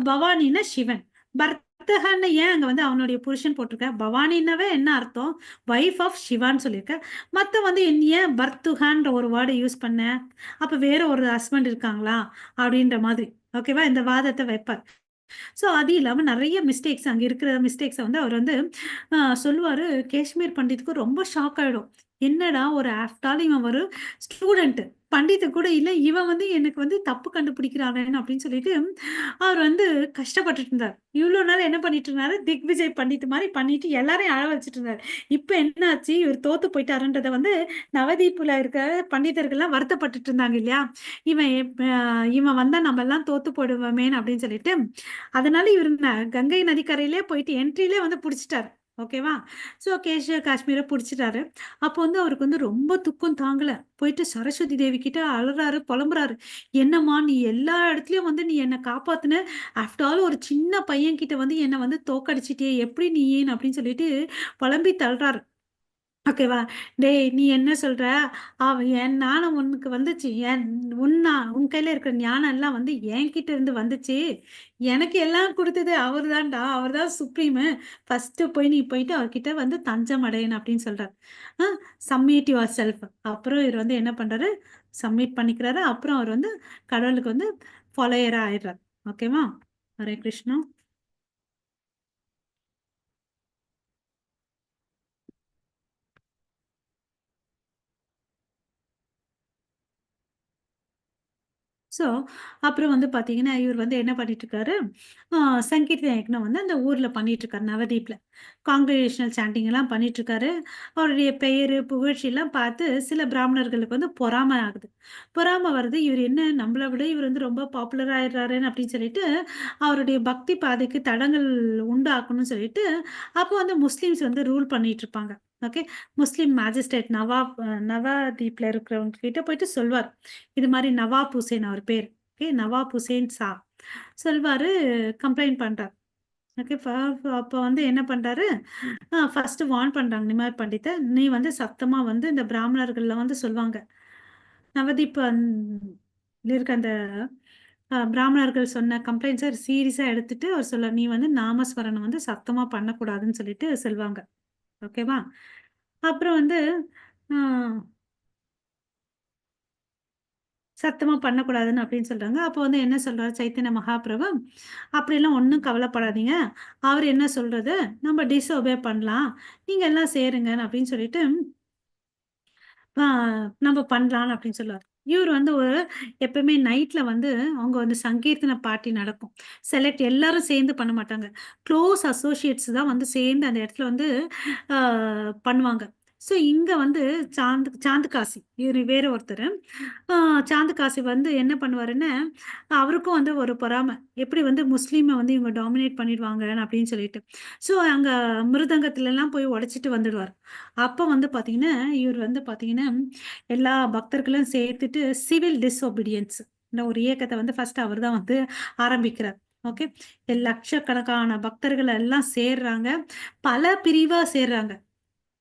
பவானின்னா சிவன். பர்தகான்னு ஏன் அங்க வந்து அவனுடைய புருஷன் போட்டிருக்க? பவானின்னாவே என்ன அர்த்தம்? வைஃப் ஆஃப் சிவான்னு சொல்லியிருக்க. மத்த வந்து ஏன் பர்துகான்ற ஒரு வேர்டை யூஸ் பண்ண? அப்ப வேற ஒரு ஹஸ்பண்ட் இருக்காங்களா அப்படின்ற மாதிரி. ஓகேவா. இந்த வாதத்தை வைப்பார். ஸோ அது இல்லாம நெறைய மிஸ்டேக்ஸ் அங்க இருக்கிற மிஸ்டேக்ஸ வந்து அவர் வந்து சொல்லுவாரு. காஷ்மீர் பண்டித்துக்கு ரொம்ப ஷாக் ஆயிடும். என்னடா ஒரு ஆஃப்டர் ஆல் இவன் ஒரு ஸ்டூடண்ட். பண்டித கூட இல்ல. இவன் வந்து எனக்கு வந்து தப்பு கண்டுபிடிக்கிறானேன்னு அப்படின்னு சொல்லிட்டு அவர் வந்து கஷ்டப்பட்டுட்டு இருந்தார். இவ்ளோ நாள் என்ன பண்ணிட்டு இருந்தாரு? திக்விஜய் பண்டித் மாரி பண்ணிட்டு எல்லாரையும் அழ வச்சுட்டு இருந்தாரு. இப்ப என்ன ஆச்சு? இவர் தோத்து போயிட்டாருன்றத வந்து நவதீப்ல இருக்க பண்டிதர்கள்லாம் வருத்தப்பட்டுட்டு இருந்தாங்க இல்லையா? இவன் இவன் வந்தா நம்ம எல்லாம் தோத்து போயிடுவோமேன்னு அப்படின்னு சொல்லிட்டு அதனால இவரு கங்கை நதிக்கரையிலே போயிட்டு என்ட்ரிலே வந்து புடிச்சிட்டாரு. ஓகேவா. ஸோ காஷ்மீரை புடிச்சிட்டாரு. அப்போ வந்து அவருக்கு வந்து ரொம்ப துக்கம் தாங்கல. போயிட்டு சரஸ்வதி தேவி கிட்ட அழுறாரு, புலம்புறாரு. என்னம்மா நீ எல்லா இடத்துலயும் வந்து நீ என்ன காப்பாத்துன. ஆஃப்டர் ஆல் ஒரு சின்ன பையன் கிட்ட வந்து என்ன வந்து தோக்கடிச்சிட்டியே எப்படி நீ அப்படின்னு சொல்லிட்டு புலம்பி தள்ளுறாரு. ஓகேவா. டேய் நீ என்ன சொல்ற? என் ஞானம் உனக்கு வந்துச்சு. உன் கையில இருக்கிற ஞானம் எல்லாம் வந்து என்கிட்ட இருந்து வந்துச்சு. எனக்கு எல்லாம் கொடுத்தது அவர்தான்டா. அவர்தான் சுப்ரீமு. ஃபர்ஸ்ட் போய் நீ போயிட்டு அவர்கிட்ட வந்து தஞ்சம் அடையணும் அப்படின்னு சொல்றாரு. Submit your self. அப்புறம் இவர் வந்து என்ன பண்றாரு? சப்மிட் பண்ணிக்கிறாரு. அப்புறம் அவர் வந்து கடவுளுக்கு வந்து ஃபாலோயரா ஆயிடுறாரு. ஓகேவா. ஹரே கிருஷ்ணா. ஸோ, அப்புறம் வந்து பார்த்தீங்கன்னா, இவர் வந்து என்ன பண்ணிட்டுருக்காரு, சங்கீர்த்தன யக்ஞம் வந்து அந்த ஊர்ல பண்ணிட்டுருக்காரு, நவதீப்ல. காங்கிரிகேஷனல் சாண்டிங் எல்லாம் பண்ணிட்டுருக்காரு. அவருடைய பெயரு, புகழ்ச்சிலாம் பார்த்து சில பிராமணர்களுக்கு வந்து பொறாம ஆகுது. பொறாம வருது. இவர் என்ன நம்மள விட இவர் வந்து ரொம்ப பாப்புலர் ஆயிடுறாருன்னு அப்படின்னு சொல்லிட்டு, அவருடைய பக்தி பாதைக்கு தடங்கல் உண்டாக்கணும்னு சொல்லிட்டு, அப்போ வந்து முஸ்லிம்ஸ் வந்து ரூல் பண்ணிட்டுருப்பாங்க. ஓகே. முஸ்லிம் மேஜிஸ்ட்ரேட் நவாதீப்ல இருக்கிறவங்க கிட்ட போயிட்டு சொல்வார். இது மாரி நவாப் ஹுசேன் அவர் பேர். ஓகே. நவாப் ஹுசேன் ஷா சொல்வாரு. கம்ப்ளைண்ட் பண்றார். ஓகே. அப்ப வந்து என்ன பண்றாரு, ஃபர்ஸ்ட் வார்ன் பண்றாங்க நிமாய் பண்டித்த. நீ வந்து சத்தமா வந்து இந்த பிராமணர்கள்லாம் வந்து சொல்வாங்க. நவதீப் இருக்க அந்த பிராமணர்கள் சொன்ன கம்ப்ளைண்ட்ஸ சீரியஸா எடுத்துட்டு அவர் சொல்ல நீ வந்து நாமஸ்மரணம் வந்து சத்தமா பண்ணக்கூடாதுன்னு சொல்லிட்டு சொல்வாங்க. ஓகேவா. அப்புறம் வந்து ஆ சத்தமா பண்ணக்கூடாதுன்னு அப்படின்னு சொல்றாங்க. அப்போ வந்து என்ன சொல்றாரு சைத்தன்ய மகாபிரபு, அப்படிலாம் ஒன்றும் கவலைப்படாதீங்க, அவர் என்ன சொல்றது, நம்ம டிஸ்ஒபே பண்ணலாம், நீங்க எல்லாம் சேருங்க அப்படின்னு சொல்லிட்டு நம்ம பண்ணலான்னு அப்படின்னு சொல்லுவார். இவர் வந்து எப்பவுமே நைட்ல வந்து அவங்க வந்து சங்கீர்த்தன பார்ட்டி நடக்கும். செலக்ட் எல்லாரும் சேர்ந்து பண்ண மாட்டாங்க. க்ளோஸ் அசோசியேட்ஸ் தான் வந்து சேர்ந்து அந்த இடத்துல வந்து பண்ணுவாங்க. ஸோ இங்க வந்து சாந்து காசி இவர் வேற ஒருத்தர். சாந்து காசி வந்து என்ன பண்ணுவாருன்னா, அவருக்கும் வந்து ஒரு பொறாமை. எப்படி வந்து முஸ்லீமை வந்து இவங்க டாமினேட் பண்ணிடுவாங்க அப்படின்னு சொல்லிட்டு. ஸோ அங்க மிருதங்கத்துலலாம் போய் உடைச்சிட்டு வந்துடுவார். அப்போ வந்து பார்த்தீங்கன்னா, இவர் வந்து பார்த்தீங்கன்னா, எல்லா பக்தர்களும் சேர்த்துட்டு சிவில் டிஸ்ஒபீடியன்ஸ் இந்த ஒரு இயக்கத்தை வந்து ஃபர்ஸ்ட் அவர் தான் வந்து ஆரம்பிக்கிறார். ஓகே. லட்சக்கணக்கான பக்தர்கள் எல்லாம் சேர்றாங்க. பல பிரிவா சேர்றாங்க.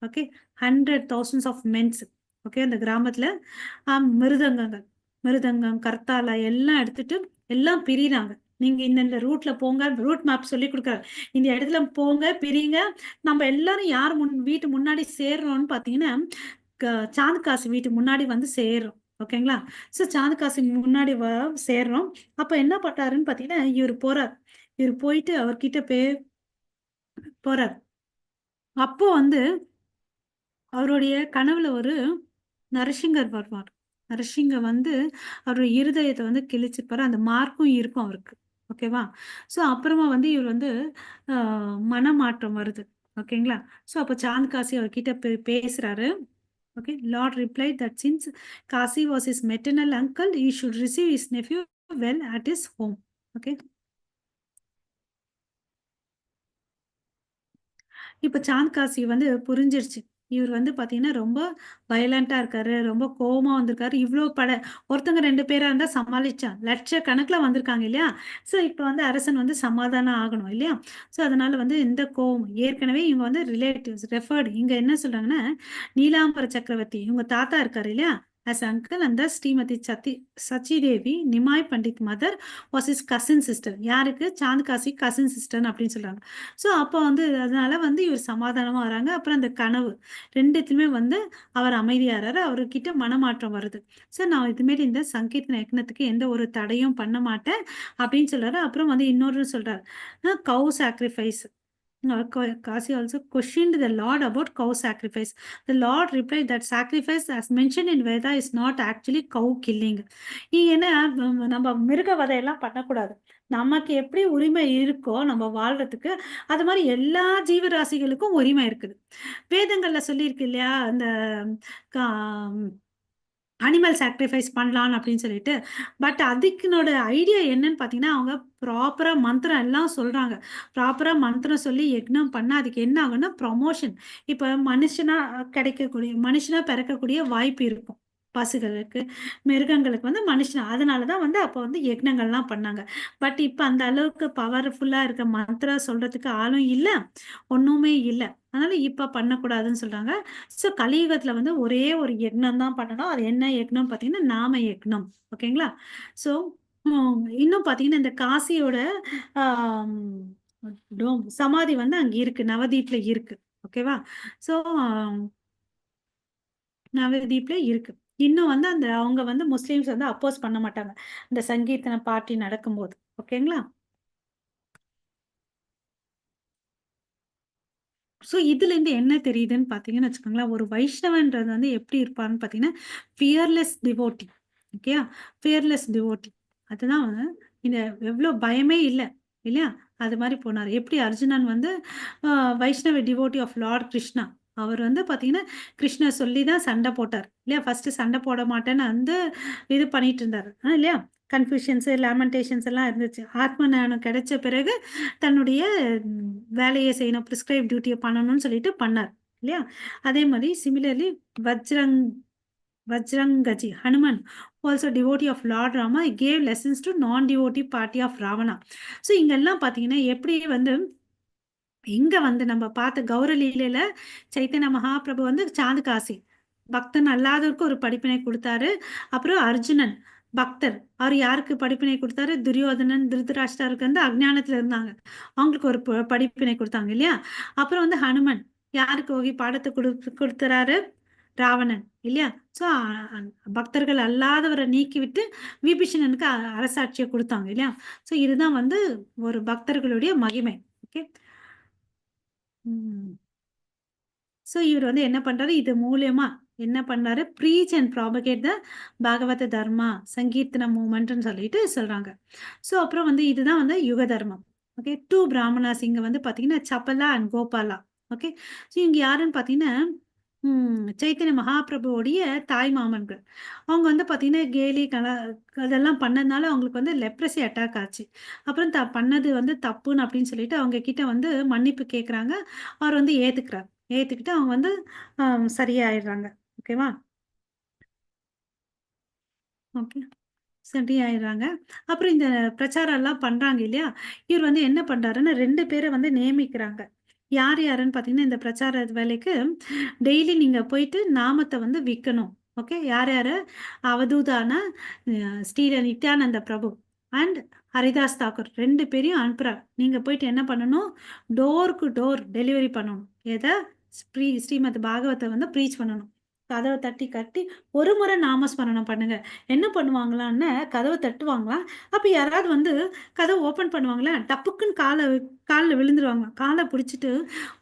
ஓகே. 100,000 of mens. ஓகே. அந்த கிராமத்துல மிருதங்கம், கர்த்தாலா எல்லாம் எடுத்துட்டு எல்லாம் பிரிறாங்க. நீங்க இந்த ரூட்ல போங்க, ரூட் மேப் சொல்லி கொடுக்குறாரு. இந்த இடத்துல போங்க, பிரிங்க. நம்ம எல்லாரும் யார் வீட்டு முன்னாடி சேர்றோம்னு பாத்தீங்கன்னா, சாந்து காசு வீட்டு முன்னாடி வந்து சேர்றோம். ஓகேங்களா? ஸோ சாந்து காசு முன்னாடி சேர்றோம். அப்ப என்ன பண்றாருன்னு பாத்தீங்கன்னா, இவர் போறார். இவர் போயிட்டு அவர்கிட்ட போறார். அப்போ வந்து அவருடைய கனவுல ஒரு நரசிங்கர் வருவார். நரசிங்கர் வந்து அவருடைய இருதயத்தை வந்து கிழிச்சிருப்பாரு. அந்த மார்க்கும் இருக்கும் அவருக்கு. ஓகேவா? ஸோ அப்புறமா வந்து இவர் வந்து மனமாற்றம் வருது. ஓகேங்களா? ஸோ அப்போ சாந்த் காசி அவர்கிட்ட பேசுறாரு. Okay. Lord replied that since Kasi was his maternal uncle, he should receive his nephew well at his home. Okay. இப்ப சாந்த் காசி வந்து புரிஞ்சிருச்சு. இவர் வந்து பாத்தீங்கன்னா ரொம்ப வயலண்டா இருக்காரு, ரொம்ப கோவமா வந்திருக்காரு. இவ்வளோ ஒருத்தங்க 2 பேரா இருந்தா சமாளிச்சா, லட்சக்கணக்கில் வந்திருக்காங்க இல்லையா? ஸோ இப்போ வந்து அரசன் வந்து சமாதானம் ஆகணும் இல்லையா? ஸோ அதனால வந்து இந்த கோவம் ஏற்கனவே இவங்க வந்து ரிலேட்டிவ்ஸ் ரெஃபர்டு இங்க என்ன சொல்றாங்கன்னா, நீலாம்பர சக்கரவர்த்தி இவங்க தாத்தா இருக்காரு இல்லையா? as uncle and the Srimati Sachi Devi Nimai Pandit mother was is cousin sister. யாருக்கு? சாந்த் காசி கசின் சிஸ்டர் அப்படின்னு சொல்றாங்க. ஸோ அப்போ வந்து அதனால வந்து இவர் சமாதானமா வராங்க. அப்புறம் அந்த கனவு ரெண்டுத்துலயுமே வந்து அவர் அமைதியாகிறாரு. அவர்கிட்ட மனமாற்றம் வருது. ஸோ நான் இதுமாரி இந்த சங்கீர்த்தன யக்னத்துக்கு எந்த ஒரு தடையும் பண்ண மாட்டேன் அப்படின்னு சொல்றாரு. அப்புறம் வந்து இன்னொரு சொல்றாரு, கவு sacrifice. Kasi also questioned the Lord about cow sacrifice. The Lord replied that sacrifice as mentioned in Veda is not actually cow killing. ஏன்னா நம்ம மிருக வதையெல்லாம் பண்ணக்கூடாது. நமக்கு எப்படி உரிமை இருக்கோ நம்ம வாழ்றதுக்கு, அது மாதிரி எல்லா ஜீவராசிகளுக்கும் உரிமை இருக்குது. வேதங்கள்ல சொல்லியிருக்கு இல்லையா? அந்த அனிமல் சாக்ரிஃபைஸ் பண்ணலான்னு அப்படின்னு சொல்லிட்டு. பட் அதுக்குனோட ஐடியா என்னன்னு பார்த்தீங்கன்னா, அவங்க ப்ராப்பரா மந்திரம் எல்லாம் சொல்றாங்க. ப்ராப்பரா மந்திரம் சொல்லி யக்னம் பண்ணா அதுக்கு என்ன ஆகும்னா ப்ரமோஷன். இப்ப மனுஷனா பிறக்கக்கூடிய வாய்ப்பு இருக்கும். பசுகளுக்கு, மிருகங்களுக்கு வந்து மனுஷனா. அதனாலதான் வந்து அப்ப வந்து யக்னங்கள்லாம் பண்ணாங்க. பட் இப்ப அந்த அளவுக்கு பவர்ஃபுல்லா இருக்க மந்திரம் சொல்றதுக்கு ஆளும் இல்ல, ஒண்ணுமே இல்ல. அதனால இப்ப பண்ணக்கூடாதுன்னு சொல்றாங்க. ஸோ கலியுகத்துல வந்து ஒரே ஒரு யக்னம் தான் பண்ணணும். அது என்ன யக்னம் பார்த்தீங்கன்னா, நாம யக்னம். ஓகேங்களா? ஸோ இன்னும் பார்த்தீங்கன்னா, இந்த காசியோட சமாதி வந்து அங்க இருக்கு. நவதீப்ல இருக்கு. ஓகேவா? ஸோ நவதீப்ல இருக்கு. இன்னும் வந்து அவங்க வந்து முஸ்லிம்ஸ் வந்து அப்போஸ் பண்ண மாட்டாங்க. இந்த சங்கீர்த்தன பார்ட்டி நடக்கும்போது. ஓகேங்களா? ஸோ இதுலேருந்து என்ன தெரியுதுன்னு பார்த்தீங்கன்னு வச்சுக்கோங்களேன், ஒரு வைஷ்ணவன்றது வந்து எப்படி இருப்பான்னு பார்த்தீங்கன்னா, ஃபியர்லெஸ் டிவோட்டி. ஓகேயா? Fearless devotee. அதுதான் வந்து இந்த எவ்வளோ பயமே இல்லை இல்லையா? அது மாதிரி போனார். எப்படி அர்ஜுனன் வந்து வைஷ்ணவ டிவோட்டி ஆஃப் லார்ட் கிருஷ்ணா. அவர் வந்து பார்த்தீங்கன்னா, கிருஷ்ணர் சொல்லி தான் சண்டை போட்டார் இல்லையா? ஃபர்ஸ்ட் சண்டை போட மாட்டேன்னு வந்து இது பண்ணிட்டு இருந்தார் இல்லையா? கன்ஃபியூஷன்ஸு, லேமெண்டேஷன்ஸ் எல்லாம் இருந்துச்சு. ஆத்ம ஞானம் கிடைச்ச பிறகு தன்னுடைய வேலையை செய்யணும், ப்ரிஸ்கிரைப் டியூட்டியை பண்ணணும்னு சொல்லிட்டு பண்ணார் இல்லையா? அதே மாதிரி similarly Vajrangji Hanuman also devotee of Lord Rama gave lessons to non devotee party of Ravana. So இங்கெல்லாம் பார்த்தீங்கன்னா எப்படி வந்து இங்க வந்து நம்ம பார்த்த கௌரலீலையில சைத்தன்ய மகாபிரபு வந்து சாந்து காசி பக்தன் அல்லாதவருக்கு ஒரு படிப்பினை கொடுத்தாரு. அப்புறம் அர்ஜுனன் பக்தர், அவர் யாருக்கு படிப்பினை கொடுத்தாரு? துரியோதனன், திருதராஷ்டருக்கு வந்து அஜ்ஞானத்துல இருந்தாங்க, அவங்களுக்கு ஒரு படிப்பினை கொடுத்தாங்க இல்லையா? அப்புறம் வந்து ஹனுமன் யாருக்கு பாடத்தை கொடுத்துறாரு? ராவணன் இல்லையா? ஸோ பக்தர்கள் அல்லாதவரை நீக்கிவிட்டு விபீஷணனுக்கு அரசாட்சியை கொடுத்தாங்க இல்லையா? ஸோ இதுதான் வந்து ஒரு பக்தர்களுடைய மகிமை. ஓகே. ஸோ இவர் வந்து என்ன பண்றாரு, இது மூலியமா என்ன பண்ணாரு, ப்ரீச் அண்ட் ப்ராபகேட் த பாகவத தர்மா சங்கீர்த்தன மூமெண்ட்னு சொல்லிட்டு சொல்றாங்க. ஸோ அப்புறம் வந்து இதுதான் வந்து யுக தர்மம். ஓகே. 2 பிராமணாஸ் இங்க வந்து பாத்தீங்கன்னா சப்பலா அண்ட் கோபாலா. ஓகே. ஸோ இங்க யாருன்னு பாத்தீங்கன்னா சைத்தன்ய மகாபிரபுவோடைய தாய் மாமன்கள். அவங்க வந்து பாத்தீங்கன்னா கேலி அதெல்லாம் பண்ணதுனால அவங்களுக்கு வந்து லெப்ரசி அட்டாக் ஆச்சு. அப்புறம் பண்ணது வந்து தப்புன்னு அப்படின்னு சொல்லிட்டு அவங்க கிட்ட வந்து மன்னிப்பு கேட்குறாங்க. அவர் வந்து ஏத்துக்கிட்டு அவங்க வந்து சரியாயிடுறாங்க. ஓகேவா? ஓகே. சரியாயிடுறாங்க. அப்புறம் இந்த பிரச்சாரம் எல்லாம் பண்றாங்க இல்லையா? இவர் வந்து என்ன பண்றாருன்னா 2 பேரை வந்து நியமிக்கிறாங்க. யார் யாருன்னு பார்த்தீங்கன்னா, இந்த பிரச்சார வேலைக்கு டெய்லி நீங்க போயிட்டு நாமத்தை வந்து விற்கணும். ஓகே. யார் யாரு? அவதூதான ஸ்ரீ நித்யானந்த பிரபு அண்ட் ஹரிதாஸ் தாக்கூர் 2 பேரையும் அனுப்புறார். நீங்க போயிட்டு என்ன பண்ணணும்? டோருக்கு டோர் டெலிவரி பண்ணணும். எதை? ஸ்ரீமத் பாகவத்தை வந்து ப்ரீச் பண்ணணும். கதவை தட்டி கட்டி ஒரு முறை நாமஸ்மரணம் பண்ணுங்க. என்ன பண்ணுவாங்களான்னு கதவை தட்டுவாங்களாம். அப்ப யாராவது வந்து கதவை ஓபன் பண்ணுவாங்களா, டப்புக்குன்னு காலில் விழுந்துருவாங்க. காலை பிடிச்சிட்டு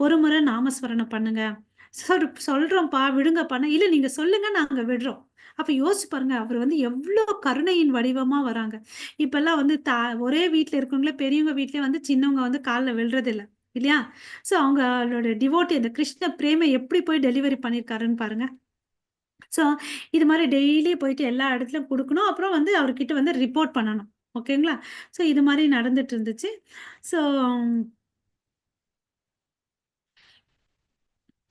ஒரு முறை நாமஸ்மரணம் பண்ணுங்க. சொல்றோம்ப்பா விடுங்கப்பான்னா, இல்ல நீங்க சொல்லுங்க நாங்க விடுறோம். அப்ப யோசிச்சு பாருங்க, அவர் வந்து எவ்வளவு கருணையின் வடிவமா வராங்க. இப்பெல்லாம் வந்து ஒரே வீட்டுல இருக்கவங்களே பெரியவங்க வீட்லயே வந்து சின்னவங்க வந்து காலில் விழுறது இல்ல இல்லையா? சோ அவங்களோட டிவோட்டி இந்த கிருஷ்ண பிரேமை எப்படி போய் டெலிவரி பண்ணிருக்காருன்னு பாருங்க. ஸோ இது மாதிரி டெய்லி போயிட்டு எல்லா இடத்துலயும் கொடுக்கணும். அப்புறம் வந்து அவர்கிட்ட வந்து ரிப்போர்ட் பண்ணணும். ஓகேங்களா? ஸோ இது மாதிரி நடந்துட்டு இருந்துச்சு. ஸோ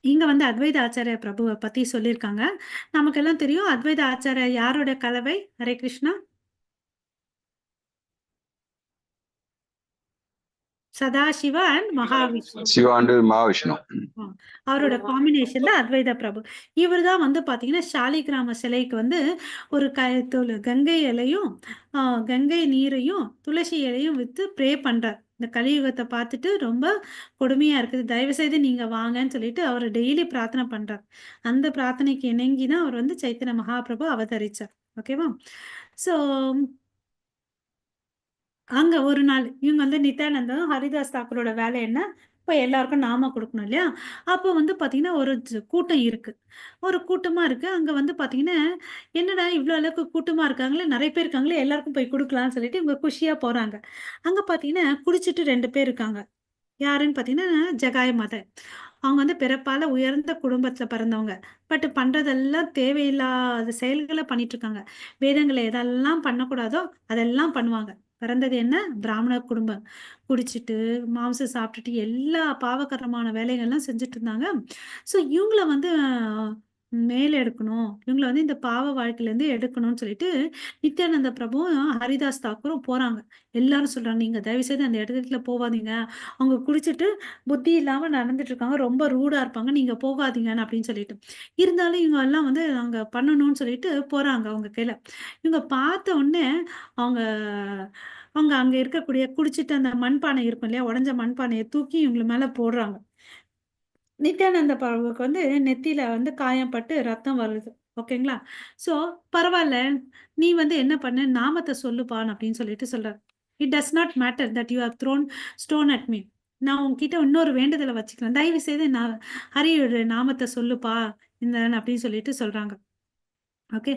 இங்க வந்து அத்வைத ஆச்சாரிய பிரபுவை பத்தி சொல்லியிருக்காங்க. நமக்கெல்லாம் தெரியும் அத்வைத ஆச்சாரிய யாரோட கலவை? ஹரே கிருஷ்ணா. சதாசிவா அண்ட் மகாவிஷ்ணு. சிவாண்டு மகாவிஷ்ணு. அவரோட காம்பினேஷன்ல அத்வைத பிரபு. இவர் தான் வந்து பாத்தீங்கன்னா சாலிகிராம சிலைக்கு வந்து ஒரு கங்கை இலையும் கங்கை நீரையும் துளசி இலையும் வித்து ப்ரே பண்றார். இந்த கலியுகத்தை பார்த்துட்டு ரொம்ப கொடுமையா இருக்குது, தயவு செய்து நீங்க வாங்கன்னு சொல்லிட்டு அவர் டெய்லி பிரார்த்தனை பண்றார். அந்த பிரார்த்தனைக்கு இணங்கிதான் அவர் வந்து சைத்தன்ய மகாபிரபு அவதரிச்சார். ஓகேவா? ஸோ அங்க ஒரு நாள் இவங்க வந்து நித்யானந்தம் ஹரிதாஸ் தாக்கூரோட வேலை என்ன, இப்போ எல்லாருக்கும் நாம கொடுக்கணும் இல்லையா? அப்போ வந்து பாத்தீங்கன்னா ஒரு கூட்டம் இருக்கு. ஒரு கூட்டமா இருக்கு. அங்க வந்து பாத்தீங்கன்னா என்னடா இவ்வளவு அளவுக்கு கூட்டமா இருக்காங்களே, நிறைய பேர் இருக்காங்களே, எல்லாருக்கும் போய் கொடுக்கலாம்னு சொல்லிட்டு இவங்க குஷியா போறாங்க. அங்க பாத்தீங்கன்னா குடிச்சிட்டு 2 பேர் இருக்காங்க. யாருன்னு பாத்தீங்கன்னா ஜகாய மாதா. அவங்க வந்து பிறப்பால உயர்ந்த குடும்பத்துல பிறந்தவங்க. பட் பண்றதெல்லாம் தேவையில்லாத செயல்களை பண்ணிட்டு இருக்காங்க. வேதங்களை எதெல்லாம் பண்ணக்கூடாதோ அதெல்லாம் பண்ணுவாங்க. பிறந்தது என்ன? பிராமண குடும்பம். குடிச்சிட்டு மாംസം சாப்பிட்டுட்டு எல்லா பாவகரமான வேலைகள்லாம் செஞ்சுட்டு இருந்தாங்க. ஸோ இவங்கள வந்து மேல எடுக்கணும், இவங்கள வந்து இந்த பாவ வாழ்க்கையில இருந்து எடுக்கணும்னு சொல்லிட்டு நித்யானந்த பிரபுவும் ஹரிதாஸ் தாக்கூரும் போறாங்க. எல்லாரும் சொல்றாங்க, நீங்க தயவு செய்து அந்த இடத்துல போகாதீங்க, அவங்க குடிச்சிட்டு புத்தி இல்லாம நடந்துட்டு இருக்காங்க, ரொம்ப ரூடா இருப்பாங்க, நீங்க போகாதீங்கன்னு அப்படின்னு சொல்லிட்டு. இருந்தாலும் இவங்க எல்லாம் வந்து அங்க பண்ணணும்னு சொல்லிட்டு போறாங்க அவங்க கையில. இவங்க பார்த்த உடனே அவங்க அவங்க அங்க இருக்கக்கூடிய குடிச்சிட்டு அந்த மண்பானை இருக்கும் இல்லையா, உடஞ்ச மண்பானையை தூக்கி இவங்க மேல போடுறாங்க. நித்யானந்த பிரபுவுக்கு வந்து நெத்தியில வந்து காயம் பட்டு ரத்தம் வருது. ஓகேங்களா? சோ பரவாயில்ல, நீ வந்து என்ன பண்ணு, நாமத்தை சொல்லுப்பான் அப்படின்னு சொல்லிட்டு சொல்றாரு. It does not matter that you have thrown stone at me. நான் உன்கிட்ட இன்னொரு வேண்டுதலை வச்சுக்கிறேன், தயவு செய்து நான் ஹரியோட நாமத்தை சொல்லுப்பா இந்த அப்படின்னு சொல்லிட்டு சொல்றாங்க. ஓகே.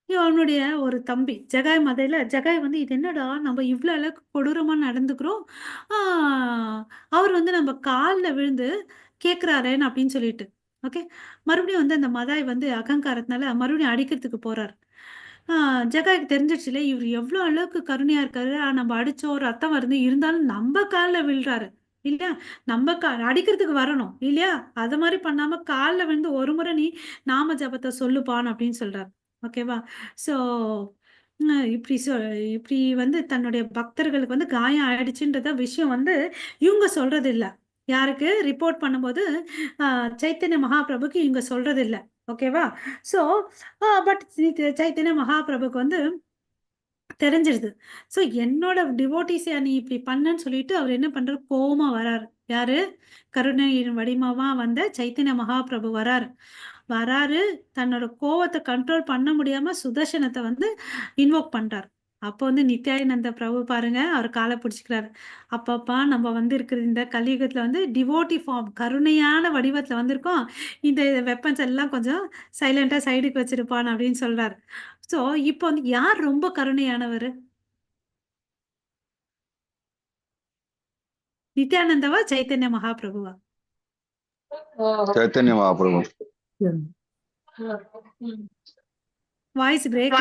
அவனுடைய ஒரு தம்பி ஜகாய் மதையில ஜகாய் வந்து இது என்னடா நம்ம இவ்வளவு அளவுக்கு கொடூரமா நடந்துக்கிறோம், அவர் வந்து நம்ம காலில் விழுந்து கேட்கிறாரேன்னு அப்படின்னு சொல்லிட்டு. ஓகே. மறுபடியும் வந்து அந்த மதாய் வந்து அகங்காரத்தினால மறுபடியும் அடிக்கிறதுக்கு போறாரு. ஜகாய்க்கு தெரிஞ்சிடுச்சுல இவர் எவ்வளவு அளவுக்கு கருணையா இருக்காரு, நம்ம அடிச்சோம் ரத்தம் வருது இருந்தாலும் நம்ம காலில் விழுறாரு இல்லையா, நம்ம அடிக்கிறதுக்கு வரணும் இல்லையா, அது மாதிரி பண்ணாம காலில் விழுந்து ஒரு முறை நீ நாம ஜபத்தை சொல்லுப்பான் அப்படின்னு சொல்றாரு. ஓகேவா? ஸோ இப்படி வந்து தன்னுடைய பக்தர்களுக்கு வந்து காயம் ஆயிடுச்சுன்றத விஷயம் வந்து இவங்க சொல்றது இல்ல. யாருக்கு ரிப்போர்ட் பண்ணும்போது சைத்தன்ய மகாபிரபுக்கு இவங்க சொல்றது இல்ல. ஓகேவா? ஸோ பட் சைத்தன்ய மகாபிரபுக்கு வந்து தெரிஞ்சிருது. ஸோ என்னோட டிவோட்டிஸை நீ இப்படி பண்ணன்னு சொல்லிட்டு அவர் என்ன பண்றாரு, கோவமா வராரு யாரு? கருணையின் வடிவமா வந்த சைத்தன்ய மகாபிரபு வராரு. தன்னோட கோவத்தை கண்ட்ரோல் பண்ண முடியாம சுதர்சனத்தை வந்து இன்வோக் பண்றாரு. அப்போ வந்து நித்யானந்த பிரபு பாருங்க, அவர் காலை பிடிச்சிக்கிறாரு. அப்பப்பா நம்ம வந்து இருக்கிற இந்த கலியுகத்துல வந்து டிவோட்டி ஃபார்ம், கருணையான வடிவத்துல வந்திருக்கோம். இந்த வெப்பன்ஸ் எல்லாம் கொஞ்சம் சைலண்டா சைடுக்கு வச்சிருப்பான் அப்படின்னு சொல்றாரு. ஸோ இப்போ வந்து யார் ரொம்ப கருணையானவர்? நித்யானந்தவா சைத்தன்ய மகாபிரபுவா? చైతన్య మహాప్రభు. Voice break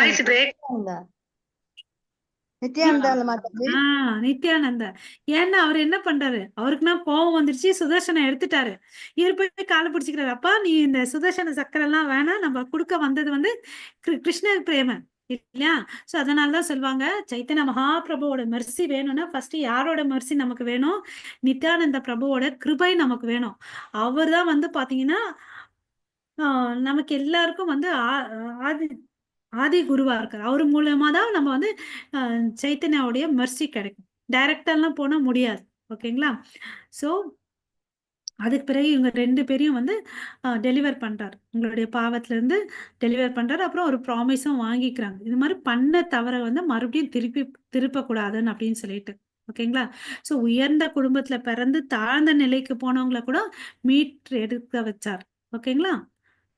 Nityananda. ஏன்னா அவர் என்ன பண்றாரு, அவருக்குன்னா கோபம் வந்துருச்சு, சுதர்சனம் எடுத்துட்டாரு. இவர் போய் காலை பிடிச்சிக்கிறாரு. அப்பா நீ இந்த சுதர்சன சக்கரம் எல்லாம் வேணாம், நம்ம கொடுக்க வந்தது வந்து கிருஷ்ண பிரேம இல்லையா? சோ அதனாலதான் சொல்லுவாங்க, சைத்தன்ய மகாபிரபுவோட மெர்சி வேணும்னா ஃபர்ஸ்ட் யாரோட மெர்சி நமக்கு வேணும்? நித்யானந்த பிரபுவோட கிருபை நமக்கு வேணும். அவர் தான் வந்து பாத்தீங்கன்னா நமக்கு எல்லாருக்கும் வந்து ஆதி குருவா இருக்காரு. அவர் மூலமா தான் நம்ம வந்து சைத்தன்யாவுடைய மெர்சி கிடைக்கும். டைரக்டாலாம் போனா முடியாது. ஓகேங்களா? சோ அதுக்கு பிறகு இவங்க 2 பேரையும் வந்து டெலிவர் பண்றாரு. உங்களுடைய பாவத்துல இருந்து டெலிவர் பண்றாரு. அப்புறம் ஒரு ப்ராமிஸும் வாங்கிக்கிறாங்க. இது மாதிரி பண்ண தவிர வந்து மறுபடியும் திருப்பக்கூடாதுன்னு அப்படின்னு சொல்லிட்டு. ஓகேங்களா? சோ உயர்ந்த குடும்பத்துல பிறந்து தாழ்ந்த நிலைக்கு போனவங்களை கூட மீட் எடுக்க வச்சார். ஓகேங்களா?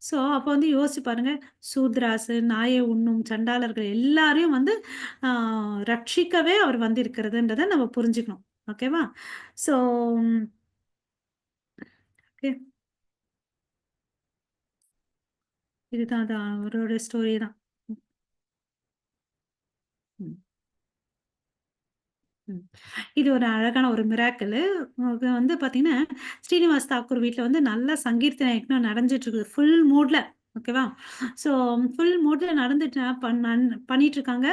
சோ அப்போ வந்து யோசிச்சு பாருங்க, சூத்ராசு, நாயை உண்ணும் சண்டாளர்கள் எல்லாரையும் வந்து ரட்சிக்கவே அவர் வந்து இருக்கிறதுன்றதை நம்ம புரிஞ்சுக்கணும். ஓகேவா? சோ இதுதான் அவரோட ஸ்டோரி தான். இது ஒரு அழகான ஒரு மிராக்கிள். வந்து பாத்தீங்கன்னா ஸ்ரீனிவாஸ் தாக்கூர் வீட்டுல வந்து நல்ல சங்கீர்த்தன யக்ஞம் நடந்துட்டு இருக்குது ஃபுல் மூட்ல. ஓகேவா? ஸோ ஃபுல் மூட்ல நடந்துட்டு பண்ணிட்டு இருக்காங்க.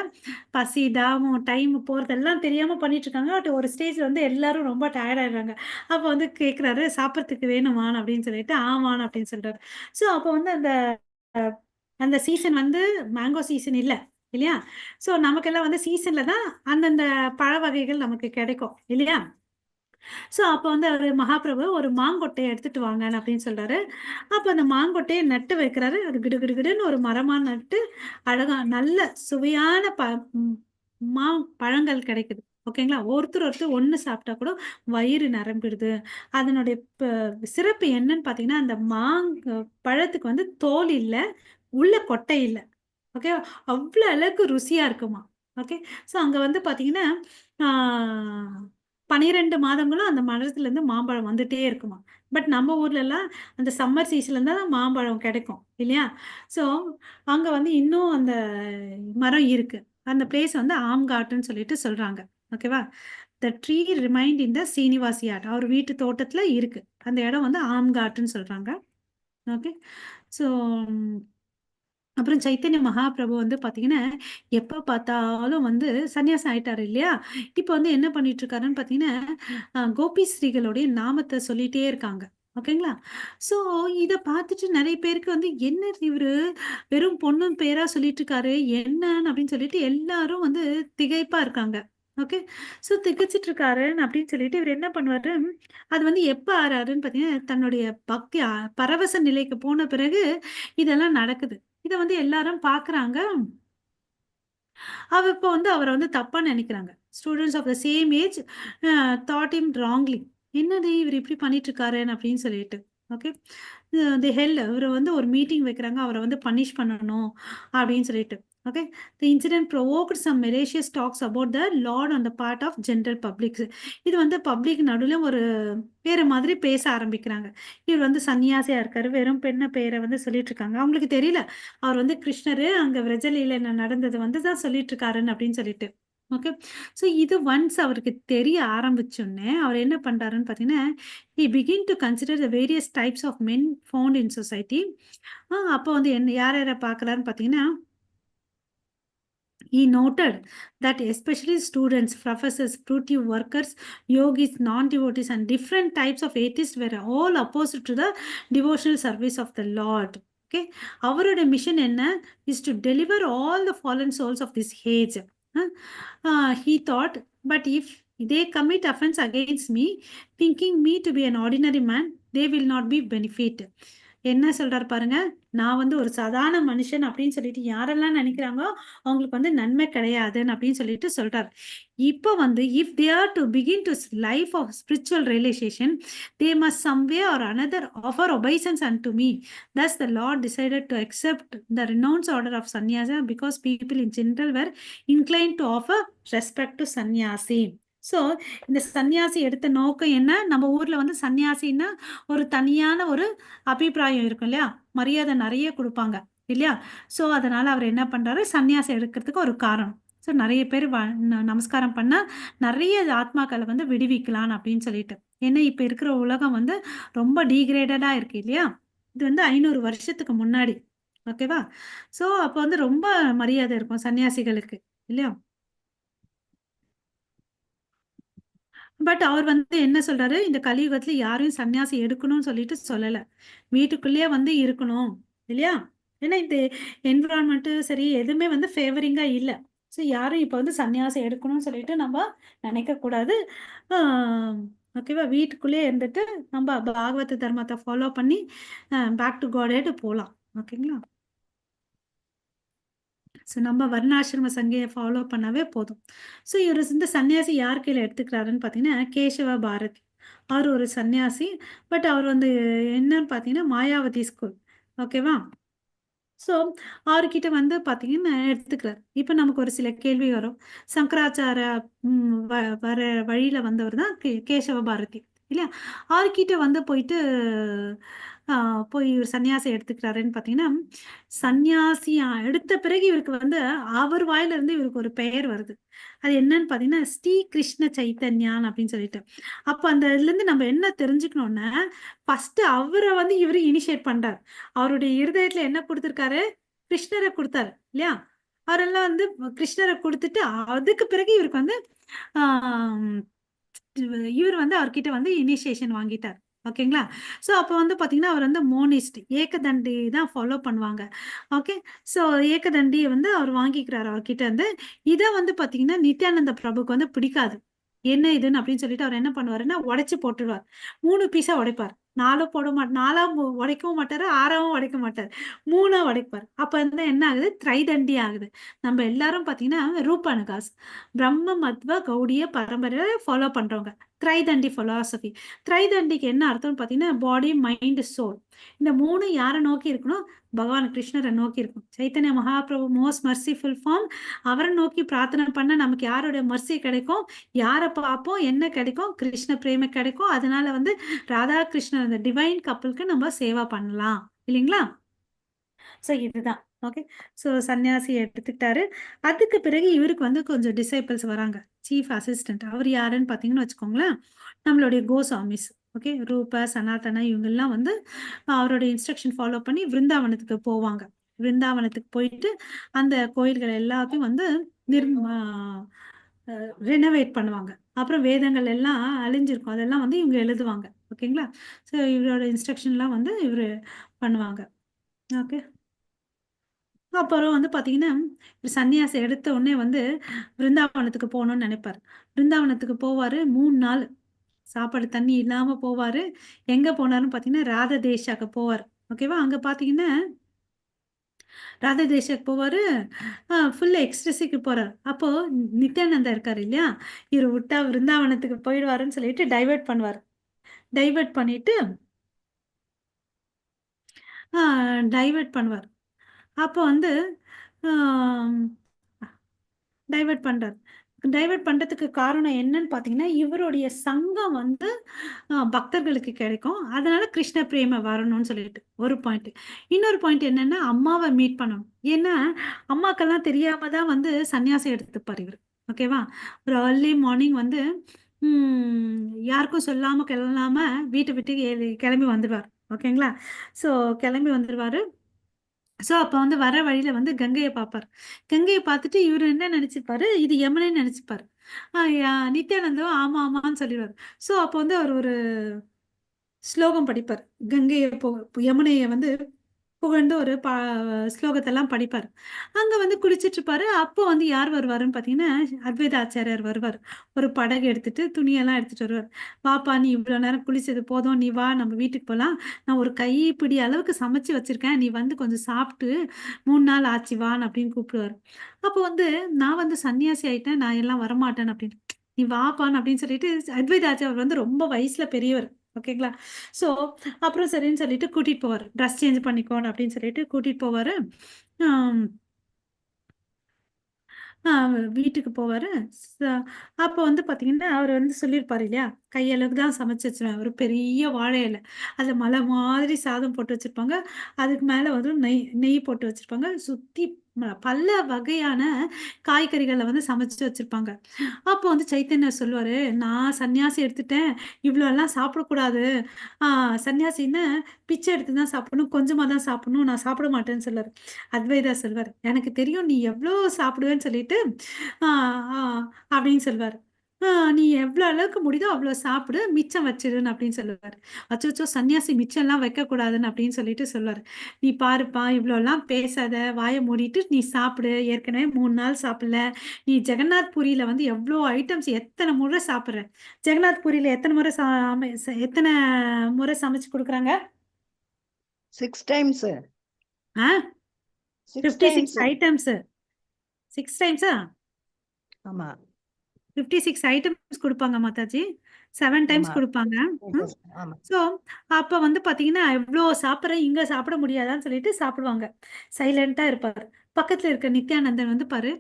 பசி தாகம் டைம் போறதெல்லாம் தெரியாம பண்ணிட்டு இருக்காங்க. பட் ஒரு ஸ்டேஜ்ல வந்து எல்லாரும் ரொம்ப டயர்ட் ஆயிடுறாங்க. அப்போ வந்து கேட்குறாரு, சாப்பிட்றதுக்கு வேணுமான்னு அப்படின்னு சொல்லிட்டு, ஆமான்னு அப்படின்னு சொல்றாரு. ஸோ அப்போ வந்து அந்த அந்த சீசன் வந்து மேங்கோ சீசன் இல்லையா? சோ நமக்கெல்லாம் வந்து சீசன்ல தான் அந்தந்த பழ வகைகள் நமக்கு கிடைக்கும் இல்லையா? சோ அப்ப வந்து அவரு மகாபிரபு ஒரு மாங்கொட்டையை எடுத்துட்டு வாங்கன்னு அப்படின்னு சொல்றாரு. அப்ப அந்த மாங்கொட்டையை நட்டு வைக்கிறாரு. அது கிடுகிடுன்னு ஒரு மரமா நட்டு அழகா நல்ல சுவையான மா பழங்கள் கிடைக்குது. ஓகேங்களா? ஒருத்தர் ஒண்ணு சாப்பிட்டா கூட வயிறு நிரம்பிடுது. அதனுடைய சிறப்பு என்னன்னு பாத்தீங்கன்னா, அந்த பழத்துக்கு வந்து தோல் இல்ல, உள்ள கொட்டை இல்ல. ஓகே, அவ்வளோ அளவுக்கு ருசியா இருக்குமா. ஓகே, ஸோ அங்க வந்து பாத்தீங்கன்னா 12 மாதங்களும் அந்த மரத்துல இருந்து மாம்பழம் வந்துட்டே இருக்குமா. பட் நம்ம ஊர்ல எல்லாம் அந்த சம்மர் சீசன்ல தான் மாம்பழம் கிடைக்கும் இல்லையா? ஸோ அங்க வந்து இன்னும் அந்த மரம் இருக்கு. அந்த பிளேஸ் வந்து ஆம்காட்டுன்னு சொல்லிட்டு சொல்றாங்க. ஓகேவா? The tree remained in the Srinivas yard. அவர் வீட்டு தோட்டத்துல இருக்கு. அந்த இடம் வந்து ஆம்காட்டுன்னு சொல்றாங்க. ஓகே, ஸோ அப்புறம் சைத்தன்ய மகாபிரபு வந்து பாத்தீங்கன்னா எப்ப பார்த்தாலும் வந்து சன்னியாசம் ஆயிட்டாரு இல்லையா? இப்ப வந்து என்ன பண்ணிட்டு இருக்காருன்னு பாத்தீங்கன்னா கோபி ஸ்ரீகளுடைய நாமத்தை சொல்லிட்டே இருக்காங்க. ஓகேங்களா? சோ இத பார்த்துட்டு நிறைய பேருக்கு வந்து என்ன இவரு வெறும் பொண்ணும் பேரா சொல்லிட்டு இருக்காரு என்னன்னு அப்படின்னு சொல்லிட்டு எல்லாரும் வந்து திகைப்பா இருக்காங்க. ஓகே, சோ திகைச்சிட்டு இருக்காருன்னு அப்படின்னு சொல்லிட்டு இவர் என்ன பண்ணுவாரு, அது வந்து எப்ப ஆறாருன்னு பாத்தீங்கன்னா தன்னுடைய பக்தி பரவச நிலைக்கு போன பிறகு இதெல்லாம் நடக்குது. இத வந்து எல்லாரும் பாக்குறாங்க. இப்ப வந்து அவரை வந்து தப்பா நினைக்கிறாங்க. Students of the same age thought him wrongly. என்னது இவர் இப்படி பண்ணிட்டு இருக்காருன்னு அப்படின்னு சொல்லிட்டு. ஓகே, தி ஹெல் இவரை வந்து ஒரு மீட்டிங் வைக்கிறாங்க. அவரை வந்து பனிஷ் பண்ணணும் அப்படின்னு சொல்லிட்டு. Okay, the incident provoked some malicious talks about the Lord on the part of general public. இது வந்து பப்ளிக் நடுவில் ஒரு வேற மாதிரி பேச ஆரம்பிக்கிறாங்க. இவர் வந்து சன்னியாசியா இருக்காரு, வெறும் பெண்ண பேரை வந்து சொல்லிட்டு இருக்காங்க. அவங்களுக்கு தெரியல அவர் வந்து கிருஷ்ணரு அங்க விரஜலியில நடந்தது வந்து தான் சொல்லிட்டு இருக்காருன்னு அப்படின்னு சொல்லிட்டு. ஓகே, ஸோ இது ஒன்ஸ் அவருக்கு தெரிய ஆரம்பிச்சோடனே அவர் என்ன பண்றாருன்னு பார்த்தீங்கன்னா he begin to consider the various types of men found in society. அப்போ வந்து என்ன யாரை பார்க்கலான்னு பார்த்தீங்கன்னா he noted that especially students, professors, fruitive workers, yogis, non-devotees and different types of atheists were all opposed to the devotional service of the Lord. Okay, அவரோட mission என்ன? is to deliver all the fallen souls of this age. He thought, but if they commit offense against me, thinking me to be an ordinary man, they will not be benefit. என்ன சொல்றாரு பாருங்க, நான் வந்து ஒரு சாதாரண மனுஷன் அப்படின்னு சொல்லிட்டு யாரெல்லாம் நினைக்கிறாங்களோ அவங்களுக்கு வந்து நன்மை கிடையாதுன்னு அப்படின்னு சொல்லிட்டு சொல்றாரு. இப்போ வந்து if they are to begin to life of spiritual realization, they must some way or another offer obeisance unto me. Thus the Lord decided to accept the renounced order of sannyasa because people in general were inclined to offer respect to sannyasi. So இந்த சன்னியாசி எடுத்த நோக்கம் என்ன, நம்ம ஊர்ல வந்து சன்னியாசின்னா ஒரு தனியான ஒரு அபிப்பிராயம் இருக்கும் இல்லையா, மரியாதை நிறைய கொடுப்பாங்க இல்லையா. ஸோ அதனால அவர் என்ன பண்றாரு, சன்னியாசி எடுக்கிறதுக்கு ஒரு காரணம். ஸோ நிறைய பேர் நமஸ்காரம் பண்ணா நிறைய ஆத்மாக்களை வந்து விடுவிக்கலாம் அப்படின்னு சொல்லிட்டு. ஏன்னா இப்ப இருக்கிற உலகம் வந்து ரொம்ப டீக்ரேடடா இருக்கு இல்லையா. இது வந்து 500 வருஷத்துக்கு முன்னாடி, ஓகேவா. ஸோ அப்போ வந்து ரொம்ப மரியாதை இருக்கும் சன்னியாசிகளுக்கு இல்லையா. பட் அவர் வந்து என்ன சொல்றாரு, இந்த கலியுகத்துல யாரையும் சன்னியாசி எடுக்கணும்னு சொல்லிட்டு சொல்லல, வீட்டுக்குள்ளேயே வந்து இருக்கணும் இல்லையா. ஏன்னா இந்த என்விரான்மெண்ட் சரி எதுவுமே வந்து ஃபேவரிங்கா இல்லை. ஸோ யாரும் இப்போ வந்து சன்னியாசி எடுக்கணும்னு சொல்லிட்டு நம்ம நினைக்க கூடாது. ஓகேவா, வீட்டுக்குள்ளேயே இருந்துட்டு நம்ம பாகவத தர்மத்தை ஃபாலோ பண்ணி பேக் டு காட் போகலாம். ஓகேங்களா. ஸோ நம்ம வர்ணாசிரம சங்கையை ஃபாலோ பண்ணாவே போதும். ஸோ இவர் இந்த சன்னியாசி யார் கையில் எடுத்துக்கிறாருன்னு பார்த்தீங்கன்னா கேசவ பாரதி. அவர் ஒரு சன்னியாசி. பட் அவர் வந்து என்னன்னு பார்த்தீங்கன்னா மாயாவதி ஸ்கூல், ஓகேவா. ஸோ அவர்கிட்ட வந்து பார்த்தீங்கன்னா எடுத்துக்கிறார். இப்போ நமக்கு ஒரு சில கேள்வி வரும். சங்கராச்சார வர வழியில் வந்தவர் தான் கேசவ பாரதி இல்லையா. அவர்கிட்ட வந்து போயிட்டு போய் இவர் சன்னியாசி எடுத்துக்கிறாருன்னு பார்த்தீங்கன்னா, சன்னியாசி எடுத்த பிறகு இவருக்கு வந்து அவர் வாயில இருந்து இவருக்கு ஒரு பெயர் வருது. அது என்னன்னு பார்த்தீங்கன்னா ஸ்ரீ கிருஷ்ண சைத்தன்யான் அப்படின்னு சொல்லிட்டு. அப்போ அந்த இதுல இருந்து நம்ம என்ன தெரிஞ்சுக்கணும்னா, ஃபர்ஸ்ட் அவரை வந்து இவரு இனிஷியேட் பண்றாரு. அவருடைய இருதயத்துல என்ன கொடுத்திருக்காரு, கிருஷ்ணரை கொடுத்தாரு இல்லையா. அவரெல்லாம் வந்து கிருஷ்ணரை கொடுத்துட்டு அதுக்கு பிறகு இவருக்கு வந்து இவர் வந்து அவர்கிட்ட வந்து இனிஷியேஷன் வாங்கிட்டார். ஓகேங்களா. ஸோ அப்போ வந்து பார்த்தீங்கன்னா அவர் வந்து மோனிஸ்ட் ஏகதண்டி தான் ஃபாலோ பண்ணுவாங்க. ஓகே. ஸோ ஏகதண்டி வந்து அவர் வாங்கிக்கிறார் அவர்கிட்ட இருந்து. இதை வந்து பார்த்தீங்கன்னா நித்யானந்த பிரபுக்கு வந்து பிடிக்காது. என்ன இதுன்னு அப்படின்னு சொல்லிட்டு அவர் என்ன பண்ணுவாருன்னா உடைச்சு போட்டுருவார். 3 பீஸா உடைப்பார். 4 போட மாட்டார், 4 உடைக்கவும் மாட்டாரு, 6 உடைக்க மாட்டார், 3 உடைப்பார். அப்ப வந்து என்ன ஆகுது, திரைதண்டி ஆகுது. நம்ம எல்லாரும் பாத்தீங்கன்னா ரூபானுகாஸ் பிரம்ம மத்வ கௌடிய பரம்பரையை ஃபாலோ பண்றவங்க. திரைதண்டி பிலாசபி. திரைதண்டிக்கு என்ன அர்த்தம்னு பாத்தீங்கன்னா பாடி மைண்ட் சோல். இந்த 3 யாரை நோக்கி இருக்கணும், பகவான் கிருஷ்ணரை நோக்கி இருக்கும். Chaitanya Mahaprabhu most merciful form. அவரை நோக்கி பிரார்த்தனை பண்ண நமக்கு யாருடைய மர்சி கிடைக்கும், யாரை பார்ப்போம், என்ன கிடைக்கும், கிருஷ்ண பிரேம கிடைக்கும். அதனால வந்து ராதா கிருஷ்ணன் அந்த டிவைன் கப்பலுக்கு நம்ம சேவா பண்ணலாம் இல்லைங்களா. ஸோ இதுதான் ஓகே. ஸோ சன்னியாசி எடுத்துக்கிட்டாரு. அதுக்கு பிறகு இவருக்கு வந்து கொஞ்சம் டிசைபிள்ஸ் வராங்க. சீஃப் அசிஸ்டன்ட் அவர் யாருன்னு பார்த்தீங்கன்னு வச்சுக்கோங்களேன், நம்மளுடைய கோசாமிஸ். ஓகே, ரூபா சனாதனா இவங்கெல்லாம் வந்து அவருடைய இன்ஸ்ட்ரக்ஷன் ஃபாலோ பண்ணி விருந்தாவனத்துக்கு போவாங்க. விருந்தாவனத்துக்கு போயிட்டு அந்த கோயில்கள் எல்லாத்தையும் வந்து ரெனோவேட் பண்ணுவாங்க. அப்புறம் வேதங்கள் எல்லாம் அழிஞ்சிருக்கும், அதெல்லாம் வந்து இவங்க எழுதுவாங்க. ஓகேங்களா. ஸோ இவரோட இன்ஸ்ட்ரக்ஷன்லாம் வந்து இவர் பண்ணுவாங்க. ஓகே. அப்புறம் வந்து பார்த்தீங்கன்னா சன்னியாசி எடுத்த உடனே வந்து பிருந்தாவனத்துக்கு போகணும்னு நினைப்பார். பிருந்தாவனத்துக்கு போவார். 3 நாள் சாப்பாடு தண்ணி இல்லாமல் போவார். எங்கே போனாருன்னு பார்த்தீங்கன்னா ராத தேஷாக்கு போவார். ஓகேவா. அங்கே பார்த்தீங்கன்னா ராத தேஷாக்கு போவார். ஃபுல் எக்ஸ்ட்ரஸிக்கு போகிறார். அப்போது நித்யானந்தா இருக்கார் இல்லையா, இவர் விட்டா பிருந்தாவனத்துக்கு போயிடுவாருன்னு சொல்லிட்டு டைவெர்ட் பண்ணுவார். டைவெர்ட் பண்ணிட்டு அப்போ வந்து டைவெர்ட் பண்றார். டைவெர்ட் பண்றதுக்கு காரணம் என்னன்னு பார்த்தீங்கன்னா இவருடைய சங்கம் வந்து பக்தர்களுக்கு கிடைக்கும். அதனால கிருஷ்ண பிரேம வரணும்னு சொல்லிட்டு ஒரு பாயிண்ட். இன்னொரு பாயிண்ட் என்னன்னா அம்மாவை மீட் பண்ணணும். ஏன்னா அம்மாக்கெல்லாம் தெரியாம தான் வந்து சன்னியாசம் எடுத்துப்பார் இவர். ஓகேவா. ஒரு ஏர்லி மார்னிங் வந்து யாருக்கும் சொல்லாம கிளம்பாம வீட்டை விட்டு கிளம்பி வந்துடுவார். ஓகேங்களா. ஸோ கிளம்பி வந்துடுவாரு. ஸோ அப்போ வந்து வர வழியில வந்து கங்கையை பார்ப்பார். கங்கையை பார்த்துட்டு இவர் என்ன நினைச்சுப்பாரு, இது யமுனைன்னு நினைச்சுப்பாரு. நித்யானந்தம் ஆமா ஆமான்னு சொல்லிடுவார். ஸோ அப்போ வந்து அவர் ஒரு ஸ்லோகம் படிப்பார். கங்கையை யமுனையை வந்து புகழ்ந்து ஒரு ஸ்லோகத்தெல்லாம் படிப்பார். அங்க வந்து குளிச்சிட்டு இருப்பாரு. அப்போ வந்து யார் வருவாருன்னு பார்த்தீங்கன்னா, அத்வைத ஆச்சாரியார் வருவார். ஒரு படகு எடுத்துட்டு, துணியெல்லாம் எடுத்துட்டு வருவார். "வாப்பா நீ இவ்வளோ நேரம் குளிச்சது போதும். நீ வா நம்ம வீட்டுக்கு போலாம். நான் ஒரு கைப்பிடி அளவுக்கு சமைச்சு வச்சிருக்கேன். நீ வந்து கொஞ்சம் சாப்பிட்டு 3 நாள் ஆச்சு வான்னு" அப்படின்னு கூப்பிடுவாரு. அப்போ வந்து நான் வந்து சன்னியாசி ஆயிட்டேன். நான் எல்லாம் வரமாட்டேன் அப்படின்னு. "நீ வாப்பான்னு" அப்படின்னு சொல்லிட்டு அத்வைத ஆச்சாரியார் வந்து ரொம்ப வயசுல பெரியவர். ஓகேங்களா? ஸோ அப்புறம் சரின்னு சொல்லிட்டு கூட்டிட்டு போவாரு. ட்ரெஸ் சேஞ்ச் பண்ணிக்கோன்னு அப்படின்னு சொல்லிட்டு கூட்டிட்டு போவாரு. ஆம், ஆ வீட்டுக்கு போவாரு. ச அப்போ வந்து பார்த்தீங்கன்னா, அவரு வந்து சொல்லியிருப்பாரு இல்லையா? கையளவுக்கு தான் சமைச்சு வச்சுருவேன். ஒரு பெரிய வாழை இலை. அதுல மலை மாதிரி சாதம் போட்டு வச்சிருப்பாங்க. அதுக்கு மேல வந்து நெய் நெய் போட்டு வச்சிருப்பாங்க. சுத்தி பல வகையான காய்கறிகள வந்து சமைச்சு வச்சிருப்பாங்க. அப்போ வந்து சைத்தன்யர் சொல்லுவாரு, "நான் சன்னியாசி எடுத்துட்டேன். இவ்வளோலாம் சாப்பிடக்கூடாது. ஆ சன்னியாசின்னா பிச்சை எடுத்து தான் சாப்பிடணும். கொஞ்சமா தான் சாப்பிடணும். நான் சாப்பிட மாட்டேன்னு" சொல்லுவாரு. அத்வைதா சொல்வாரு, "எனக்கு தெரியும் நீ எவ்ளோ சாப்பிடுவேன்னு சொல்லிட்டு, ஆ ஆ அப்படின்னு சொல்வாரு. நீ எவ்ளோ அளவுக்கு முடியுதோ அவ்ளோ சாப்பிடு. மிச்சம் வச்சுடுன்னு" அப்படின்னு சொல்லுவாரு. அச்சச்சோ! சன்னியாசி மிச்சம்லாம் வைக்கக்கூடாதுன்னு அப்படின்னு சொல்லிட்டு சொல்வாரு. "நீ பாருப்பா, இவ்ளோலாம் பேசாத. வாய மூடிட்டு நீ சாப்பிடு. ஏற்கனவே 3 நாள் சாப்பிடல. நீ ஜெகநாத் பூரியில வந்து எவ்ளோ ஐட்டம்ஸ் எத்தன முறை சாப்பிடுற? ஜெகநாத் பூரியில எத்தன முறை சமைச்சு குடுக்குறாங்க? 6 times. ஆ 6 56 times. ஐட்டம்ஸ். 6 டைம்ஸா? ஆமா 56 ஐட்டம்ஸ் குடுப்பாங்க மாதாஜி. 7 டைம்ஸ் ஆமா குடுப்பாங்க. ம். ஆமா ஸோ, அப்ப வந்து பார்த்தீங்கன்னா, "இவ்ளோ சாப்பிடுறேன், இங்க சாப்பிட முடியாதான்னு" சொல்லிட்டு சாப்பிடுவாங்க. சைலன்ட்டா இருப்பாரு. பக்கத்துல இருக்க நித்யானந்தன் வந்து பாரு,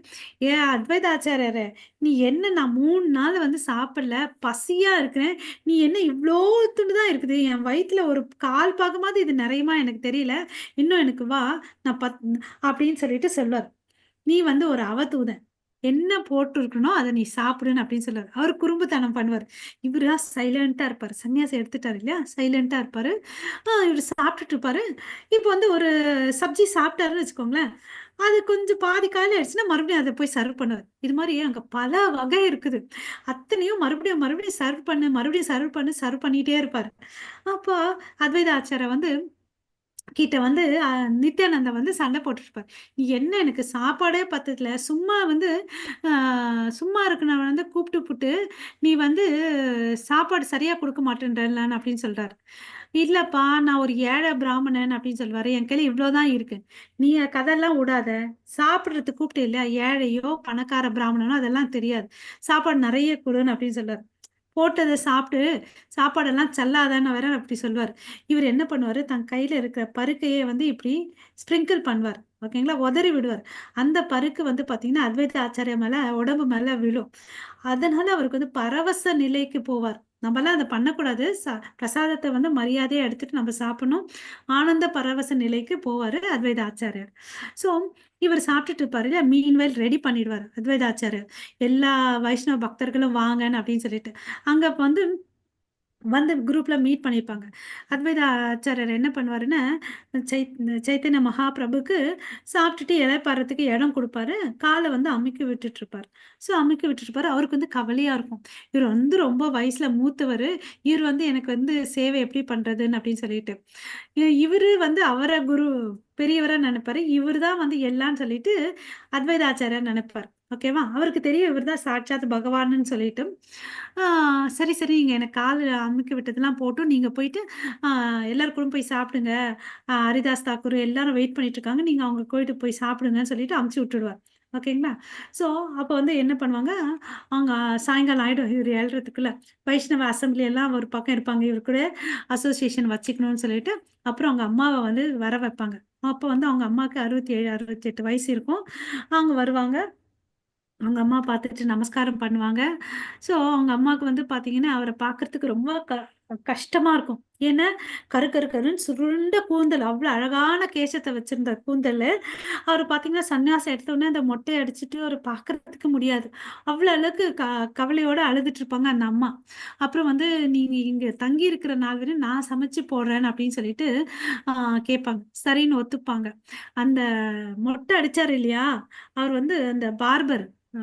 "ஏன் அத்வைத ஆச்சாரியாரே, நீ என்ன நான் 3 நாள் வந்து சாப்பிடல, பசியா இருக்கிறேன். நீ என்ன இவ்ளோத்துண்டு தான் இருக்குது. என் வயித்துல ஒரு 1/4 பாகமாவது இது நிறையுமா எனக்கு தெரியல. இன்னும் எனக்கு வா, நான் அப்படின்னு சொல்லிட்டு சொல்லுவாரு. "நீ வந்து ஒரு அவதூதன். என்ன போட்டுருக்கனோ அத நீ சாப்பிடுன்னு" அப்படின்னு சொல்லுவாரு. அவரு குறும்புத்தனம் பண்ணுவாரு. இவரு தான் சைலன்ட்டா இருப்பாரு. சன்னியாசம் எடுத்துட்டாரு இல்லையா? சைலன்ட்டா இருப்பாரு. இவரு சாப்பிட்டுட்டு இருப்பாரு. இப்போ வந்து ஒரு சப்ஜி சாப்பிட்டாருன்னு வச்சுக்கோங்களேன். அது கொஞ்சம் பாதி காலி ஆயிடுச்சுன்னா, மறுபடியும் அத போய் சர்வ் பண்ணுவாரு. இது மாரி அங்க பல வகை இருக்குது. அத்தனையும் மறுபடியும், மறுபடியும் சர்வ் பண்ணு, மறுபடியும் சர்வ் பண்ணு, சர்வ் பண்ணிட்டே இருப்பாரு. அப்போ அத்வைத ஆச்சார்யா வந்து கிட்ட வந்து நித்யானந்தா வந்து சண்டை போட்டுருப்பாரு. "நீ என்ன எனக்கு சாப்பாடே பத்தல. சும்மா வந்து அ சும்மா இருக்கிறவன வந்து கூப்பிட்டுப்புட்டு, நீ வந்து சாப்பாடு சரியா குடுக்க மாட்டேன்றல்லன்னு" அப்படின்னு சொல்றாரு. "இல்லப்பா, நான் ஒரு ஏழை பிராமணன்" அப்படின்னு சொல்லுவாரு. "என் கையில இவ்ளோ தான் இருக்கு. நீ கதெல்லாம் உடாத. சாப்பிடுறதுக்கு கூப்பிட்டு இல்ல, ஏழையோ, பணக்கார பிராமணனோ அதெல்லாம் தெரியாது. சாப்பாடு நெறைய குடுன்னு" அப்படின்னு சொல்றாரு. போட்டத சாப்பிட்டு, சாப்பாடெல்லாம் சல்லாதன்னு வேற அப்படி சொல்லுவாரு. இவரு என்ன பண்ணுவாரு, தன் கையில இருக்கிற பருக்கையே வந்து இப்டி ஸ்ப்ரிங்கிள் பண்ணுவாரு. ஓகேங்களா? உதறி விடுவாரு. அந்த பருக்கு வந்து பார்த்தீங்கன்னா, அத்வைத ஆச்சார்யா மேல உடம்பு மேல விழும். அதனால அவருக்கு வந்து பரவச நிலைக்கு போவார். நம்பலாம் அத பண்ணக்கூடாது. பிரசாதத்த வந்து மரியாதையா எடுத்துட்டு நம்ம சாப்பிடணும். ஆனந்த பரவச நிலைக்கு போவாரு அத்வைத ஆச்சார்யார். ஸோ, இவரு சாப்பிட்டுட்டு இருப்பாரு இல்லையா? மீன்வைல் ரெடி பண்ணிடுவாரு அத்வைத ஆச்சார்யார். எல்லா வைஷ்ணவ பக்தர்களும் வாங்கன்னு அப்படின்னு சொல்லிட்டு. அங்க வந்து குரூப்ல மீட் பண்ணியிருப்பாங்க. அத்வைத ஆச்சாரியர் என்ன பண்ணுவாருன்னா, சைத்தன்ய மகாபிரபுக்கு சாப்பிட்டுட்டு இளைப்பாறதுக்கு இடம் குடுப்பாரு. கால வந்து அமுக்கி விட்டுட்டுருப்பாரு. ஸோ அமுக்கி விட்டுட்டுருப்பாரு. அவருக்கு வந்து கவலையா இருக்கும். இவரு வந்து ரொம்ப வயசுல மூத்தவரு. இவரு வந்து எனக்கு வந்து சேவை எப்படி பண்றதுன்னு அப்படின்னு சொல்லிட்டு. இவரு வந்து அவர பெரியவரா நெனைப்பாரு. இவரு தான் வந்து எல்லான்னு சொல்லிட்டு அத்வைத ஆச்சாரியார் நெனைப்பார். ஓகேவா? அவருக்கு தெரியும் இவர் தான் சாட்சாத் பகவான்னு சொல்லிட்டு. ஆ சரி, சரி நீங்க எனக்கு கால் அமுக்கி விட்டதெல்லாம் போட்டும், நீங்க போயிட்டு ஆ எல்லார் கூடயும் போய் சாப்பிடுங்க. ஹரிதாஸ் தாக்கூர் எல்லாரும் வெயிட் பண்ணிட்டு இருக்காங்க. நீங்க அவங்க போயிட்டு போய் சாப்பிடுங்கன்னு சொல்லிட்டு அனுப்பிச்சு விட்டுடுவார். ஓகேங்களா? ஸோ அப்ப வந்து என்ன பண்ணுவாங்க, அவங்க சாயங்காலம் ஆயிடும் இவரு எழறதுக்குள்ள. வைஷ்ணவ அசெம்பிளி எல்லாம் ஒரு பக்கம் இருப்பாங்க. இவரு கூட அசோசியேஷன் வச்சுக்கணும்னு சொல்லிட்டு, அப்புறம் அவங்க அம்மாவ வந்து வர வைப்பாங்க. அப்ப வந்து அவங்க அம்மாக்கு 67, 68 வயசு இருக்கும். அவங்க வருவாங்க. அவங்க அம்மா பார்த்துட்டு நமஸ்காரம் பண்ணுவாங்க. ஸோ அவங்க அம்மாவுக்கு வந்து பார்த்தீங்கன்னா, அவர பார்க்கறதுக்கு ரொம்ப கஷ்டமா இருக்கும். ஏன்னா, கரு கரு கருன்னு சுருண்ட கூந்தல், அவ்ளோ அழகான கேசத்த வச்சிருந்த கூந்தலு. அவரு பார்த்தீங்கன்னா, சன்னியாசம் எடுத்த உடனே அந்த மொட்டைய அடிச்சுட்டு அவர பார்க்கறதுக்கு முடியாது. அவ்ளோ அளவுக்கு கவலையோட அழுதுட்டு இருப்பாங்க அந்த அம்மா. அப்புறம் வந்து, "நீங்க இங்க தங்கி இருக்கிற நாள் வரையும் நான் சமைச்சு போடுறேன்" அப்படின்னு சொல்லிட்டு ஆ கேட்பாங்க. சரின்னு ஒத்துப்பாங்க. அந்த மொட்டை அடிச்சாரு இல்லையா? அவர் வந்து அந்த பார்பர். ஆ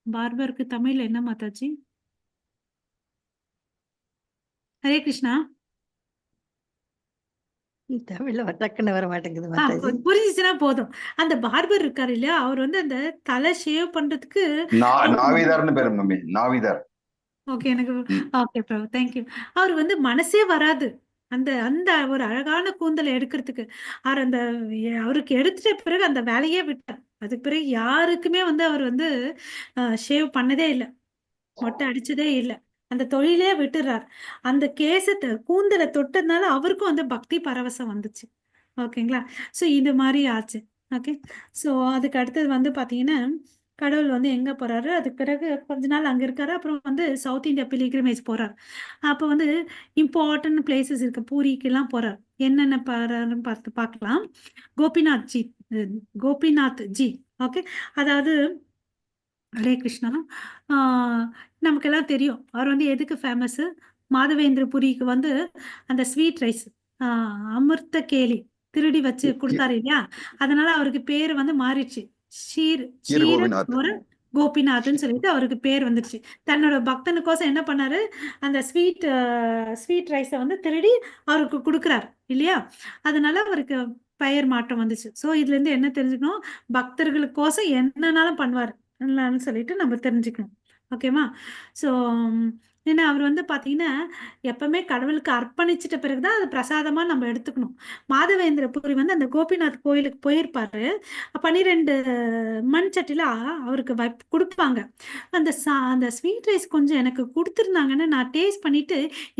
பார்பருக்கு தமிழ்ல என்ன மாதாஜி? ஹரே கிருஷ்ணா. தமிழ்ல டக்குன்னு வர மாட்டேங்குது மாதாஜி. புரிஞ்சுச்சுன்னா போதும். அந்த பார்பர் இருக்காரு இல்லையா, அவர் வந்து அந்த தலை ஷேவ் பண்றதுக்கு நாவிதார்னு பேரு மம்மி, நாவிதார். ஓகே, எனக்கு ஓகே பிரபு, தேங்க்யூ. அவர் வந்து மனசே வராது அந்த அந்த ஒரு அழகான கூந்தலை எடுக்கிறதுக்கு. அவர் அந்த அவருக்கு எடுத்துட்ட பிறகு அந்த வேலையே விட்டார். அதுக்கு பிறகு யாருக்குமே வந்து அவர் வந்து ஷேவ் பண்ணதே இல்லை, மொட்டை அடிச்சதே இல்லை, அந்த தொழிலே விட்டுறார். அந்த கேசத்தை கூந்தலை தொட்டதுனால அவருக்கும் வந்து பக்தி பரவசம் வந்துச்சு. ஓகேங்களா? ஸோ இது மாதிரி ஆச்சு. ஓகே, ஸோ அதுக்கு அடுத்தது வந்து பார்த்தீங்கன்னா கடவுள் வந்து எங்கே போறாரு, அதுக்கு பிறகு கொஞ்ச நாள் அங்கே இருக்காரு. அப்புறம் வந்து சவுத் இந்தியா பிலிகிரிமேஜ் போறார். அப்போ வந்து இம்பார்ட்டன்ட் பிளேசஸ் இருக்கு, பூரிக்கெல்லாம் போறார். என்னென்ன போறாருன்னு பார்க்கலாம். Gopinath G, Gopinath G. Okay, அதாவது ஹரே கிருஷ்ணா. நமக்கெல்லாம் தெரியும் அவர் வந்து எதுக்கு ஃபேமஸ். மாதவேந்திரபுரிக்கு வந்து அந்த ஸ்வீட் ரைஸ் அமிர்த கேலி திருடி வச்சு கொடுத்தாரு இல்லையா, அதனால அவருக்கு பேர் வந்து மாறிடுச்சு. ஒரு கோபிநாத்னு சொல்லிட்டு அவருக்கு பேர் வந்துடுச்சு. தன்னோட பக்தனுக்கோசம் என்ன பண்ணாரு, அந்த ஸ்வீட் ரைஸை வந்து திருடி அவருக்கு கொடுக்குறாரு இல்லையா, அதனால அவருக்கு பெயர் மாற்றம் வந்துச்சு. ஸோ இதுல இருந்து என்ன தெரிஞ்சுக்கணும், பக்தர்களுக்கோசம் என்னன்னாலும் பண்ணுவார் சொல்லிட்டு நம்ம தெரிஞ்சுக்கணும். ஓகேவா? ஸோ ஏன்னா அவர் வந்து பார்த்தீங்கன்னா எப்பவுமே கடவுளுக்கு அர்ப்பணிச்சிட்ட பிறகுதான் அது பிரசாதமா நம்ம எடுத்துக்கணும். மாதவேந்திரபுரி வந்து அந்த கோபிநாத் கோயிலுக்கு போயிருப்பாரு. 12 மண் சட்டில அவருக்கு கொடுப்பாங்க. அந்த ஸ்வீட் ரைஸ் கொஞ்சம் எனக்கு கொடுத்துருந்தாங்கன்னு நான் டேஸ்ட் பண்ணிட்டு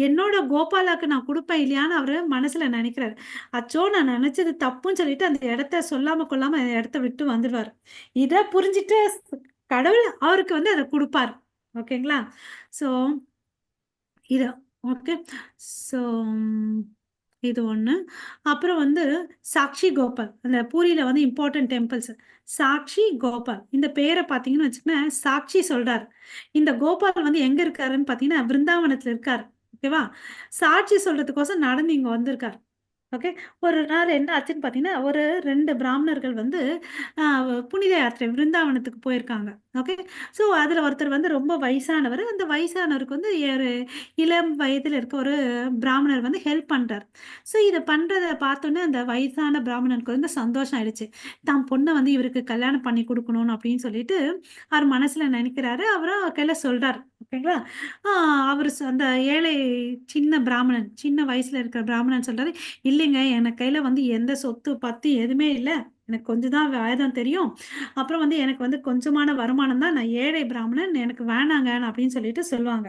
என்னோட கோபாலாக்கு நான் கொடுப்பேன் இல்லையான்னு அவரு மனசுல நினைக்கிறாரு. அச்சோ, நான் நினைச்சது தப்புன்னு சொல்லிட்டு அந்த இடத்த சொல்லாம கொள்ளாம இடத்த விட்டு வந்துடுவார். இதை புரிஞ்சுட்டு கடவுள் அவருக்கு வந்து அதை கொடுப்பாரு. ஓகேங்களா? ஸோ இது ஓகே. ஸோ இது ஒன்று. அப்புறம் வந்து சாக்ஷி கோபால், அந்த பூரியில் வந்து இம்பார்ட்டன்ட் டெம்பிள்ஸ். சாக்ஷி கோபால் இந்த பேரை பார்த்தீங்கன்னு வச்சுக்கோங்க, சாக்ஷி சொல்றாரு. இந்த கோபால் வந்து எங்கே இருக்காருன்னு பார்த்தீங்கன்னா விருந்தாவனத்தில் இருக்காரு. ஓகேவா? சாட்சி சொல்றதுக்கோசம் நடந்து இங்கே வந்திருக்காரு. ஓகே, ஒரு நாள் என்ன ஆச்சுன்னு பார்த்தீங்கன்னா, ஒரு 2 பிராமணர்கள் வந்து புனித யாத்திரை விருந்தாவனத்துக்கு போயிருக்காங்க. ஓகே, ஸோ அதில் ஒருத்தர் வந்து ரொம்ப வயசானவர். அந்த வயசானவருக்கு வந்து ஒரு இளம் வயதில் இருக்க ஒரு பிராமணர் வந்து ஹெல்ப் பண்ணுறார். ஸோ இதை பண்ணுறதை பார்த்தோன்னே அந்த வயசான பிராமணனுக்கு வந்து சந்தோஷம் ஆயிடுச்சு. தான் பொண்ணை வந்து இவருக்கு கல்யாணம் பண்ணி கொடுக்கணும் அப்படின்னு சொல்லிட்டு அவர் மனசில் நினைக்கிறாரு. அவரும் கையில் சொல்கிறார். ஓகேங்களா? அவர் அந்த ஏழை சின்ன பிராமணன், சின்ன வயசுல இருக்கிற பிராமணன் சொல்றாரு, இல்லைங்க, எனக்கு கையில வந்து எந்த சொத்து பத்து எதுவுமே இல்லை, எனக்கு கொஞ்சம் தான் வேதம் தெரியும், அப்புறம் வந்து எனக்கு வந்து கொஞ்சமான வருமானம் தான், நான் ஏழை பிராமணன், எனக்கு வேணாங்க அப்படின்னு சொல்லிட்டு சொல்லுவாங்க.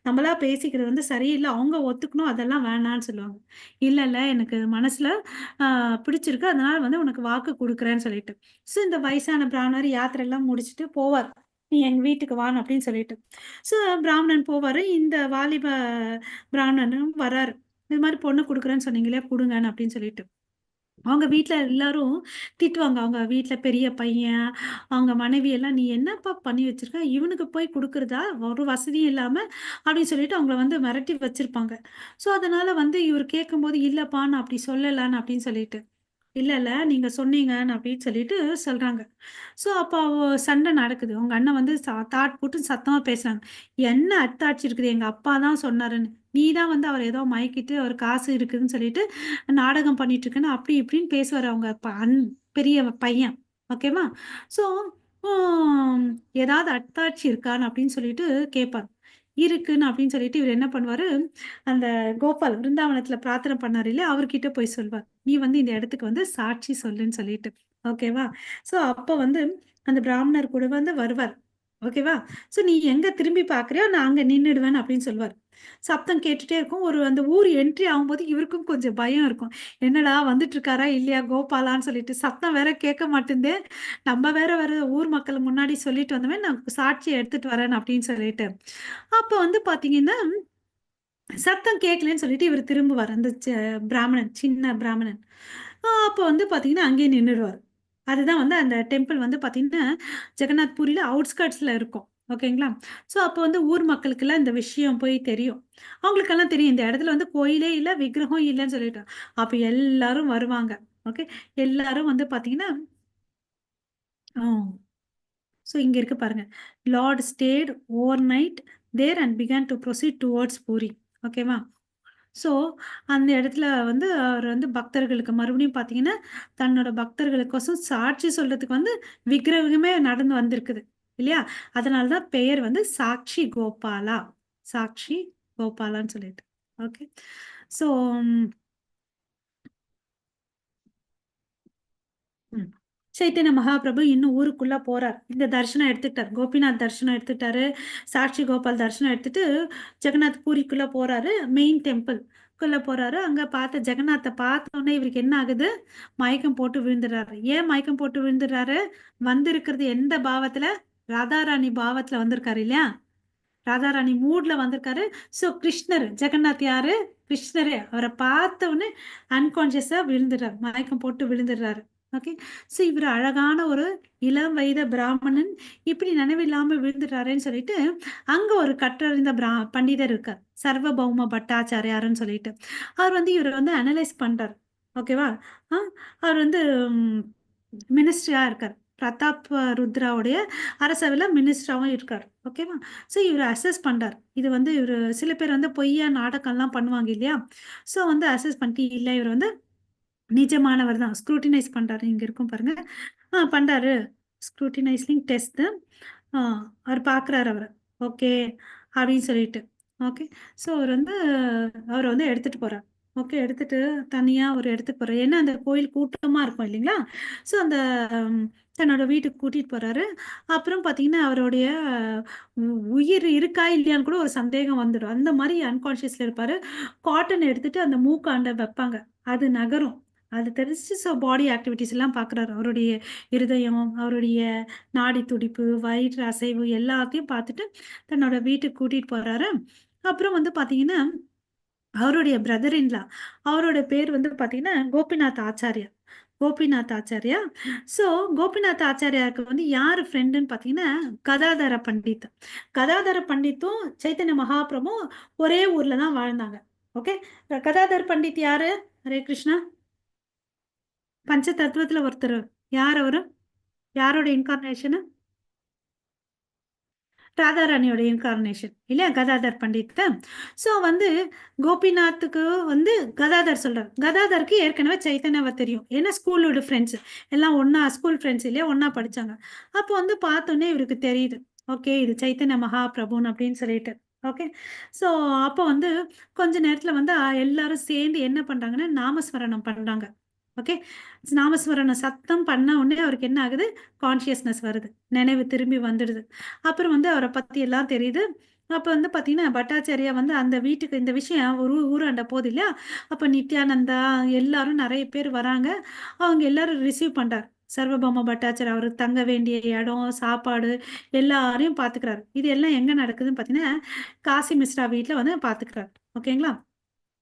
நம்மளா பேசிக்கிறது வந்து சரியில்லை, அவங்க ஒத்துக்கணும், அதெல்லாம் வேணான்னு சொல்லுவாங்க. இல்லை எனக்கு மனசுல பிடிச்சிருக்கு, அதனால வந்து உனக்கு வாக்கு கொடுக்குறேன்னு சொல்லிட்டு. ஸோ இந்த வயசான பிராமணர் யாத்திரை எல்லாம் முடிச்சுட்டு போவார். நீ எங்க வீட்டுக்கு வான்னு அப்படின்னு சொல்லிட்டு. ஸோ பிராமணன் போவாரு. இந்த வாலிப பிராமணனும் வராரு. இது மாதிரி பொண்ணு கொடுக்குறேன்னு சொன்னீங்களே, கொடுங்கன்னு அப்படின்னு சொல்லிட்டு. அவங்க வீட்டுல எல்லாரும் திட்டுவாங்க. அவங்க வீட்டுல பெரிய பையன், அவங்க மனைவி எல்லாம், நீ என்னப்பா பண்ணி வச்சிருக்க, இவனுக்கு போய் கொடுக்குறதா, ஒரு வசதியும் இல்லாம அப்படின்னு சொல்லிட்டு அவங்கள வந்து மிரட்டி வச்சிருப்பாங்க. ஸோ அதனால வந்து இவர் கேட்கும்போது, இல்லப்பா நான் அப்படி சொல்லலான்னு அப்படின்னு சொல்லிட்டு, இல்லை நீங்க சொன்னீங்கன்னு அப்படின்னு சொல்லிட்டு சொல்றாங்க. ஸோ அப்போ சண்டை நடக்குது. உங்க அண்ணன் வந்து தாட் போட்டு சத்தமா பேசுறாங்க. என்ன அத்தாட்சி இருக்குது, எங்க அப்பா தான் சொன்னாருன்னு, நீ தான் வந்து அவர் ஏதோ மயக்கிட்டு அவர் காசு இருக்குதுன்னு சொல்லிட்டு நாடகம் பண்ணிட்டு இருக்குன்னு அப்படி இப்படின்னு பேசுவார் அவங்க பெரிய பையன். ஓகேவா? ஸோ ஏதாவது அத்தாட்சி இருக்கான்னு அப்படின்னு சொல்லிட்டு கேட்பார். இருக்குன்னு அப்படின்னு சொல்லிட்டு இவர் என்ன பண்ணுவாரு, அந்த கோபால் விருந்தாவனத்துல பிரார்த்தனை பண்ணாரு இல்லையா, அவர்கிட்ட போய் சொல்வார், நீ வந்து இந்த இடத்துக்கு வந்து சாட்சி சொல்லுன்னு சொல்லிட்டு. ஓகேவா? ஸோ அப்போ வந்து அந்த பிராமணர் கூட வந்து வருவார். ஓகேவா? ஸோ நீ எங்க திரும்பி பார்க்குறியோ நான் அங்கே நின்றுடுவேன் அப்படின்னு சொல்லுவார். சப்தம் கேட்டுட்டே இருக்கும். அந்த ஊர் என்ட்ரி ஆகும்போது இவருக்கும் கொஞ்சம் பயம் இருக்கும். என்னடா வந்துட்டு இருக்காரா இல்லையா கோபாலான்னு சொல்லிட்டு, சத்தம் வேற கேட்க மாட்டேங்குது, நம்ம வேற ஊர் மக்கள் முன்னாடி சொல்லிட்டு வந்தோமே, நான் சாட்சியை எடுத்துட்டு வரேன் அப்படின்னு சொல்லிட்டு. அப்போ வந்து பாத்தீங்கன்னா சத்தம் கேட்கலன்னு சொல்லிட்டு இவர் திரும்புவார். அந்த பிராமணன், சின்ன பிராமணன். அப்போ வந்து பாத்தீங்கன்னா அங்கேயே நின்றுடுவார். அதுதான் வந்து அந்த டெம்பிள் வந்து பாத்தீங்கன்னா ஜெகநாத் பூரியில அவுட்ஸ்கர்ட்ஸ்ல இருக்கும். ஓகேங்களா? ஸோ அப்போ வந்து ஊர் மக்களுக்கெல்லாம் இந்த விஷயம் போய் தெரியும். அவங்களுக்கெல்லாம் தெரியும் இந்த இடத்துல வந்து கோயிலே இல்லை, விக்கிரகம் இல்லைன்னு சொல்லிட்டு. அப்போ எல்லாரும் வருவாங்க. ஓகே, எல்லாரும் வந்து பாத்தீங்கன்னா ஸோ இங்க இருக்கு பாருங்க, lord stayed overnight there and began to proceed towards Puri. ஓகேவா? ஸோ அந்த இடத்துல வந்து அவர் வந்து பக்தர்களுக்கு மறுபடியும் பார்த்தீங்கன்னா தன்னோட பக்தர்களுக்கோசம் சாட்சி சொல்றதுக்கு வந்து விக்கிரகமே நடந்து வந்திருக்குது இல்லையா? அதனால தான் பெயர் வந்து சாக்ஷி கோபாலா, சாக்ஷி கோபாலான்னு சொல்லிட்டு. ஓகே. ஸோ சைத்தன்ய மகாபிரபு இன்னும் ஊருக்குள்ள போறார். இந்த தரிசனம் எடுத்துக்கிட்டார், கோபிநாத் தரிசனம் எடுத்துட்டாரு, சாட்சி கோபால் தரிசனம் எடுத்துட்டு ஜெகநாத் பூரிக்குள்ள போறாரு, மெயின் டெம்பிள் குள்ள போறாரு. அங்க பார்த்த ஜெகநாத்தை பார்த்த உடனே இவருக்கு என்ன ஆகுது, மயக்கம் போட்டு விழுந்துடுறாரு. ஏன் மயக்கம் போட்டு விழுந்துடுறாரு? வந்திருக்கிறது எந்த பாவத்துல? ராதாராணி பாவத்துல வந்திருக்காரு இல்லையா? ராதாராணி மூட்ல வந்திருக்காரு. ஸோ கிருஷ்ணர், ஜெகநாத் யாரு? கிருஷ்ணரே. அவரை பார்த்த உடனே அன்கான்சியஸா விழுந்துடுறாரு, மயக்கம் போட்டு விழுந்துடுறாரு. ஓகே. ஸோ இவர் அழகான ஒரு இளம் வயத பிராமணன் இப்படி நினைவில்லாம விழுந்துடுறாருன்னு சொல்லிட்டு அங்க ஒரு கற்றறிந்த பண்டிதர் இருக்கார், சர்வபௌம பட்டாச்சாரியாருன்னு சொல்லிட்டு. அவர் வந்து இவரை வந்து அனலைஸ் பண்றார். ஓகேவா? அவர் வந்து மினிஸ்டரா இருக்கார், பிரதாப் ருத்ராவுடைய அரசவையில் மினிஸ்டராகவும் இருக்கார். ஓகேவா? ஸோ இவர் அசஸ் பண்றார். இது வந்து இவர் சில பேர் வந்து பொய்யா நாடகம்லாம் பண்ணுவாங்க இல்லையா? ஸோ வந்து அசஸ் பண்ணிட்டு இல்லை இவர் வந்து நிஜமானவர் தான், ஸ்க்ரூட்டினைஸ் பண்றாரு. இங்க இருக்கும் பாருங்க. பண்றாரு ஸ்க்ரூட்டினைசிங் டெஸ்ட். அவர் பார்க்குறாரு அவரை. ஓகே அப்படின்னு சொல்லிட்டு. ஓகே. ஸோ அவரை வந்து எடுத்துட்டு போறார். ஓகே. எடுத்துட்டு தனியா ஒரு இடத்துக்கு போறாரு. ஏன்னா அந்த கோயில் கூட்டமா இருக்கும் இல்லைங்களா? ஸோ அந்த தன்னோட வீட்டுக்கு கூட்டிட்டு போறாரு. அப்புறம் பார்த்தீங்கன்னா அவருடைய உயிர் இருக்கா இல்லையான்னு கூட ஒரு சந்தேகம் வந்துடும். அந்த மாதிரி அன்கான்ஷியஸ்ல இருப்பாரு. காட்டன் எடுத்துட்டு அந்த மூக்காண்ட வைப்பாங்க, அது நகரும். அது தெரிஞ்சு ஸோ பாடி ஆக்டிவிட்டிஸ் எல்லாம் பார்க்குறாரு. அவருடைய இருதயம், அவருடைய நாடி துடிப்பு, வயிற்று அசைவு எல்லாத்தையும் பார்த்துட்டு தன்னோட வீட்டுக்கு கூட்டிட்டு போறாரு. அப்புறம் வந்து பார்த்தீங்கன்னா அவருடைய பிரதர் இன்லா, அவரோட பேர் வந்து பார்த்தீங்கன்னா கோபிநாத் ஆச்சாரியா. கோபிநாத் ஆச்சாரியா. ஸோ கோபிநாத் ஆச்சாரியாருக்கு வந்து யார் ஃப்ரெண்டுன்னு பார்த்தீங்கன்னா கதாதர பண்டித். கதாதர பண்டித்தும் சைத்தன்ய மகாபிரபுவும் ஒரே ஊர்ல தான் வாழ்ந்தாங்க. ஓகே. கதாதர் பண்டித் யாரு? ஹரே கிருஷ்ணா. பஞ்ச தத்துவத்துல ஒருத்தர். யார் அவரு? யாரோட இன்கார்னேஷன்? ராதாராணியோட இன்கார்னேஷன் இல்லையா, கதாதர் பண்டித். ஸோ வந்து கோபிநாத்துக்கு வந்து கதாதர் சொல்றார். கதாதருக்கு ஏற்கனவே சைத்தன்யாவை தெரியும், ஏன்னா ஸ்கூலோட ஃப்ரெண்ட்ஸ் எல்லாம் ஒன்னா, ஸ்கூல் ஃப்ரெண்ட்ஸ் இல்லையா, ஒன்னா படிச்சாங்க. அப்போ வந்து பார்த்தோன்னே இவருக்கு தெரியுது, ஓகே இது சைத்தன்ய மகாபிரபுன்னு அப்படின்னு சொல்லிட்டு. ஓகே. ஸோ அப்போ வந்து கொஞ்ச நேரத்தில் வந்து எல்லாரும் சேர்ந்து என்ன பண்றாங்கன்னா நாமஸ்மரணம் பண்றாங்க. ஓகே. நாமஸ்மரணம் சத்தம் பண்ண உடனே அவருக்கு என்ன ஆகுது, கான்சியஸ்னஸ் வருது, நினைவு திரும்பி வந்துடுது. அப்புறம் வந்து அவரை பத்தி எல்லாம் தெரியுது. அப்போ வந்து பார்த்தீங்கன்னா பட்டாச்சாரியா வந்து அந்த வீட்டுக்கு இந்த விஷயம் ஒரு ஊராண்ட போகுது இல்லையா? அப்போ நித்யானந்தா எல்லாரும் நிறைய பேர் வராங்க. அவங்க எல்லாரும் ரிசீவ் பண்றாரு. சர்வபௌம பட்டாச்சாரியா அவர் தங்க வேண்டிய இடம், சாப்பாடு எல்லாரையும் பார்த்துக்கிறாரு. இது எல்லாம் எங்க நடக்குதுன்னு பார்த்தீங்கன்னா காசி மிஸ்ரா வீட்டில் வந்து பார்த்துக்கிறாரு. ஓகேங்களா?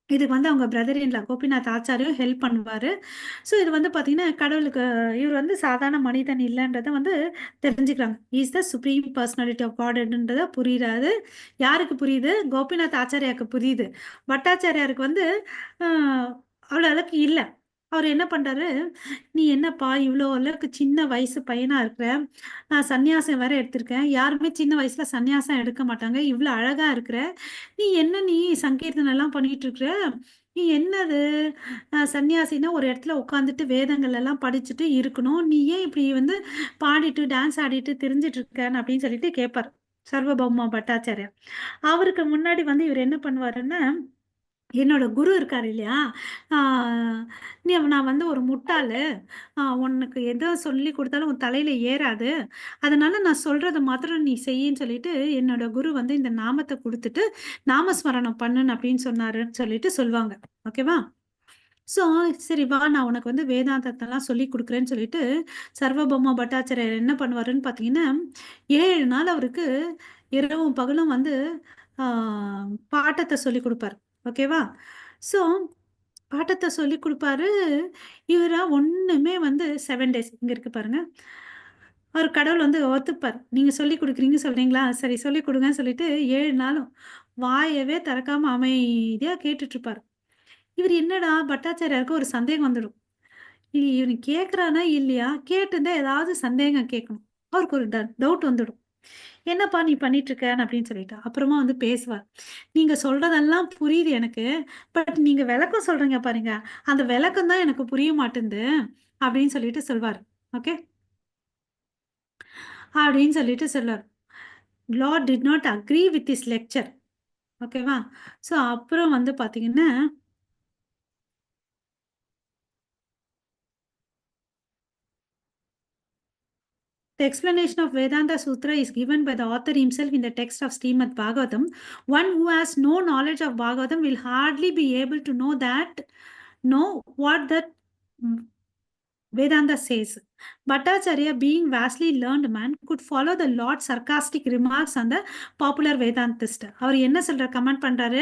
இதுக்கு வந்து அவங்க பிரதர் இன்லா கோபிநாத் ஆச்சாரியும் ஹெல்ப் பண்ணுவாரு. ஸோ இது வந்து பார்த்தீங்கன்னா கடவுளுக்கு இவர் வந்து சாதாரண மனிதன் இல்லைன்றதை வந்து தெரிஞ்சுக்கிறாங்க. Is the supreme personality of காட்ன்றத புரியுறாரு. யாருக்கு புரியுது? கோபிநாத் ஆச்சாரியாவுக்கு புரியுது. பட்டாச்சாரியாருக்கு வந்து அவ்வளோ அளவுக்கு இல்லை. அவர் என்ன பண்றாரு, நீ என்னப்பா இவ்வளோ அளவுக்கு சின்ன வயசு பையனா இருக்கிற, நான் சன்னியாசம் வேற எடுத்திருக்கேன், யாருமே சின்ன வயசுல சன்னியாசம் எடுக்க மாட்டாங்க, இவ்வளோ அழகா இருக்கிற, நீ சங்கீர்த்தனம் எல்லாம் பண்ணிட்டு இருக்கிற, நீ என்னது சன்னியாசின்னா ஒரு இடத்துல உட்காந்துட்டு வேதங்கள் எல்லாம் படிச்சுட்டு இருக்கணும், நீ ஏன் இப்படி வந்து பாடிட்டு டான்ஸ் ஆடிட்டு தெரிஞ்சிட்டு இருக்கன்னு அப்படின்னு சொல்லிட்டு கேட்பார் சர்வபௌமா பட்டாச்சாரியா. அவருக்கு முன்னாடி வந்து இவர் என்ன பண்ணுவாருன்னா, என்னோட குரு இருக்காரு இல்லையா, நான் வந்து ஒரு முட்டாளு, உனக்கு எதை சொல்லி கொடுத்தாலும் உன் தலையில ஏறாது, அதனால நான் சொல்றதை மாத்திரம் நீ செய்யின்னு சொல்லிட்டு என்னோட குரு வந்து இந்த நாமத்தை கொடுத்துட்டு நாமஸ்மரணம் பண்ணுன்னு அப்படின்னு சொன்னாருன்னு சொல்லிட்டு சொல்லுவாங்க. ஓகேவா? ஸோ சரி வா, நான் உனக்கு வந்து வேதாந்தத்தெல்லாம் சொல்லி கொடுக்குறேன்னு சொல்லிட்டு சர்வபௌம பட்டாச்சாரியர் என்ன பண்ணுவாருன்னு பார்த்தீங்கன்னா 7 நாள் அவருக்கு இரவும் பகலும் வந்து பாட்டத்தை சொல்லி கொடுப்பாரு. ஓகேவா? ஸோ பாட்டத்தை சொல்லி கொடுப்பாரு. இவரா ஒண்ணுமே வந்து 7 டேஸ் இங்க இருக்கு பாருங்க. அவர் கடவுள் வந்து ஒத்துப்பார். நீங்க சொல்லி கொடுக்குறீங்க சொல்றீங்களா, சரி சொல்லி கொடுங்கன்னு சொல்லிட்டு 7 நாளும் வாயவே திறக்காம அமைதியா கேட்டுட்டு இருப்பாரு. இவர் என்னடா பட்டாச்சாரியாருக்கு ஒரு சந்தேகம் வந்துடும். இவன் கேட்குறானா இல்லையா, கேட்டுருந்தா ஏதாவது சந்தேகம் கேட்கணும், அவருக்கு ஒரு டவுட் வந்துடும். என்னப்பா நீ பண்ணிட்டு இருக்க அப்படின்னு சொல்லிட்டு அப்புறமா வந்து பேசுவார். நீங்க சொல்றதெல்லாம் புரியுது எனக்கு, பட் நீங்க விளக்கம் சொல்றீங்க பாருங்க, அந்த விளக்கம் தான் எனக்கு புரிய மாட்டேங்குது அப்படின்னு சொல்லிட்டு சொல்வார். ஓகே, அப்படின்னு சொல்லிட்டு சொல்லுவார். Lord did not agree with this lecture. ஓகேவா? ஸோ அப்புறம் வந்து பார்த்தீங்கன்னா the explanation of Vedanta Sutra is given by the author himself in the text of Srimad Bhagavatam. One who has no knowledge of Bhagavatam will hardly be able to know what that Vedanta says. Bhattacharya, being vastly learned man, could follow the Lord's sarcastic remarks on the popular Vedantist. அவர் என்ன சொல்ற comment பண்றாரு,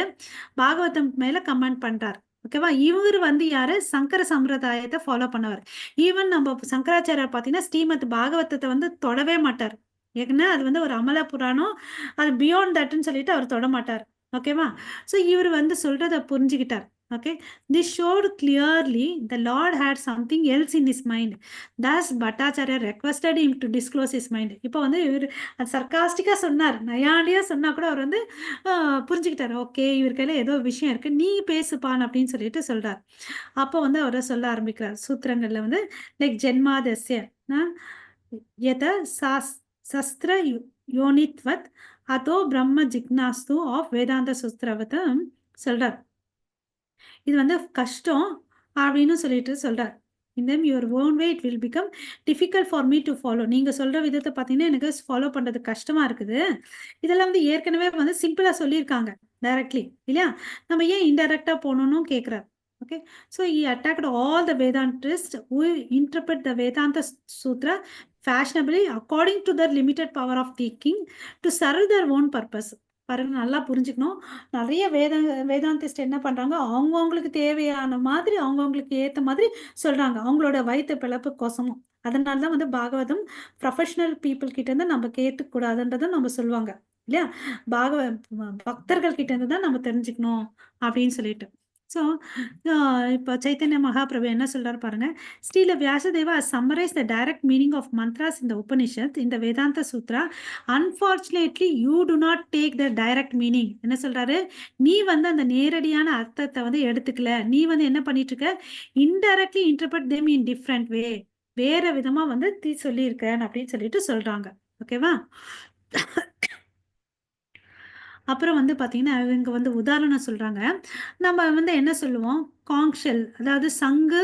பாகவதம் மேல comment பண்றாரு. ஓகேவா? இவர் வந்து யாரு, சங்கர சம்பிரதாயத்தை ஃபாலோ பண்ணவர். ஈவன் நம்ம சங்கராச்சாரியர் பார்த்தீங்கன்னா ஸ்ரீமத் பாகவதத்தை வந்து தொடவே மாட்டார். ஏன்னா அது வந்து ஒரு அமல புராணம், அது பியாண்ட் தட்னு சொல்லிட்டு அவர் தொட மாட்டார். ஓகேவா? ஸோ இவர் வந்து சொல்றதை புரிஞ்சுக்கிட்டார். Okay, this showed clearly the Lord had something else in his mind. Thus, Bhattacharya requested him to disclose his mind. இப்போ வந்து இவர் சர்க்காஸ்டிக்கா சொன்னார், நயாண்டியா சொன்னா கூட அவர் வந்து புரிஞ்சுக்கிட்டார். ஓகே, இவர் கையில ஏதோ விஷயம் இருக்கு, நீ பேசுப்பான் அப்படின்னு சொல்லிட்டு சொல்றார். அப்போ வந்து அவரை சொல்ல ஆரம்பிக்கிறார். சூத்திரங்கள்ல வந்து லைக் ஜென்மாதஸ்ய யத சஸ்திர யோனித்வத் அதோ பிரம்ம ஜிக்னாஸ்து ஆஃப் வேதாந்த சூத்திரவத்தை சொல்றார். இது வந்து கஷ்டம் அப்படின்னு சொல்லிட்டு சொல்றார். இந்த your own way it will become difficult for me to follow. நீங்க சொல்ற விதத்தை பார்த்தீங்கன்னா எனக்கு ஃபாலோ பண்றது கஷ்டமா இருக்குது. இதெல்லாம் வந்து ஏற்கனவே வந்து சிம்பிளா சொல்லியிருக்காங்க டைரக்ட்லி, இல்லையா? நம்ம ஏன் இன்டைரக்டா போகணும்னு கேட்கிறார். Okay, so he attacked all the Vedantists who interpret the Vedanta Sutra fashionably according to their limited power of thinking to serve their own purpose. பாருங்க, நல்லா புரிஞ்சுக்கணும். நிறைய வேதாந்திஸ்ட் என்ன பண்றாங்க, அவங்கவுங்களுக்கு தேவையான மாதிரி அவங்கவுங்களுக்கு ஏற்ற மாதிரி சொல்றாங்க, அவங்களோட வயிற்று பிழப்புக்கோசமும். அதனாலதான் வந்து பாகவதம் ப்ரொஃபஷனல் பீப்புள் கிட்ட இருந்து நம்ம கேட்கக்கூடாதுன்றதை நம்ம சொல்லுவாங்க, இல்லையா? பக்தர்கள் கிட்ட இருந்து தான் நம்ம தெரிஞ்சுக்கணும் அப்படின்னு சொல்லிட்டு. ஸோ இப்போ சைத்தன்ய மகாபிரபு என்ன சொல்றாரு பாருங்க. Srila Vyasadeva summarise the direct meaning of mantras இந்த உபனிஷத் இந்த Vedanta Sutra. Unfortunately you do not take the direct meaning. என்ன சொல்றாரு, நீ வந்து அந்த நேரடியான அர்த்தத்தை வந்து எடுத்துக்கல, நீ வந்து என்ன பண்ணிட்டு இருக்க, indirectly interpret them in different way, வேற விதமா வந்து சொல்லியிருக்கேன் அப்படின்னு சொல்லிட்டு சொல்றாங்க. ஓகேவா? அப்புறம் வந்து பார்த்தீங்கன்னா இவங்க வந்து உதாரணம் சொல்றாங்க. நம்ம வந்து என்ன சொல்லுவோம், காங்ஷல், அதாவது சங்கு,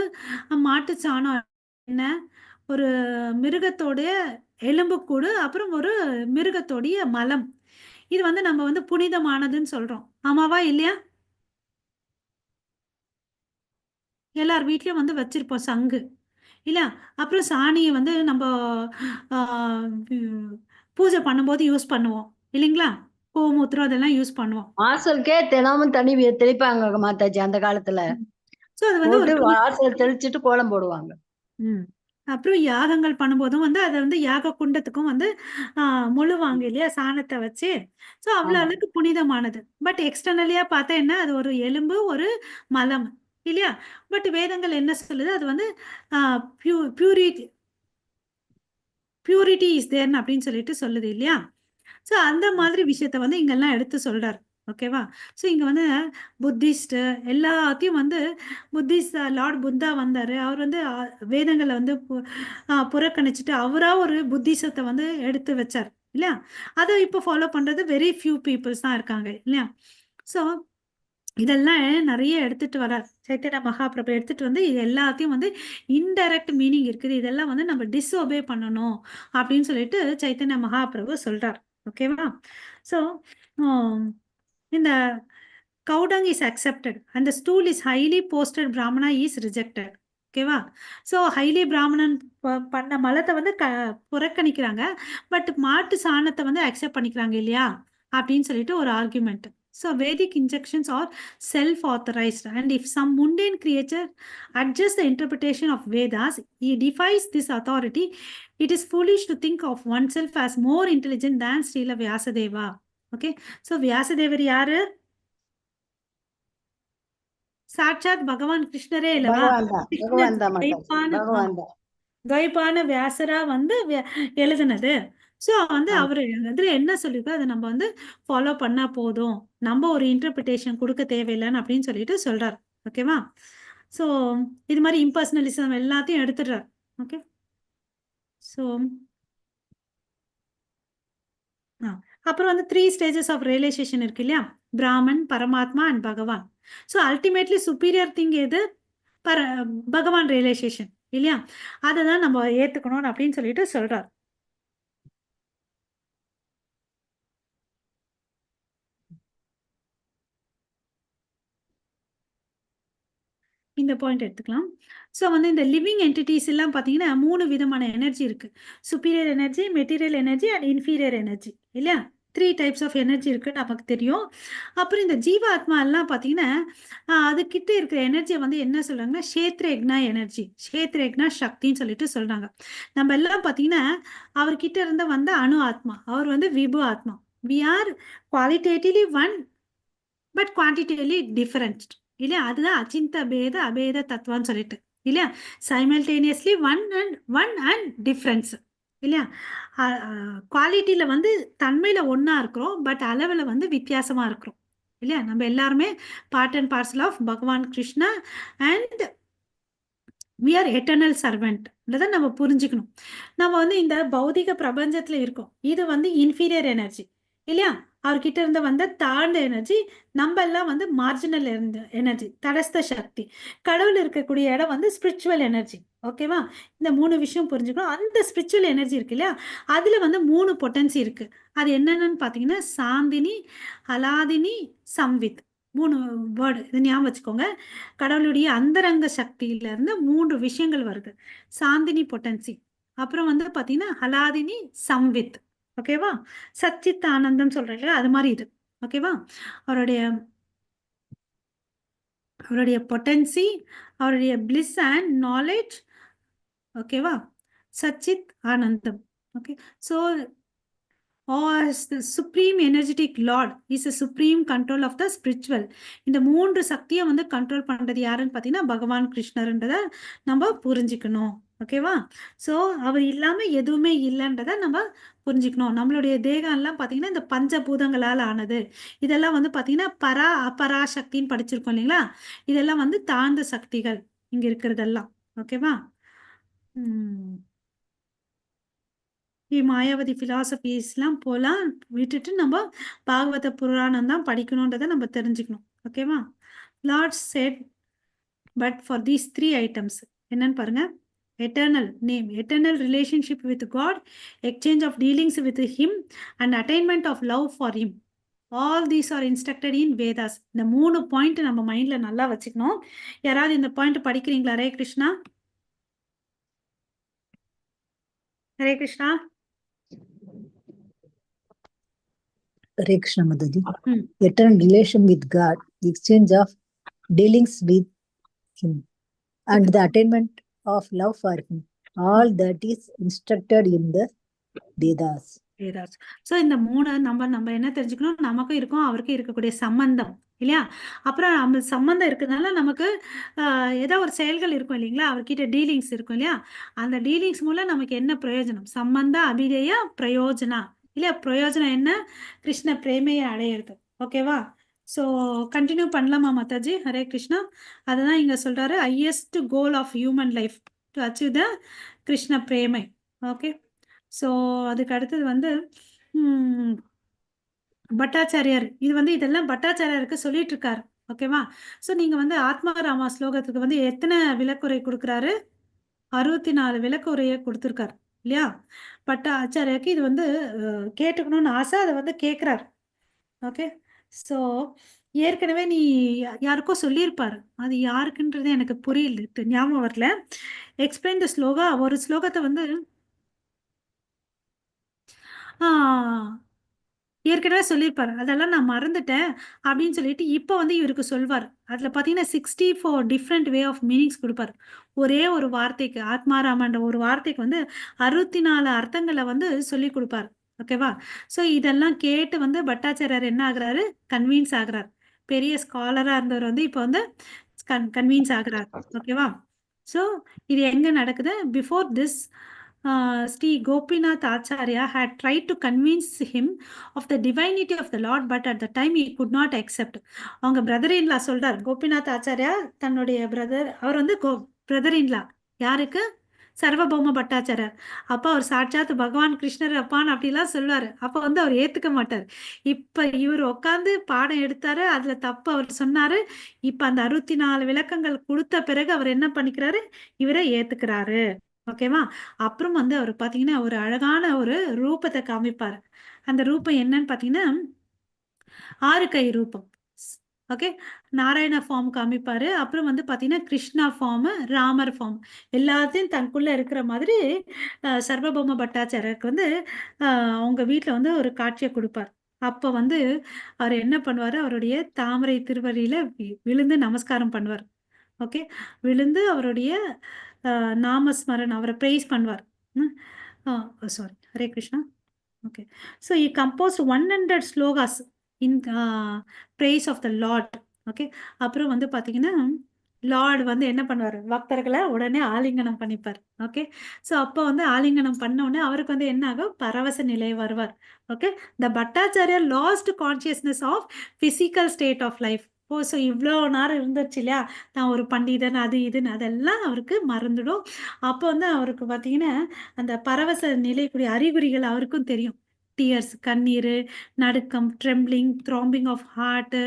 மாட்டுச்சாணம், என்ன ஒரு மிருகத்தோடைய எலும்புக்கூடு, அப்புறம் ஒரு மிருகத்தோடைய மலம். இது வந்து நம்ம வந்து புனிதமானதுன்னு சொல்றோம். ஆமாவா இல்லையா? எல்லார் வீட்லயும் வந்து வச்சிருப்போம் சங்கு, இல்லையா? அப்புறம் சாணியை வந்து நம்ம பூஜை பண்ணும்போது யூஸ் பண்ணுவோம், இல்லைங்களா? கோமூத்திரம் அதெல்லாம் யூஸ் பண்ணுவோம். வாசலுக்கே தினமும் தண்ணி தெளிப்பாங்க மாதாஜி அந்த காலத்துல. சோ அது வந்து ஒரு வாசல் தெளிச்சுட்டு கோலம் போடுவாங்க. அப்புறம் யாகங்கள் பண்ணும்போதும் வந்து அதை வந்து யாக குண்டத்துக்கும் வந்து முழுவாங்க இல்லையா, சாணத்தை வச்சு. ஸோ அவ்வளோ அளவுக்கு புனிதமானது. பட் எக்ஸ்டர்னலியா பார்த்தா என்ன, அது ஒரு எலும்பு, ஒரு மலம், இல்லையா? பட் வேதங்கள் என்ன சொல்லுது, அது வந்து பியூரிட்டி இஸ் தேர்ன்னு அப்படின்னு சொல்லிட்டு சொல்லுது, இல்லையா? ஸோ அந்த மாதிரி விஷயத்த வந்து இங்கெல்லாம் எடுத்து சொல்றாரு. ஓகேவா? ஸோ இங்க வந்து புத்திஸ்ட் எல்லாத்தையும் வந்து புத்திஸ்ட் லார்ட் புத்தா வந்தாரு. அவர் வந்து வேதங்களை வந்து புறக்கணிச்சுட்டு அவரா ஒரு புத்திசத்தை வந்து எடுத்து வச்சார், இல்லையா? அதை இப்போ ஃபாலோ பண்றது வெரி ஃபியூ பீப்புள்ஸ் தான் இருக்காங்க, இல்லையா? ஸோ இதெல்லாம் நிறைய எடுத்துட்டு வரார் சைத்தன்ய மகாபிரபு. எடுத்துட்டு வந்து இது எல்லாத்தையும் வந்து இன்டைரக்ட் மீனிங் இருக்குது, இதெல்லாம் வந்து நம்ம டிஸ்ஓபே பண்ணணும் அப்படின்னு சொல்லிட்டு சைத்தன்ய மகாபிரபு சொல்றார். ஓகேவா? ஸோ இந்த cow dung is accepted and the stool is highly posted brahmana is rejected. ஓகேவா? ஸோ ஹைலி பிராமணன் பண்ண மலத்தை வந்து புறக்கணிக்கிறாங்க, பட் மாட்டு சாணத்தை வந்து அக்செப்ட் பண்ணிக்கிறாங்க, இல்லையா அப்படின்னு சொல்லிட்டு ஒரு argument. So Vedic injunctions are self-authorized, and if some mundane creature adjusts the interpretation of Vedas, he defies this authority. It is foolish to think of oneself as more intelligent than Srila Vyasadeva. Okay, so Vyasadevar yaru? சாட்சாத் பகவான் கிருஷ்ணரே இல்லவா? துவைப்பான வியாசரா வந்து எழுதுனது. So வந்து அவர் இதுல என்ன சொல்லியிருக்கோ அதை நம்ம வந்து ஃபாலோ பண்ணா போதும், நம்ம ஒரு இன்டர்பிரிட்டேஷன் கொடுக்க தேவையில்லைன்னு அப்படின்னு சொல்லிட்டு சொல்றாரு. ஓகேவா? ஸோ இது மாதிரி இம்பர்சனலிசம் எல்லாத்தையும் எடுத்துடுறார். ஓகே, ஸோ அப்புறம் வந்து 3 ஸ்டேஜஸ் ஆஃப் ரியலைசேஷன் இருக்கு இல்லையா? பிராமன், பரமாத்மா அண்ட் பகவான். ஸோ அல்டிமேட்லி சுப்பீரியர் திங் எது? பகவான் ரியலைசேஷன் இல்லையா? அதை தான் நம்ம ஏத்துக்கணும் அப்படின்னு சொல்லிட்டு சொல்றார். இந்த பாயிண்ட் எடுத்துக்கலாம். ஸோ வந்து இந்த லிவிங் என்டிட்டிஸ் எல்லாம் பார்த்தீங்கன்னா 3 விதமான எனர்ஜி இருக்கு. Superior energy, material energy and inferior energy இல்லையா? 3 டைப்ஸ் ஆஃப் எனர்ஜி இருக்கு நமக்கு தெரியும். அப்புறம் இந்த ஜீவாத்மா எல்லாம் பார்த்தீங்கன்னா அதுக்கிட்ட இருக்கிற எனர்ஜியை வந்து என்ன சொல்றாங்கன்னா க்ஷேத்ரயக்னா எனர்ஜி, க்ஷேத்ரயக்னா சக்தின்னு சொல்லிட்டு சொல்றாங்க. நம்ம எல்லாம் பார்த்தீங்கன்னா அவர்கிட்ட இருந்து வந்த அணு ஆத்மா, அவர் வந்து விபு ஆத்மா. We are qualitatively one but quantitatively different இல்லையா? அதுதான் அச்சிந்த பேத அபேத தத்துவான்னு சொல்லிட்டு இல்லையா? சைமல்டேனியஸ்லி ஒன் அண்ட் டிஃப்ரென்ஸ் இல்லையா? குவாலிட்டியில் வந்து தன்மையில் ஒன்றா இருக்கிறோம், பட் அளவில் வந்து வித்தியாசமாக இருக்கிறோம் இல்லையா? நம்ம எல்லாருமே part and parcel of Bhagavan Krishna and we are eternal servant. இதை நம்ம புரிஞ்சுக்கணும். நம்ம வந்து இந்த பௌதிக பிரபஞ்சத்தில் இருக்கோம், இது வந்து இன்ஃபீரியர் எனர்ஜி இல்லையா? அவர்கிட்ட இருந்து வந்த தாழ்ந்த எனர்ஜி. நம்ம எல்லாம் வந்து மார்ஜினல் எனர்ஜி, தடஸ்த சக்தி. கடவுள் இருக்கக்கூடிய இடம் வந்து ஸ்பிரிச்சுவல் எனர்ஜி. ஓகேவா? இந்த 3 விஷயம் புரிஞ்சுக்கணும். அந்த ஸ்பிரிச்சுவல் எனர்ஜி இருக்கு இல்லையா, அதுல வந்து 3 பொட்டன்சி இருக்கு. அது என்னென்னு பார்த்தீங்கன்னா சாந்தினி, அலாதினி, சம்வித். 3 வேர்டு இது ஞாபகம் வச்சுக்கோங்க. கடவுளுடைய அந்தரங்க சக்தியிலிருந்து 3 விஷயங்கள் வருது. சாந்தினி பொட்டன்சி, அப்புறம் வந்து பார்த்தீங்கன்னா ஹலாதினி, சம்வித். ஓகேவா? சச்சித் ஆனந்தம் சொல்றீங்க, அது மாதிரி இது. ஓகேவா? அவருடைய பொட்டன்சி, அவருடைய பிளிஸ் அண்ட் நாலேஜ். ஓகேவா? சச்சித் ஆனந்தம். Okay, so as the supreme energetic lord is a supreme control of the spiritual. இந்த 3 சக்தியை வந்து கண்ட்ரோல் பண்றது யாருன்னு பார்த்தீங்கன்னா பகவான் கிருஷ்ணர்ன்றதை நம்ம புரிஞ்சுக்கணும். ஓகேவா? ஸோ அவர் இல்லாம எதுவுமே இல்லைன்றதை நம்ம புரிஞ்சுக்கணும். நம்மளுடைய தேகம் எல்லாம் பார்த்தீங்கன்னா இந்த பஞ்சபூதங்களால் ஆனது. இதெல்லாம் வந்து பார்த்தீங்கன்னா பரா அபரா சக்தின்னு படிச்சிருக்கோம் இல்லைங்களா? இதெல்லாம் வந்து தாழ்ந்த சக்திகள் இங்க இருக்கிறதெல்லாம். ஓகேவா? மாயாவதி பிலாசபிஸ்லாம் போலாம் விட்டுட்டு நம்ம பாகவத புராணம் தான் படிக்கணுன்றதை நம்ம தெரிஞ்சுக்கணும். ஓகேவா? Lord set but for these 3 items என்னன்னு பாருங்க. Eternal name, eternal relationship with God, exchange of dealings with him and attainment of love for him. All these are instructed in Vedas. இந்த 3 பாயிண்ட் நம்ம மைண்ட்ல நல்லா வச்சுக்கணும். யாராவது இந்த பாயிண்ட் படிக்கிறீங்களா? Hare Krishna. Hare Krishna. Hare Krishna Mataji. Eternal relation with God, the exchange of dealings with Him, and the attainment of love for Him. All that is instructed in the Vedas. Vedas. So இந்த 3 நம்ம என்ன தெரிஞ்சுக்கணும், நமக்கும் இருக்கும் அவருக்கும் இருக்கக்கூடிய சம்பந்தம் இல்லையா? அப்புறம் நம்ம சம்பந்தம் இருக்கிறதுனால நமக்கு ஏதோ ஒரு செயல்கள் இருக்கும் இல்லைங்களா? அவர்கிட்ட டீலிங்ஸ் இருக்கும் இல்லையா? அந்த டீலிங்ஸ் மூலம் நமக்கு என்ன பிரயோஜனம்? சம்பந்த அபிதேய பிரயோஜனா இல்லையா? பிரயோஜனம் என்ன? கிருஷ்ண பிரேமையை அடையிறது. ஓகேவா? ஸோ கண்டினியூ பண்ணலாமா மாதாஜி? ஹரே கிருஷ்ணா. அதுதான் இங்க சொல்றாரு, highest goal of human life to achieve the Krishna பிரேமை. ஓகே, ஸோ அதுக்கு அடுத்தது வந்து பட்டாச்சாரியார். இது வந்து இதெல்லாம் பட்டாச்சாரியாருக்கு சொல்லிட்டு இருக்காரு. ஓகேவா? ஸோ நீங்க வந்து ஆத்மாராமா ஸ்லோகத்துக்கு வந்து எத்தனை விளக்குரை கொடுக்குறாரு? 64 விளக்குரையை கொடுத்துருக்காரு இல்லையா? பட்டாச்சாரியாருக்கு இது வந்து கேட்டுக்கணும்னு ஆசை, அதை வந்து கேட்குறாரு. ஓகே, ஸோ ஏற்கனவே நீ யாருக்கோ சொல்லியிருப்பாரு, அது யாருக்குன்றது எனக்கு புரியல, ஞாபகம் வரல. Explain the shloka. ஒரு ஸ்லோகத்தை வந்து ஏற்கனவே சொல்லியிருப்பாரு, அதெல்லாம் நான் மறந்துட்டேன் அப்படின்னு சொல்லிட்டு இப்போ வந்து இவருக்கு சொல்வார். அதில் பார்த்தீங்கன்னா 64 டிஃப்ரெண்ட் வே ஆஃப் மீனிங்ஸ் கொடுப்பாரு. ஒரே ஒரு வார்த்தைக்கு, ஆத்மாராமன்ற ஒரு வார்த்தைக்கு வந்து 64 அர்த்தங்களை வந்து சொல்லி கொடுப்பாரு. ஓகேவா? ஸோ இதெல்லாம் கேட்டு வந்து பட்டாச்சாரியார் என்ன ஆகுறாரு? கன்வீன்ஸ் ஆகுறாரு. பெரிய ஸ்காலராக இருந்தவர் வந்து இப்போ வந்து கன்வீன்ஸ் ஆகுறாரு. ஓகேவா? ஸோ இது எங்கே நடக்குது? Before this Sri Gopinath Acharya had tried to convince him of the divinity of the Lord, but at the time he could not accept. அவங்க பிரதர் இன்லா சொல்றார், கோபிநாத் ஆச்சாரியா தன்னுடைய பிரதர், அவர் வந்து பிரதர் இன்லா யாருக்கு, சர்வபௌம பட்டாச்சாரியர். அப்ப அவர் சாட்சாத் பகவான் கிருஷ்ணர் அப்பான்னு அப்படிலாம் சொல்லுவாரு. அப்ப வந்து அவர் ஏத்துக்க மாட்டார். இப்ப இவர் உட்காந்து பாடம் எடுத்தாரு, அதுல தப்பு அவர் சொன்னாரு. இப்ப அந்த 64 விளக்கங்கள் கொடுத்த பிறகு அவர் என்ன பண்ணிக்கிறாரு, இவரை ஏத்துக்கிறாரு. ஓகேவா? அப்புறம் வந்து அவர் பாத்தீங்கன்னா ஒரு அழகான ஒரு ரூபத்தை காமிப்பாரு. அந்த ரூபம் என்னன்னு பாத்தீங்கன்னா 6 கை ரூபம். ஓகே, நாராயண ஃபார்ம் காமிப்பாரு. அப்புறம் வந்து பாத்தீங்கன்னா கிருஷ்ணா ஃபார்ம், ராமர் ஃபார்ம், எல்லாத்தையும் தனக்குள்ள இருக்கிற மாதிரி சர்வபௌம பட்டாச்சாரியருக்கு வந்து அவங்க வீட்டுல வந்து ஒரு காட்சியை கொடுப்பார். அப்ப வந்து அவர் என்ன பண்ணுவாரு, அவருடைய தாமரை திருவடியில விழுந்து நமஸ்காரம் பண்ணுவார். ஓகே, விழுந்து அவருடைய நாமஸ்மரன், அவரை பிரைஸ் பண்ணுவார். Sorry, Hare Krishna. Okay, so he composed 100 slogas in praise of the Lord. Okay, அப்புறம் வந்து பாத்தீங்கன்னா லார்ட் வந்து என்ன பண்ணுவாரு, பக்தர்களை உடனே ஆலிங்கனம் பண்ணிப்பார். ஓகே, ஸோ அப்போ வந்து ஆலிங்கனம் பண்ண உடனே அவருக்கு வந்து என்ன ஆகும், பரவச நிலை வருவார். Okay, the Bhattacharya lost consciousness of physical state of life. So இவ்வளோ நேரம் இருந்துச்சு இல்லையா, நான் ஒரு பண்டிதன் அது இதுன்னு, அதெல்லாம் அவருக்கு மறந்துடும். அப்போ வந்து அவருக்கு பார்த்தீங்கன்னா அந்த பரவச நிலைக்குரிய அறிகுறிகள் அவருக்கும் தெரியும். டியர்ஸ், கண்ணீர், நடுக்கம், ட்ரெம்பிளிங், த்ராம்பிங் ஆஃப் ஹார்ட்,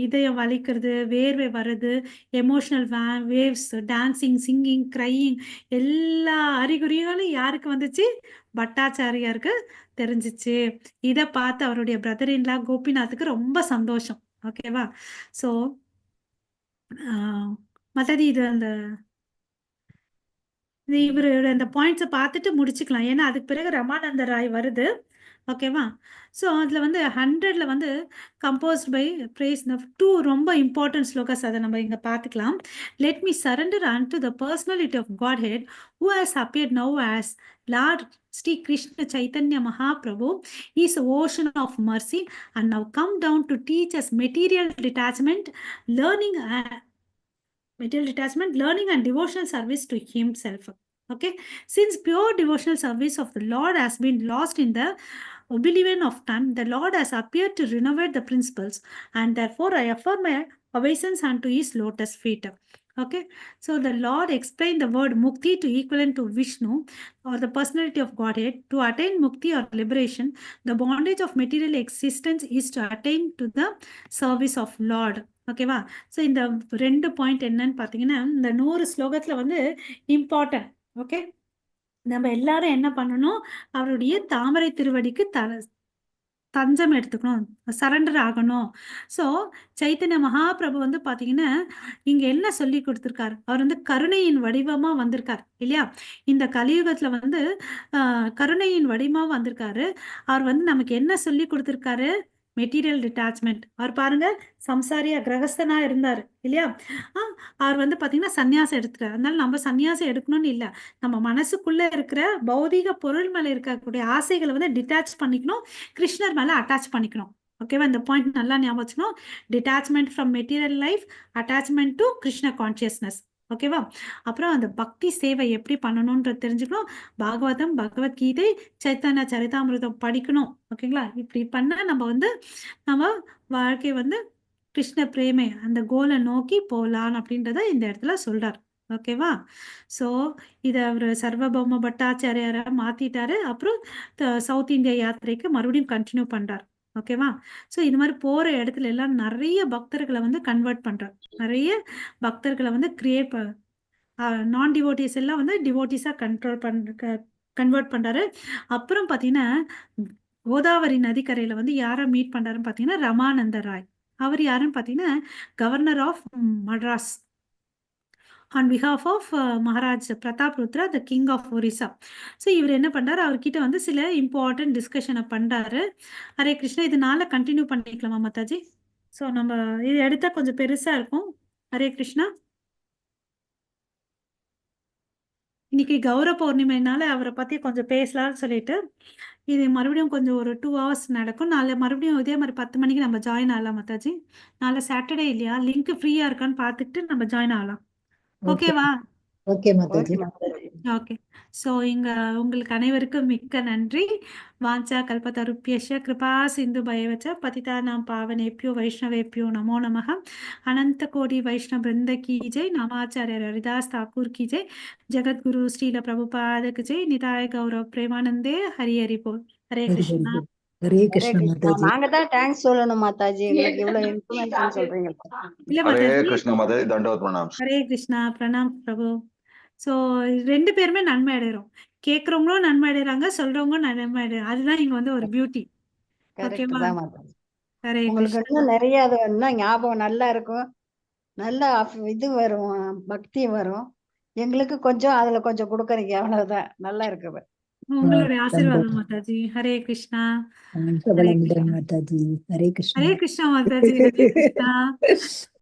இதயம் வலிக்கிறது, வேர்வை வர்றது, emotional waves, dancing, singing, crying, எல்லா அறிகுறிகளும் யாருக்கு வந்துச்சு, பட்டாச்சாரியாருக்கு தெரிஞ்சிச்சு. இதை பார்த்து அவருடைய பிரதர் இன்லா கோபிநாத்துக்கு ரொம்ப சந்தோஷம். ஓகேவா? ஸோ மற்றது இது அந்த இவரோட அந்த பாயிண்ட்ஸை பார்த்துட்டு முடிச்சுக்கலாம், ஏன்னா அதுக்கு பிறகு ரமானந்த ராய் வருது. ஓகேவா? ஸோ அதில் வந்து 100ல் வந்து கம்போஸ்ட் பை பிரேஸ் 2 ரொம்ப இம்பார்ட்டன்ட் ஸ்லோகஸ், அதை நம்ம இங்கே பார்த்துக்கலாம். Let me surrender unto the personality of Godhead who has appeared now as lord Sri Krishna Chaitanya Mahaprabhu is ocean of mercy and now come down to teach us material detachment, learning and devotional service to himself. Okay, since pure devotional service of the Lord has been lost in the oblivion of time, the Lord has appeared to renovate the principles, and therefore I affirm my obeisance unto his lotus feet. Okay, so the Lord explained the word mukti to equivalent to Vishnu or the personality of Godhead. To attain mukti or liberation, the bondage of material existence is to attain to the service of Lord. ஓகேவா? So இந்த 2 point என்னன்னு பார்த்தீங்கன்னா இந்த 100 ஸ்லோகத்தில் வந்து important. Okay, நம்ம எல்லாரும் என்ன பண்ணணும், அவருடைய தாமரை திருவடிக்கு தஞ்சம் எடுத்துக்கணும், சரண்டர் ஆகணும். ஸோ சைத்தன்ய மகாபிரபு வந்து பார்த்தீங்கன்னா இங்கே என்ன சொல்லி கொடுத்துருக்காரு, அவர் வந்து கருணையின் வடிவமாக வந்திருக்கார் இல்லையா? இந்த கலியுகத்தில் வந்து கருணையின் வடிவமாக வந்திருக்காரு. அவர் வந்து நமக்கு என்ன சொல்லி கொடுத்துருக்காரு, மெட்டீரியல் டிட்டாச்மெண்ட். அவர் பாருங்க சம்சாரியா கிரகஸ்தனா இருந்தாரு இல்லையா, அவர் வந்து பாத்தீங்கன்னா சன்னியாசம் எடுத்துட்டார். அதனால நம்ம சன்னியாசம் எடுக்கணும்னு இல்லை, நம்ம மனசுக்குள்ள இருக்கிற பௌதிக பொருள் மேல இருக்கக்கூடிய ஆசைகளை வந்து டிட்டாச் பண்ணிக்கணும், கிருஷ்ணர் மேல அட்டாச் பண்ணிக்கணும். ஓகேவா? இந்த பாயிண்ட் நல்லா ஞாபகம் வச்சுக்கணும். Detachment from material life, attachment to Krishna consciousness. ஓகேவா? அப்புறம் அந்த பக்தி சேவை எப்படி பண்ணணும்ன்றது தெரிஞ்சுக்கணும். பாகவதம், பகவத்கீதை, சைத்தன்ய சரிதாமிருதம் படிக்கணும். ஓகேங்களா? இப்படி பண்ண நம்ம வாழ்க்கை வந்து கிருஷ்ண பிரேமை அந்த கோலை நோக்கி போகலாம் அப்படின்றத இந்த இடத்துல சொல்றார். ஓகேவா? ஸோ இதை அவர் சர்வபௌம பட்டாச்சாரியாரை மாத்திட்டாரு. அப்புறம் சவுத் இந்தியா யாத்திரைக்கு மறுபடியும் கண்டினியூ பண்றார். ஓகேவா? ஸோ இது மாதிரி போற இடத்துல எல்லாம் நிறைய பக்தர்களை வந்து கன்வெர்ட் பண்றார், நிறைய பக்தர்களை வந்து கிரியேட் நான் டிவோட்டிஸ் எல்லாம் வந்து டிவோட்டிஸா கன்வெர்ட் பண்றாரு. அப்புறம் பாத்தீங்கன்னா கோதாவரி நதிக்கரையில வந்து யாரை மீட் பண்றாருன்னு பாத்தீங்கன்னா ரமானந்த ராய். அவர் யாருன்னு பாத்தீங்கன்னா governor of Madras on behalf of Maharaj Pratap Rudra, the king of Orissa. So இவர் என்ன பண்றாரு, அவர்கிட்ட வந்து சில இம்பார்ட்டன்ட் டிஸ்கஷனை பண்றாரு. ஹரே கிருஷ்ணா, இதனால கண்டினியூ பண்ணிக்கலாமா மாதாஜி? ஸோ நம்ம இது எடுத்தா கொஞ்சம் பெருசா இருக்கும். ஹரே கிருஷ்ணா. இன்னைக்கு கௌர பௌர்ணிமைனால அவரை பத்தி கொஞ்சம் பேசலாம்னு சொல்லிட்டு இது மறுபடியும் கொஞ்சம் ஒரு 2 hours நடக்கும். நாளை மறுபடியும் இதே மாதிரி 10 மணிக்கு நம்ம ஜாயின் ஆகலாம் மாதாஜி. நாளை சாட்டர்டே இல்லையா, லிங்க் ஃப்ரீயா இருக்கான்னு பார்த்துட்டு நம்ம ஜாயின் ஆகலாம். ஓகேவா? ஓகே மாதாஜி. ஓகே. ஸோ இங்க உங்களுக்கு அனைவருக்கும் மிக்க நன்றி. வாஞ்சா கல்பதருப்யஸ்ய கிருபா சிந்து பயவச்ச பதிதானாம் பாவனேப்யோ வைஷ்ணவேப்யோ நமோ நமः. அனந்த கோடி வைஷ்ணவ பிருந்த கி ஜெய். நாமாச்சாரிய ஹரிதாஸ் தாக்கூர் கி ஜெய். ஜெகத்குரு ஸ்ரீல பிரபுபாத கி ஜெய். நிதாய கௌரவ் பிரேமானந்தே. ஹரி ஹரி போல். Hare Very, very Krishna. good. Hare Hare Krishna Krishna. Mataji. நாங்க தான் தேங்க்ஸ் சொல்லணும் மாதாஜி, எங்களுக்கு இவ்வளவு இன்ஃபர்மேஷன் சொல்றீங்க. இல்ல ஹரே மாதாஜி. கிருஷ்ண மாதாஜி, தண்டவத் பிரணாம். ஹரே கிருஷ்ணா. பிரணாம் பிரபு. ஸோ 2 பேருமே நன்மை அடைகிறோம். கேட்குறவங்களும் நன்மை அடைகிறாங்க, சொல்றவங்க நன்மை அடைகிறாங்க. அதுதான் இங்க வந்து ஒரு பியூட்டி. கரெக்ட் ஓகேவா? தான் மாதாஜி. ஹரே உங்களுக்கு கிருஷ்ணா. இன்னும் நிறைய அது இன்னும் ஞாபகம் நல்லா இருக்கும், நல்ல இது வரும், பக்தி வரும். எங்களுக்கு கொஞ்சம் அதுல கொஞ்சம் கொடுக்குறீங்க, அவ்வளவுதான். நல்லா இருக்கு. உங்களுடைய ஆசீர்வாதம் Dandavat. Mataji. Hare Krishna. Thank Hare you, Krishna. Mataji. Hare Krishna. Hare Krishna Mataji. Hare Krishna.